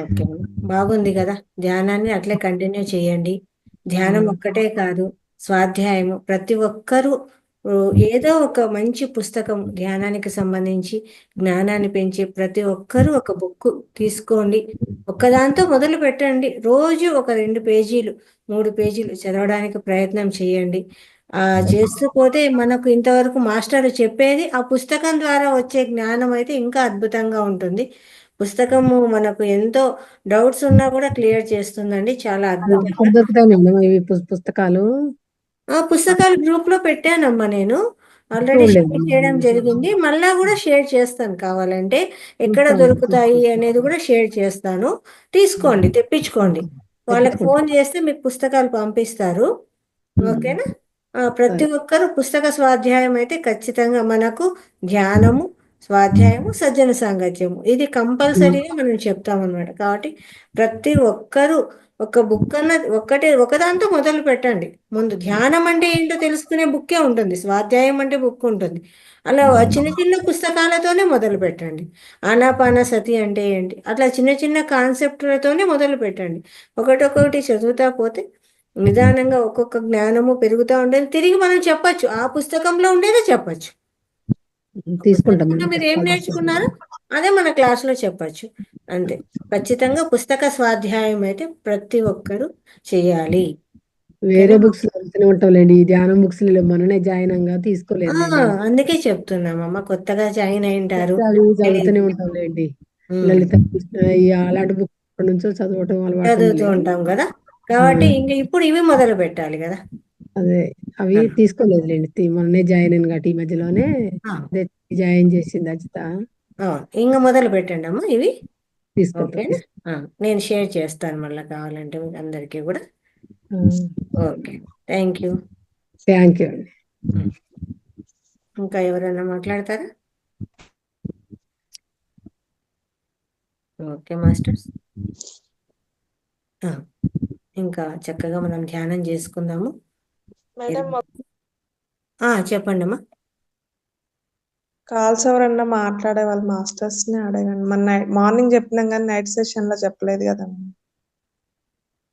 ఓకే, బాగుంది కదా. ధ్యానాన్ని అట్లే కంటిన్యూ చేయండి. ధ్యానం ఒక్కటే కాదు, స్వాధ్యాయము. ప్రతి ఒక్కరూ ఏదో ఒక మంచి పుస్తకం ధ్యానానికి సంబంధించి జ్ఞానాన్ని పెంచి ప్రతి ఒక్కరూ ఒక బుక్ తీసుకోండి. ఒక్కదాంతో మొదలు పెట్టండి. రోజు ఒక 2 పేజీలు 3 పేజీలు చదవడానికి ప్రయత్నం చేయండి. చేస్తూ పోతే మనకు ఇంతవరకు మాస్టర్ చెప్పేది ఆ పుస్తకం ద్వారా వచ్చే జ్ఞానం అయితే ఇంకా అద్భుతంగా ఉంటుంది. పుస్తకము మనకు ఎంతో డౌట్స్ ఉన్నా కూడా క్లియర్ చేస్తుందండి, చాలా అద్భుతంగా.
దొరుకుతాయి పుస్తకాలు.
పుస్తకాలు గ్రూప్ లో పెట్టానమ్మా, నేను ఆల్రెడీ షేర్ చేయడం జరిగింది. మళ్ళా కూడా షేర్ చేస్తాను, కావాలంటే ఎక్కడ దొరుకుతాయి అనేది కూడా షేర్ చేస్తాను. తీసుకోండి, తెప్పించుకోండి. వాళ్ళకి ఫోన్ చేస్తే మీకు పుస్తకాలు పంపిస్తారు. ఓకేనా? ప్రతి ఒక్కరు పుస్తక స్వాధ్యాయం అయితే ఖచ్చితంగా మనకు ధ్యానము, స్వాధ్యాయము, సజ్జన సాంగత్యము ఇది కంపల్సరీగా మనం చెప్తామన్నమాట. కాబట్టి ప్రతి ఒక్కరూ ఒక బుక్ అన్నది ఒకదాంతో మొదలు పెట్టండి. ముందు ధ్యానం అంటే ఏంటో తెలుసుకునే బుక్కే ఉంటుంది, స్వాధ్యాయం అంటే బుక్ ఉంటుంది. అలా చిన్న చిన్న పుస్తకాలతోనే మొదలు పెట్టండి. ఆనాపానసతి అంటే ఏంటి, అట్లా చిన్న చిన్న కాన్సెప్ట్లతోనే మొదలు పెట్టండి. ఒకటొకటి చదువుతా పోతే నిదానంగా ఒక్కొక్క జ్ఞానము పెరుగుతూ ఉంటుంది. తిరిగి మనం చెప్పచ్చు, ఆ పుస్తకంలో ఉండేదే చెప్పచ్చు.
తీసుకుంటాం
పుస్తకంలో మీరు ఏం నేర్చుకున్నారో అదే మన క్లాస్లో చెప్పచ్చు. అంతే. ఖచ్చితంగా పుస్తక స్వాధ్యాయం అయితే ప్రతి ఒక్కరూ చేయాలి.
వేరే బుక్స్ చదువుతూనే ఉంటాంలేండి. ఈ ధ్యానం బుక్స్ మొన్ననే జాయిన్ అంగా తీసుకోలేదు లేండి.
అందుకే చెప్తున్నామమ్మ, కొత్తగా జాయిన్ అయింటారు.
అవి చదువుతూనే ఉంటాంలేండి. లలిత కృష్ణ అలాంటి బుక్ ఎప్పటి నుంచో చదవటం అలవాటు
చదువుతూ ఉంటాం కదా, కాబట్టి ఇంకా ఇప్పుడు ఇవి మొదలు పెట్టాలి కదా.
అదే అవి తీసుకోలేదులేండి. మొన్నే జాయిన్ అయిన కాబట్టి ఈ మధ్యలోనే జాయిన్ చేసింది అజిత.
ఇంకా మొదలు పెట్టండి అమ్మా ఇవి.
తీసుకుంటాం.
ఓకేనా, నేను షేర్ చేస్తాను మళ్ళీ కావాలంటే అందరికీ కూడా. Okay, thank you.
Thank you అండి.
ఇంకా ఎవరైనా మాట్లాడతారా? ఓకే మాస్టర్స్, ఇంకా చక్కగా మనం ధ్యానం చేసుకుందాము.
మేడం
చెప్పండి అమ్మా.
కాల్స్ ఎవరన్నా మాట్లాడే వాళ్ళు మాస్టర్స్ ని అడగండి. మన మార్నింగ్ చెప్పినాం కానీ నైట్ సెషన్ లో చెప్పలేదు కదా.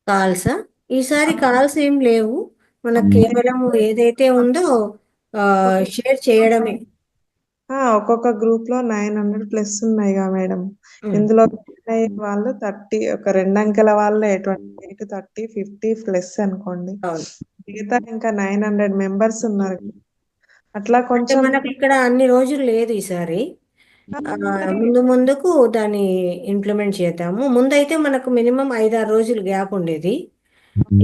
కాల్సా? ఈసారి కాల్స్ ఏం లేవు, మనకు కేవలం ఏదైతే ఉందో షేర్ చేయడమే.
ఒక్కొక్క గ్రూప్ లో 900+ ఉన్నాయిగా మేడం. ఇందులో వాళ్ళు 30, ఒక 2 అంకెల వాళ్ళే 28, 30, 50+ అనుకోండి. మిగతా ఇంకా 900 మెంబర్స్ ఉన్నారు. అట్లా
అంటే
కొంచెం
మనకు ఇక్కడ అన్ని రోజులు లేదు ఈసారి. ముందుకు దాన్ని ఇంప్లిమెంట్ చేద్దాము. ముందైతే మనకు మినిమం 5-6 రోజులు గ్యాప్ ఉండేది.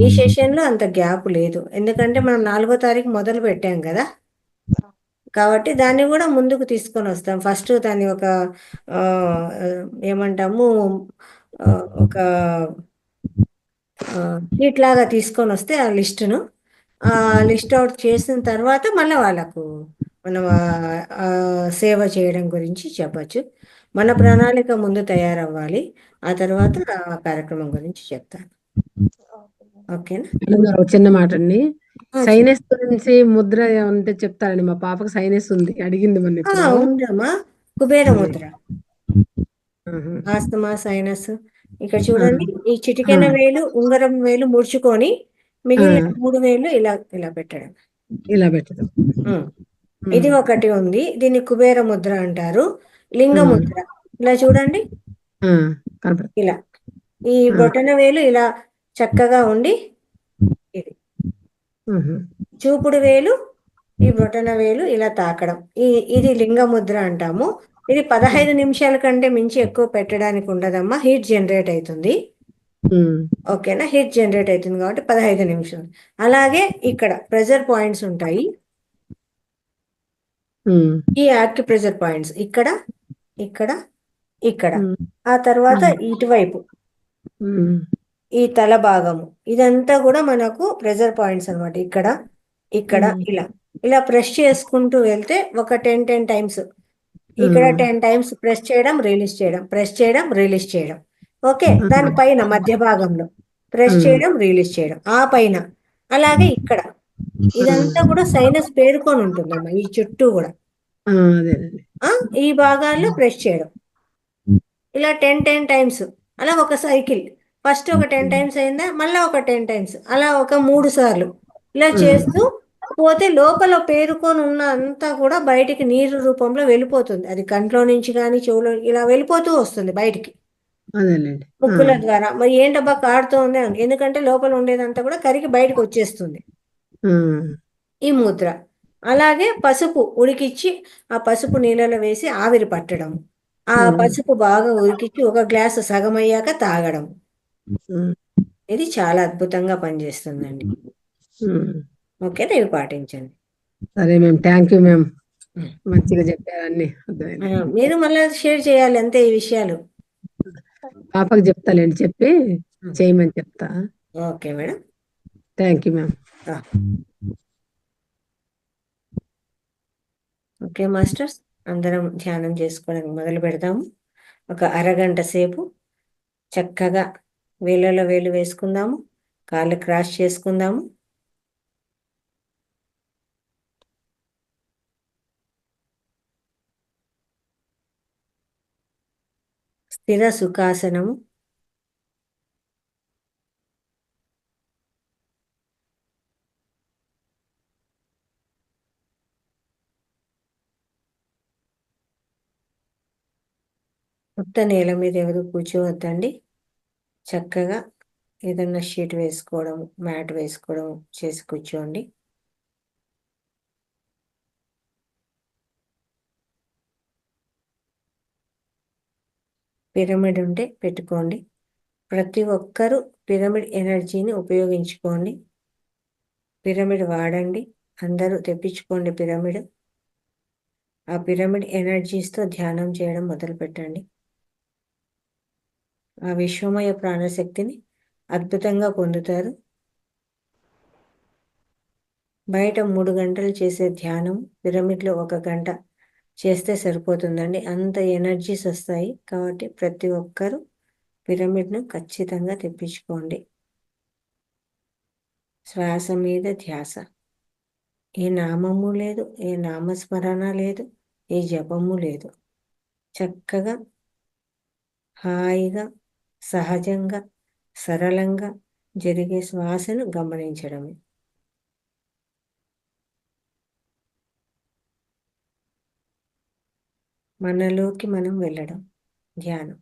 ఈ సెషన్ లో అంత గ్యాప్ లేదు, ఎందుకంటే మనం 4వ తారీఖు మొదలు పెట్టాం కదా, కాబట్టి దాన్ని కూడా ముందుకు తీసుకొని వస్తాం. ఫస్ట్ దాన్ని ఒక ఏమంటాము, ఒక షీట్ లాగా తీసుకొని వస్తే ఆ లిస్టును లిస్ట్ అవుట్ చేసిన తర్వాత మళ్ళీ వాళ్ళకు మనం సేవ చేయడం గురించి చెప్పచ్చు. మన ప్రణాళిక ముందు తయారవ్వాలి, ఆ తర్వాత ఆ కార్యక్రమం గురించి చెప్తాను. ఓకేనా?
ఒక చిన్న మాట అండి, సైనస్ గురించి ముద్ర ఉంటే చెప్తారండి. మా పాపకు సైనస్ ఉంది, అడిగింది మొన్న.
ఉందమ్మా, కుబేర ముద్ర, ఆస్తమా, సైనస్. ఇక్కడ చూడండి, ఈ చిటికెన వేలు, ఉంగరం వేలు ముడుచుకొని మిగిలిన 3 వేలు ఇలా ఇలా పెట్టడం. ఇది ఒకటి ఉంది, దీన్ని కుబేర ముద్ర అంటారు. లింగ ముద్ర, ఇలా చూడండి, ఇలా ఈ బొటన వేలు ఇలా చక్కగా ఉండి, ఇది చూపుడు వేలు, ఈ బొటన వేలు ఇలా తాకడం, ఇది లింగ ముద్ర అంటాము. ఇది 15 నిమిషాల కంటే మించి ఎక్కువ పెట్టడానికి ఉండదమ్మా, హీట్ జనరేట్ అవుతుంది. ఓకేనా, హీట్ జనరేట్ అవుతుంది కాబట్టి 15 నిమిషాలు. అలాగే ఇక్కడ ప్రెజర్ పాయింట్స్ ఉంటాయి, ఈ యాక్యుప్రెజర్ పాయింట్స్ ఇక్కడ, ఇక్కడ, ఇక్కడ, ఆ తర్వాత ఇటువైపు ఈ తల భాగము, ఇదంతా కూడా మనకు ప్రెజర్ పాయింట్స్ అనమాట. ఇక్కడ, ఇక్కడ, ఇలా ఇలా ప్రెస్ చేసుకుంటూ వెళ్తే ఒక 10 టైమ్స్, ఇక్కడ 10 టైమ్స్ ప్రెస్ చేయడం, రిలీజ్ చేయడం, ప్రెస్ చేయడం, రిలీజ్ చేయడం. ఓకే, దానిపైన మధ్య భాగంలో ప్రెస్ చేయడం, రిలీజ్ చేయడం, ఆ పైన, అలాగే ఇక్కడ, ఇదంతా కూడా సైనస్ పేరుకొని ఉంటుందమ్మా, ఈ చుట్టూ కూడా ఈ భాగాల్లో ప్రెస్ చేయడం, ఇలా 10 టైమ్స్, అలా ఒక సైకిల్. ఫస్ట్ ఒక 10 టైమ్స్ అయిందా, మళ్ళీ ఒక 10 టైమ్స్, అలా ఒక 3 సార్లు ఇలా చేస్తూ పోతే లోపల పేరుకొని ఉన్న అంతా కూడా బయటికి నీరు రూపంలో వెళ్ళిపోతుంది. అది కంట్లో నుంచి కానీ చెవులో ఇలా వెళ్ళిపోతూ వస్తుంది బయటికి, ముక్కుల ద్వారా. మరి ఏంటబ్బా కాడుతూ ఉంది, ఎందుకంటే లోపల ఉండేదంతా కూడా కరిగి బయటకు వచ్చేస్తుంది ఈ ముద్ర. అలాగే పసుపు ఉడికిచ్చి ఆ పసుపు నీళ్ళలో వేసి ఆవిరి పట్టడం, ఆ పసుపు బాగా ఉడికిచ్చి ఒక గ్లాసు సగం అయ్యాక తాగడం, ఇది చాలా అద్భుతంగా పనిచేస్తుందండి. ఓకేనా, ఇవి పాటించండి.
సరే మ్యామ్, థ్యాంక్ యూ మ్యామ్, మంచిగా చెప్పారన్ని.
మీరు మళ్ళీ షేర్ చేయాలి అంతే ఈ విషయాలు.
పాపకు చెప్తాలేండి, చెప్పి చేయమని చెప్తా.
Okay madam,
thank you ma'am.
Okay masters, అందరం ధ్యానం చేసుకోవడానికి మొదలు పెడతాము. ఒక అరగంట సేపు చక్కగా వేళ్ళలో వేలు వేసుకుందాము, కాళ్ళు క్రాస్ చేసుకుందాము. స్థిర సుఖాసనము. ఉత్త నేల మీద ఎవరు కూర్చోవద్దండి. చక్కగా ఏదన్నా షీట్ వేసుకోవడం, మ్యాట్ వేసుకోవడం చేసి కూర్చోండి. పిరమిడ్ ఉంటే పెట్టుకోండి. ప్రతి ఒక్కరూ పిరమిడ్ ఎనర్జీని ఉపయోగించుకోండి. పిరమిడ్ వాడండి, అందరూ తెప్పించుకోండి పిరమిడ్. ఆ పిరమిడ్ ఎనర్జీస్తో ధ్యానం చేయడం మొదలుపెట్టండి. ఆ విశ్వమయ ప్రాణశక్తిని అద్భుతంగా పొందుతారు. బయట 3 గంటలు చేసే ధ్యానం పిరమిడ్లో 1 గంట చేస్తే సరిపోతుందండి. అంత ఎనర్జీస్ వస్తాయి. కాబట్టి ప్రతి ఒక్కరూ పిరమిడ్ను ఖచ్చితంగా తెప్పించుకోండి. శ్వాస మీద ధ్యాస. ఏ నామము లేదు, ఏ నామస్మరణ లేదు, ఏ జపము లేదు. చక్కగా హాయిగా సహజంగా సరళంగా జరిగే శ్వాసను గమనించడమే. మనలోకి మనం వెళ్ళడం ధ్యానం.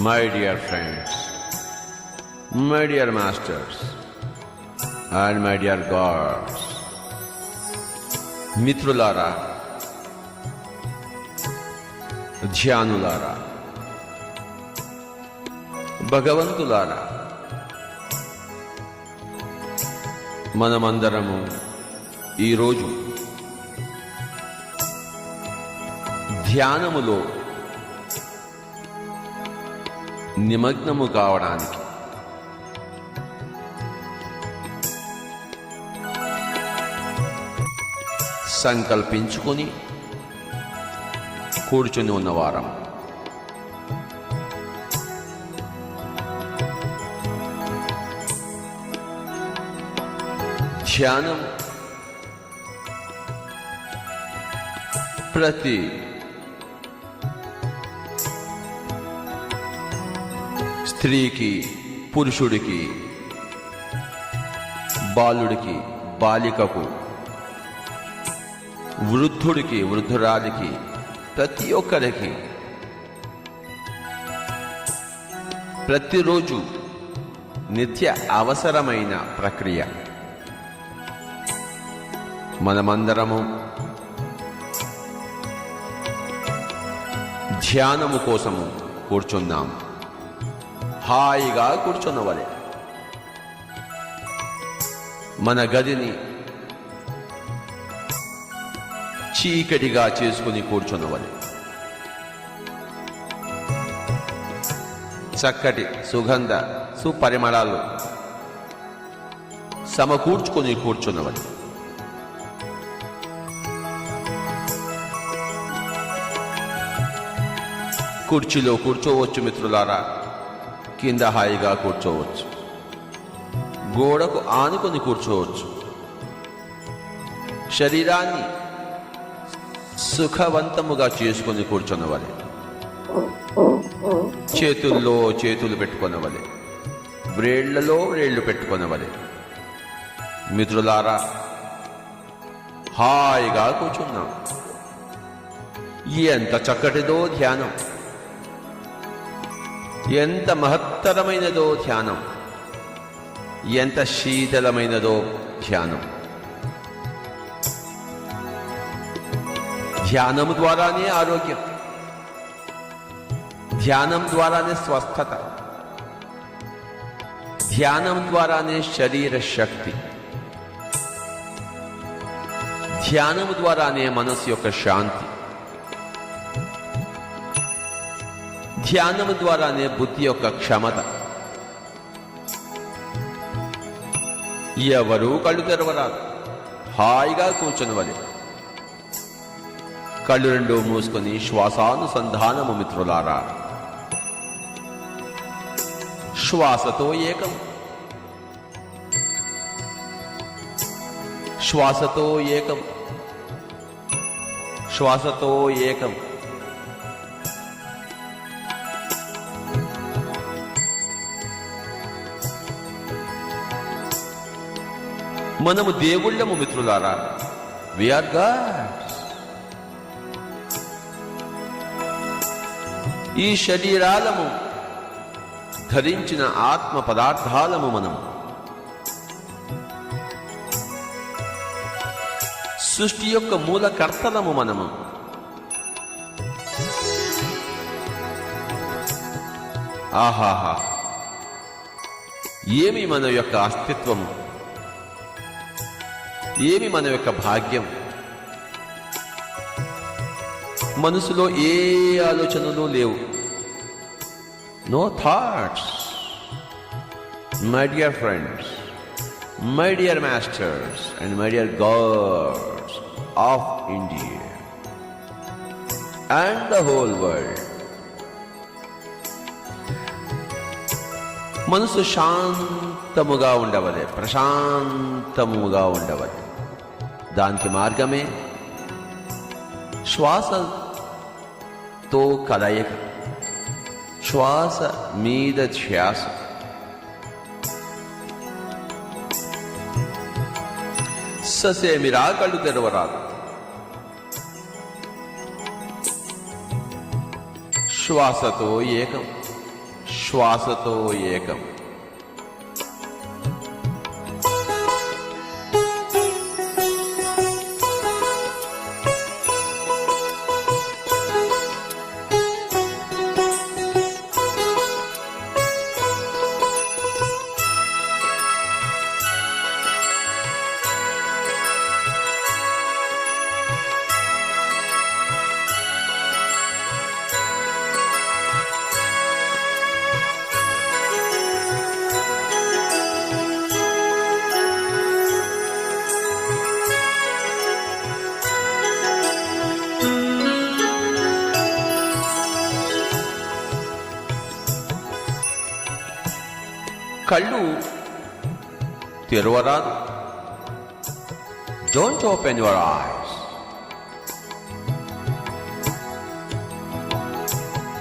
my dear friends, my dear masters, and my dear gods, మిత్రులారా, ధ్యానులారా, భగవంతులారా, మనమందరము ఈరోజు ధ్యానములో నిమగ్నము కావడానికి సంకల్పించుకొని కూర్చుని ఉన్నవారం. ధ్యానం ప్రతి స్త్రీకి, పురుషుడికి, బాలుడికి, బాలికకు, వృద్ధుడికి, వృద్ధురాలికి, ప్రతి ఒక్కరికి ప్రతిరోజు నిత్య అవసరమైన ప్రక్రియ. మనమందరము ధ్యానము కోసము కూర్చున్నాం. హాయిగా కూర్చున్నవలే. మన గదిని చీకటిగా చేసుకుని కూర్చున్నవలే. చక్కటి సుగంధ సుపరిమళాలు సమకూర్చుకొని కూర్చున్నవలే. కుర్చీలో కూర్చోవచ్చు మిత్రులారా, కింద హాయిగా కూర్చోవచ్చు, గోడకు ఆనుకొని కూర్చోవచ్చు. శరీరాన్ని సుఖవంతముగా చేసుకొని కూర్చున్నవలే. చేతుల్లో చేతులు పెట్టుకొనవలే, వ్రేళ్లలో వ్రేళ్లు పెట్టుకొనవలే. మిత్రులారా, హాయిగా కూర్చున్నాం. ఎంత చక్కటిదో ధ్యానం, ఎంత మహత్తరమైనదో ధ్యానం, ఎంత శీతలమైనదో ధ్యానం. ధ్యానము ద్వారానే ఆరోగ్యం, ధ్యానం ద్వారానే స్వస్థత, ధ్యానం ద్వారానే శరీర శక్తి, ధ్యానము ద్వారానే మనసు యొక్క శాంతి, ధ్యానము ద్వారానే బుద్ధి యొక్క క్షమత. ఎవరూ కళ్ళు తెరవరాదు, హాయిగా కూర్చునవలే. కళ్ళు రెండు మూసుకొని శ్వాసానుసంధానము మిత్రులారా. శ్వాసతో ఏకం, శ్వాసతో ఏకం, శ్వాసతో ఏకం. మనము దేవుళ్ళము మిత్రులారా. We are gods. ఈ శరీరాలము ధరించిన ఆత్మ పదార్థాలము మనము. సృష్టి యొక్క మూలకర్తలము మనము. ఆహాహా, ఏమి మన యొక్క అస్తిత్వము, ఏమి మన యొక్క భాగ్యం. మనసులో ఏ ఆలోచనలు లేవు. No thoughts. My dear friends, my dear masters and my dear gods of India and the whole world. మనసు శాంతముగా ఉండవలే, ప్రశాంతముగా ఉండవలే. దానికి మార్గమే శ్వాసతో కలయిక, శ్వాస మీద ధ్యాస. ససేమిరా కళ్ళు తెరవరాదు. శ్వాసతో ఏకం, శ్వాసతో ఏకం. కళ్ళు తెరవరాదు. Don't open your eyes.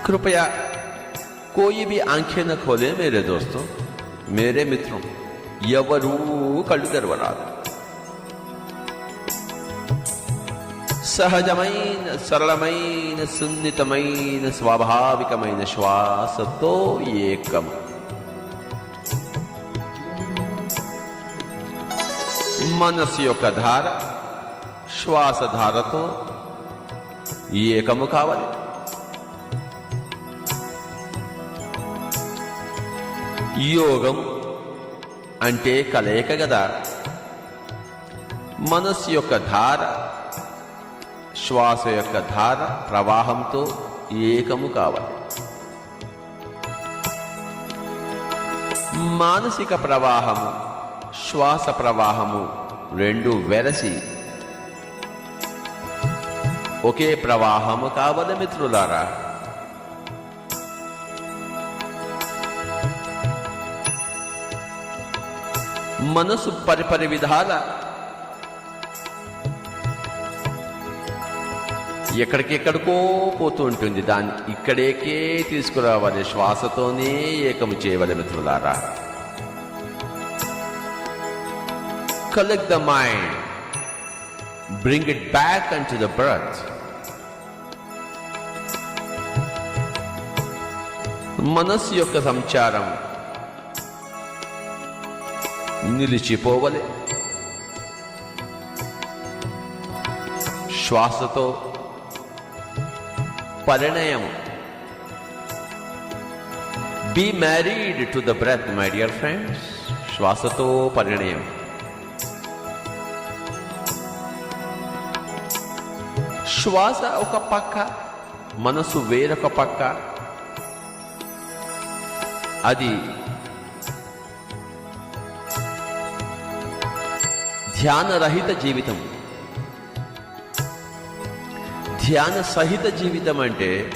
कृपया कोई भी आंखें न खोले मेरे दोस्तों, मेरे मित्रों. ఎవరూ కళ్ళు తెరవరాదు. సహజమైన, సరళమైన, సున్నితమైన, స్వాభావికమైన శ్వాసతో ఏకం. మనస్సు యొక్క ధార శ్వాస ధారతో ఏకము కావాలి. యోగం అంటే కలయిక కదా. మనస్సు యొక్క ధార శ్వాస యొక్క ధార ప్రవాహంతో ఏకము కావాలి. మానసిక ప్రవాహము శ్వాస ప్రవాహము రెండు వెరసి ఒకే ప్రవాహము కావాలి మిత్రులారా. మనసు పరిపరి విధాల ఎక్కడికెక్కడికో పోతూ ఉంటుంది. దాన్ని ఇక్కడేకే తీసుకురావాలి. శ్వాసతోనే ఏకము చేయవాలి మిత్రులారా. Collect the mind, bring it back into the breath. మనస్సు యొక్క సంచారం నిలిచిపోవలే. శ్వాసతో పరిణయం. Be married to the breath, my dear friends. శ్వాసతో పరిణయం. శ్వాస ఒక పక్క, మనసు వేరొక పక్క. అది ధ్యానరహిత జీవితం. ధ్యాన సహిత జీవితం అంటే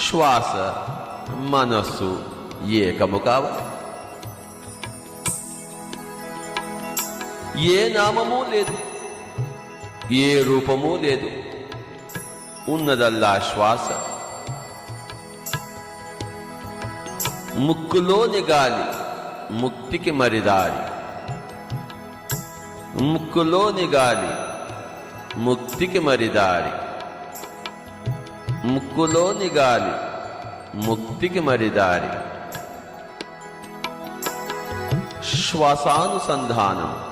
శ్వాస మనస్సు ఏకము కావాలి. ఏ నామము లేదు, ఏ రూపము లేదు, ఉన్నదల్లా శ్వాస. ముక్కులోని గాలి ముక్తికి మరిదారి. ముక్కులోని గాలి ముక్తికి మరిదారి. ముక్కులోని గాలి ముక్తికి మరిదారి. శ్వాసానుసంధానం.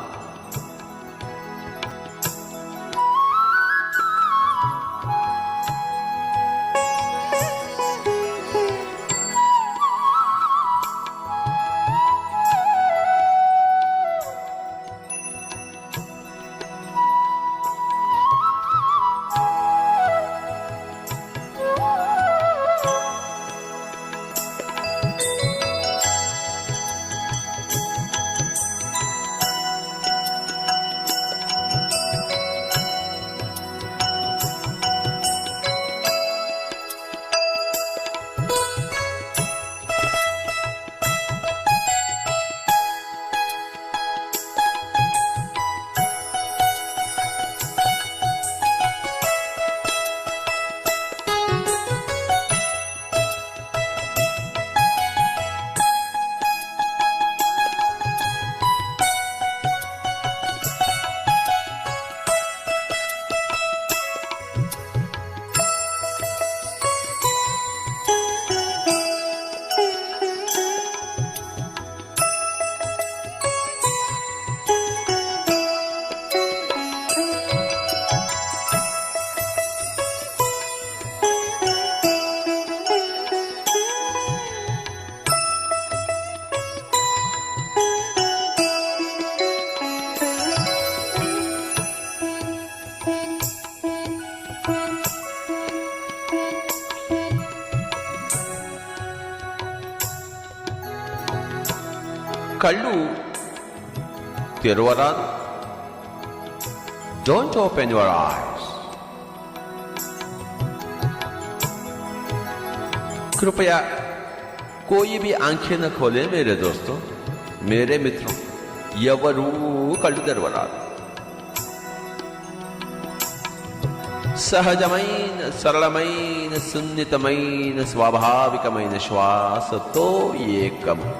కళ్ళు తెరవరాదు. Don't open your eyes. कृपया कोई भी आंखें न खोले मेरे दोस्तों, मेरे मित्रों. ఎవరూ కళ్ళు తెరవరాదు. సహజమైన, సరళమైన, సున్నితమైన, స్వాభావికమైన శ్వాసతో ఏకం.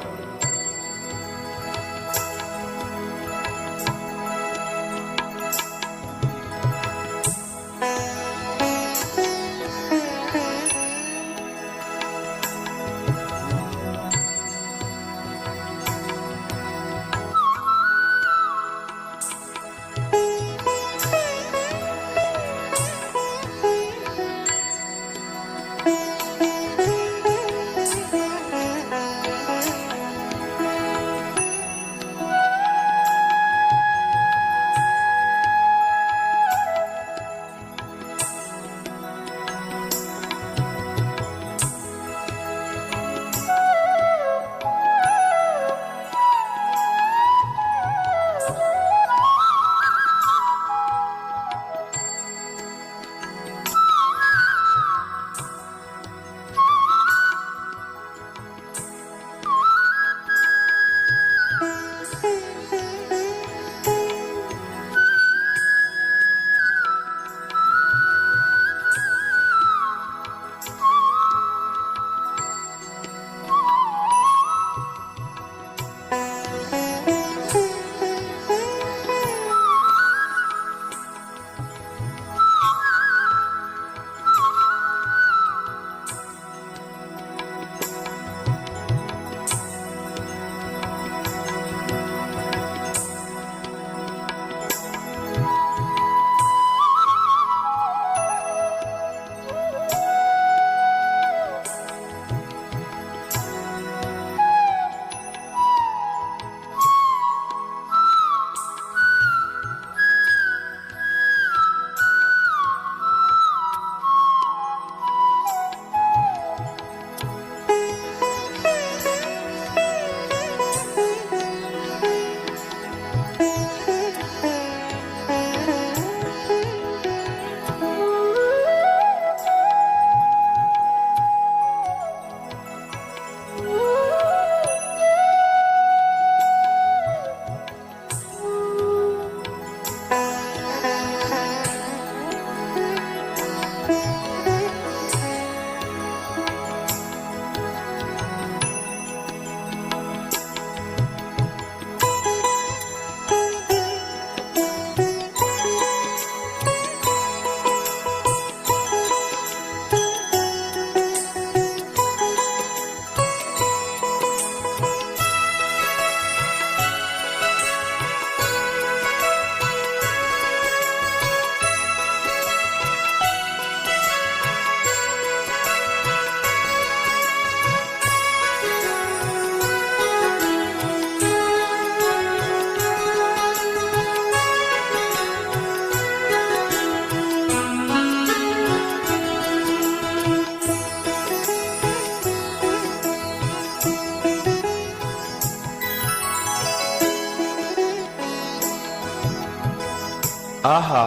ఆహా,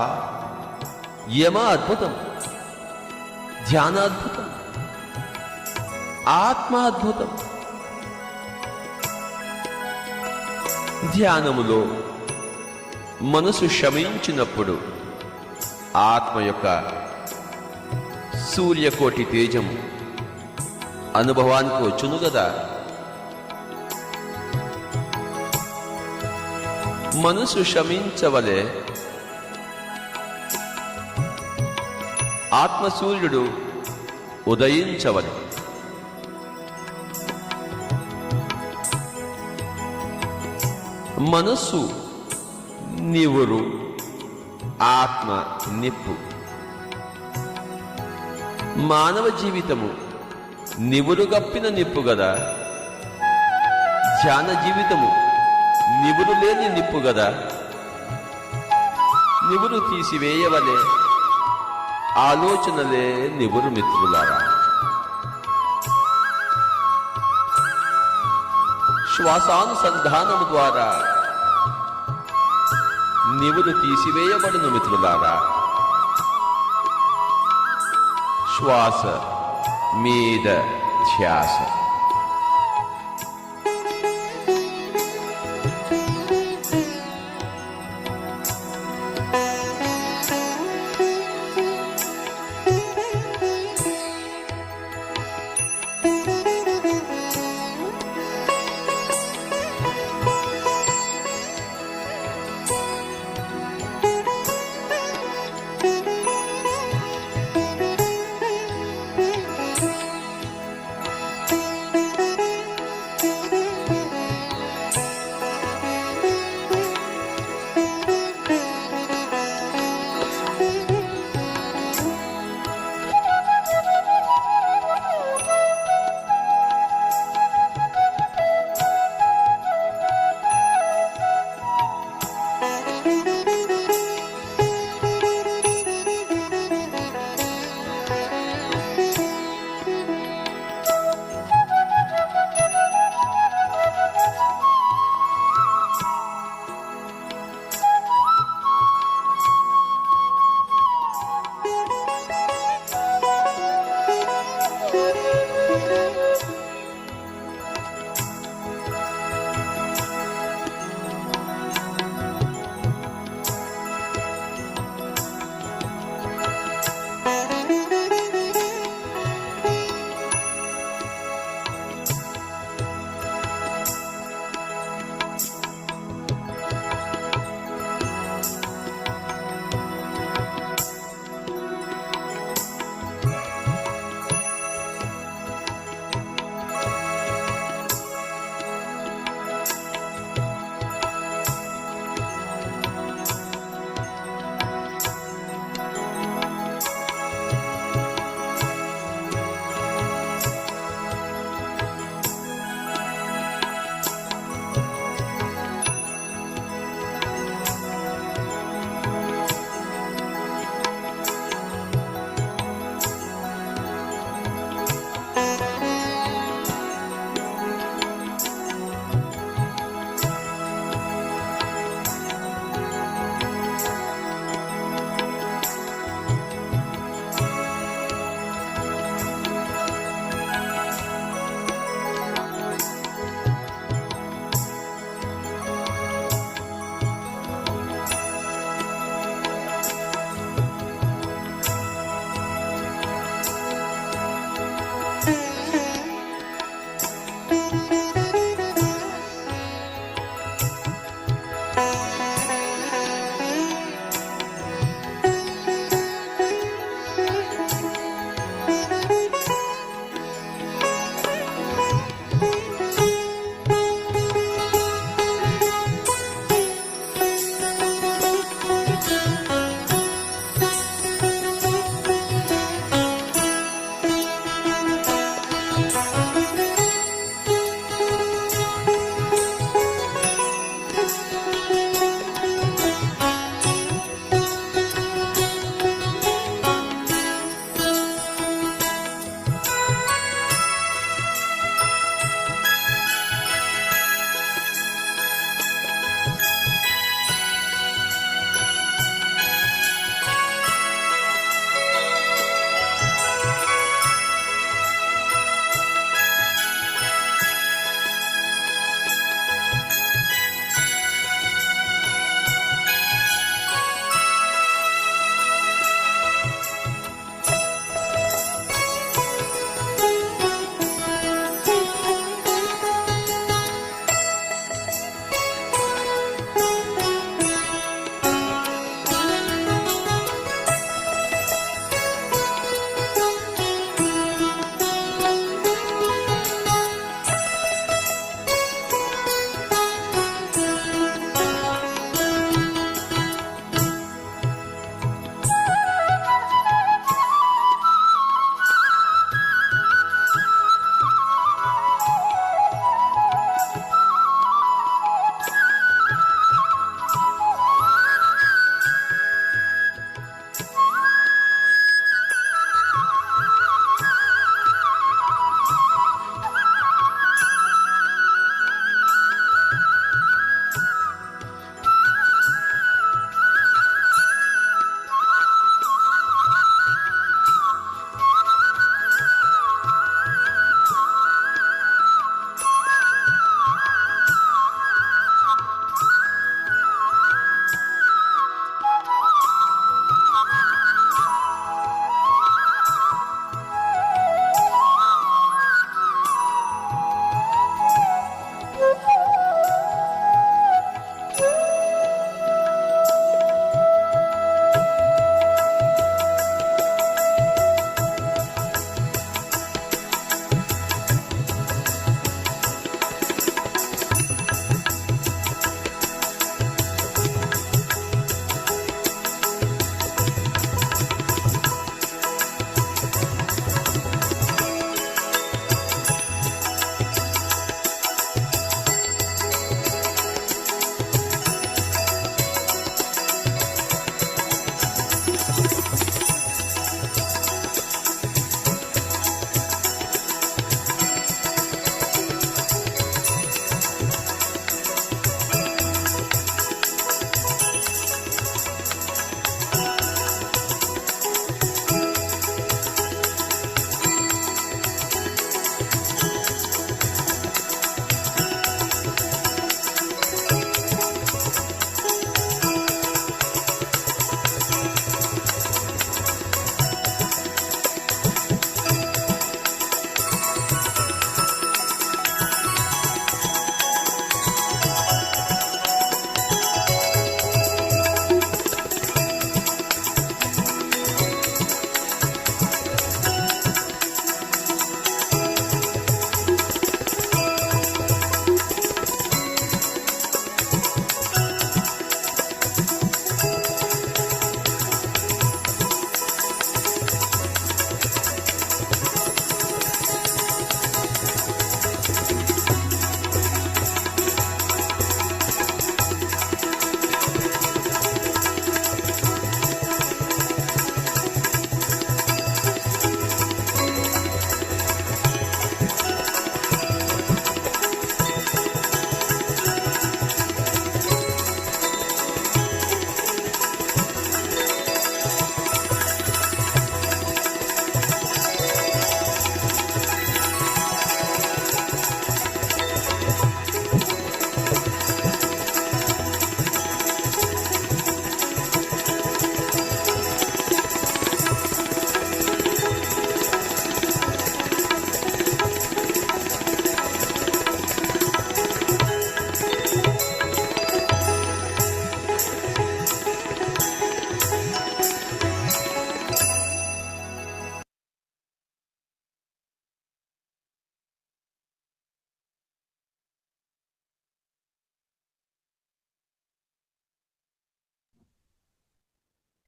యమ అద్భుతం, ధ్యానాద్భుతం, ఆత్మాద్భుతం. ధ్యానములో మనసు శమించినప్పుడు ఆత్మ యొక్క సూర్యకోటి తేజం అనుభవానికి వచ్చును గదా. మనసు శమించవలే ఆత్మసూర్యుడు ఉదయించవలె. మనస్సు నివురు, ఆత్మ నిప్పు. మానవ జీవితము నివురుగప్పిన నిప్పు గదా. ధ్యాన జీవితము నివురు లేని నిప్పు గదా. నివురు తీసివేయవలే ఆలోచనలే నివురు మిత్రులారా. శ్వాసానుసంధానము ద్వారా నివురు తీసివేయబడును మిత్రులారా. శ్వాస మీద ధ్యాస.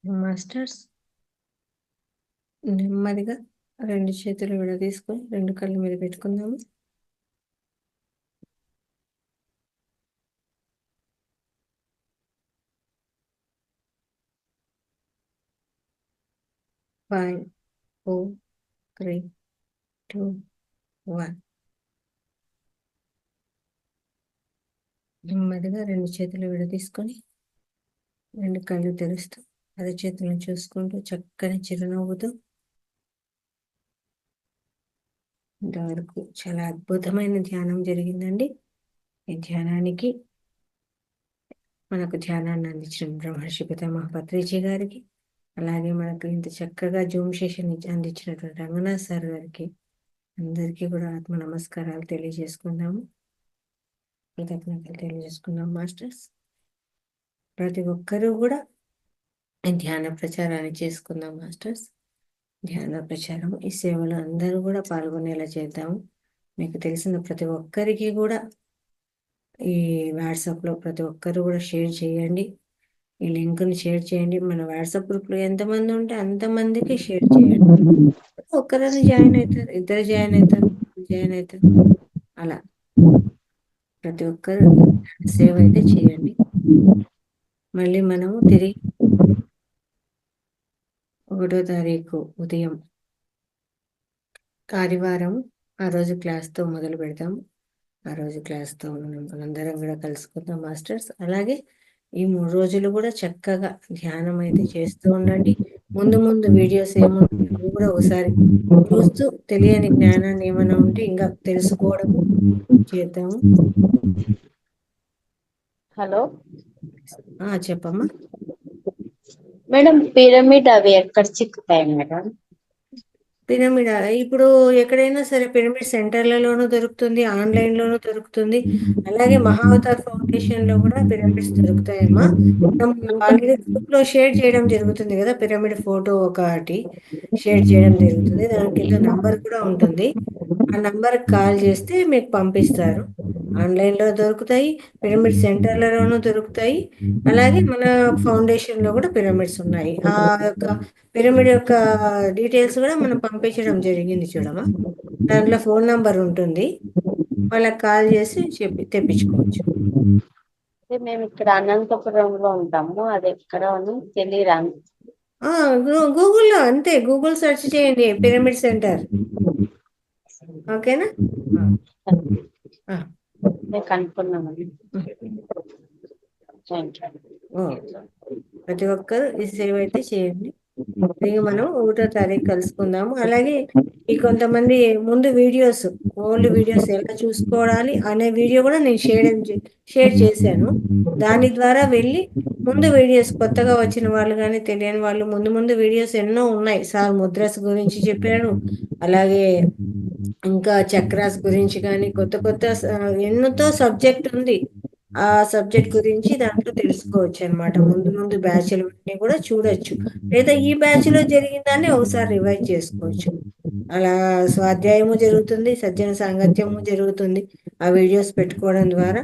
మాస్టర్స్ నెమ్మదిగా 2 చేతులు విడదీసుకొని 2 కళ్ళు మీద పెట్టుకుందాము. Five, 4, 3, 2, 1. నెమ్మదిగా 2 చేతులు విడదీసుకొని 2 కళ్ళు తెరుస్తూ అరచేతులను చూసుకుంటూ చక్కని చిరునవ్వుతూ ఇంతవరకు చాలా అద్భుతమైన ధ్యానం జరిగిందండి. ఈ ధ్యానానికి మనకు ధ్యానాన్ని అందించిన బ్రహ్మర్షి పితామహ పత్రిజీ గారికి, అలాగే మనకు ఇంత చక్కగా జూమ్ సెషన్ అందించినటువంటి రంగనాథ్ సార్ గారికి అందరికీ కూడా ఆత్మ నమస్కారాలు తెలియజేసుకుందాము. కృతజ్ఞతలు తెలియజేసుకుందాం మాస్టర్స్. ప్రతి ఒక్కరూ కూడా ధ్యాన ప్రచారాన్ని చేసుకుందాం మాస్టర్స్. ధ్యాన ప్రచారం ఈ సేవలో అందరూ కూడా పాల్గొనేలా చేద్దాము. మీకు తెలిసిన ప్రతి ఒక్కరికి కూడా ఈ వాట్సాప్లో ప్రతి ఒక్కరు కూడా షేర్ చేయండి. ఈ లింక్ని షేర్ చేయండి. మన వాట్సాప్ గ్రూప్లో ఎంతమంది ఉంటే అంతమందికి షేర్ చేయండి. ఒక్కరైనా జాయిన్ అవుతారు, 2 జాయిన్ అవుతారు. అలా ప్రతి ఒక్కరు సేవ అయితే చేయండి. మళ్ళీ మనము తిరిగి 1వ తారీఖు ఉదయం ఆదివారం ఆ రోజు క్లాస్తో మొదలు పెడతాము. ఆ రోజు క్లాస్తో మనందరం కూడా కలుసుకుందాం మాస్టర్స్. అలాగే ఈ 3 రోజులు కూడా చక్కగా ధ్యానం అయితే చేస్తూ ఉండండి. ముందు వీడియోస్ ఏముంటాయో కూడా ఒకసారి చూస్తూ తెలియని జ్ఞానాన్ని ఏమైనా ఉంటే ఇంకా తెలుసుకోవడము చేద్దాము.
హలో
చెప్పమ్మా.
మేడం, పిరమిడ్ అవి ఎక్కడ చిక్కుతాయి మేడం?
పిరమిడ్ ఇప్పుడు ఎక్కడైనా సరే పిరమిడ్ సెంటర్లలోనూ దొరుకుతుంది, ఆన్లైన్లోనూ దొరుకుతుంది. అలాగే మహావతార్ ఫౌండేషన్లో కూడా పిరమిడ్స్ దొరుకుతాయమ్మా. ఆల్రెడీ గ్రూప్లో షేర్ చేయడం జరుగుతుంది కదా, పిరమిడ్ ఫోటో ఒకటి షేర్ చేయడం జరుగుతుంది. దాని కింద నంబర్ కూడా ఉంటుంది. ఆ నంబర్కి కాల్ చేస్తే మీకు పంపిస్తారు. ఆన్లైన్లో దొరుకుతాయి, పిరమిడ్ సెంటర్లలోనూ దొరుకుతాయి. అలాగే మన ఫౌండేషన్లో కూడా పిరమిడ్స్ ఉన్నాయి. ఆ యొక్క పిరమిడ్ యొక్క డీటెయిల్స్ కూడా మనం పంపించడం జరిగింది చూడమ్మా. దాంట్లో ఫోన్ నంబర్ ఉంటుంది, వాళ్ళకి కాల్ చేసి తెప్పించుకోవచ్చు.
మేము ఇక్కడ అనంతపురంలో ఉంటాము, అది ఎక్కడ అని తెలియరాను.
గూగుల్లో అంతే, గూగుల్ సెర్చ్ చేయండి పిరమిడ్ సెంటర్. ఓకేనా?
కనుక్కున్నామండి.
ప్రతి ఒక్కరు ఈ సేవ అయితే చేయండి. తిరిగి మనం 1వ తారీఖు కలుసుకుందాము. అలాగే ఈ కొంతమంది ముందు వీడియోస్, ఓల్డ్ వీడియోస్ ఎలా చూసుకోవాలి అనే వీడియో కూడా నేను షేర్ చేశాను. దాని ద్వారా వెళ్ళి ముందు వీడియోస్, కొత్తగా వచ్చిన వాళ్ళు కానీ తెలియని వాళ్ళు ముందు వీడియోస్ ఎన్నో ఉన్నాయి. సార్ ముద్రస్ గురించి చెప్పారు, అలాగే ఇంకా చక్రాస్ గురించి కానీ కొత్త ఎన్నోతో సబ్జెక్ట్ ఉంది. ఆ సబ్జెక్ట్ గురించి దాంట్లో తెలుసుకోవచ్చు అనమాట. ముందు బ్యాచ్లు కూడా చూడొచ్చు, లేదా ఈ బ్యాచ్లో జరిగిందాన్ని ఒకసారి రివైజ్ చేసుకోవచ్చు. అలా స్వాధ్యాయము జరుగుతుంది, సజ్జన సాంగత్యము జరుగుతుంది ఆ వీడియోస్ పెట్టుకోవడం ద్వారా.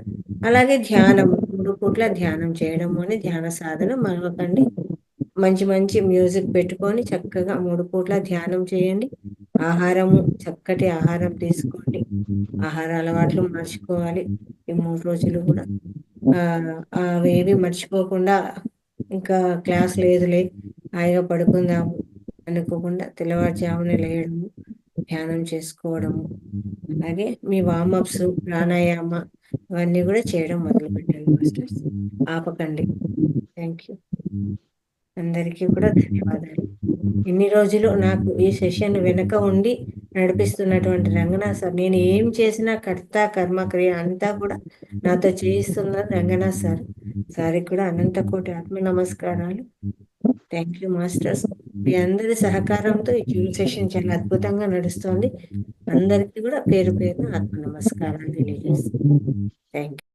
అలాగే ధ్యానం, 3 పూట్ల ధ్యానం చేయడము అనే ధ్యాన సాధన మరొకండి. మంచి మ్యూజిక్ పెట్టుకొని చక్కగా 3 పూట్ల ధ్యానం చేయండి. ఆహారము, చక్కటి ఆహారం తీసుకోండి. ఆహార అలవాట్లు మార్చుకోవాలి. ఈ 3 రోజులు కూడా అవేవి మర్చిపోకుండా, ఇంకా క్లాస్ లేదులే హాయిగా పడుకుందాము అనుకోకుండా తెల్లవారుజామున లేయడము, ధ్యానం చేసుకోవడము, అలాగే మీ వార్మప్స్, ప్రాణాయామ ఇవన్నీ కూడా చేయడం మొదలు పెట్టండి మాస్టర్స్. ఆపకండి. Thank you. అందరికీ కూడా ధన్యవాదాలు. ఇన్ని రోజులు నాకు ఈ సెషన్ వెనక ఉండి నడిపిస్తున్నటువంటి రంగనాథ్ సార్, నేను ఏం చేసినా కర్త కర్మ క్రియ అంతా కూడా నాతో చేయిస్తున్నారు రంగనాథ్ సార్. సార్కి కూడా అనంత కోటి ఆత్మ నమస్కారాలు. Thank you masters. మీ అందరి సహకారంతో ఈ జూమ్ సెషన్ చాలా అద్భుతంగా నడుస్తోంది. అందరికీ కూడా పేరు పేరున ఆత్మ నమస్కారాలు తెలియజేస్తాను. Thank you.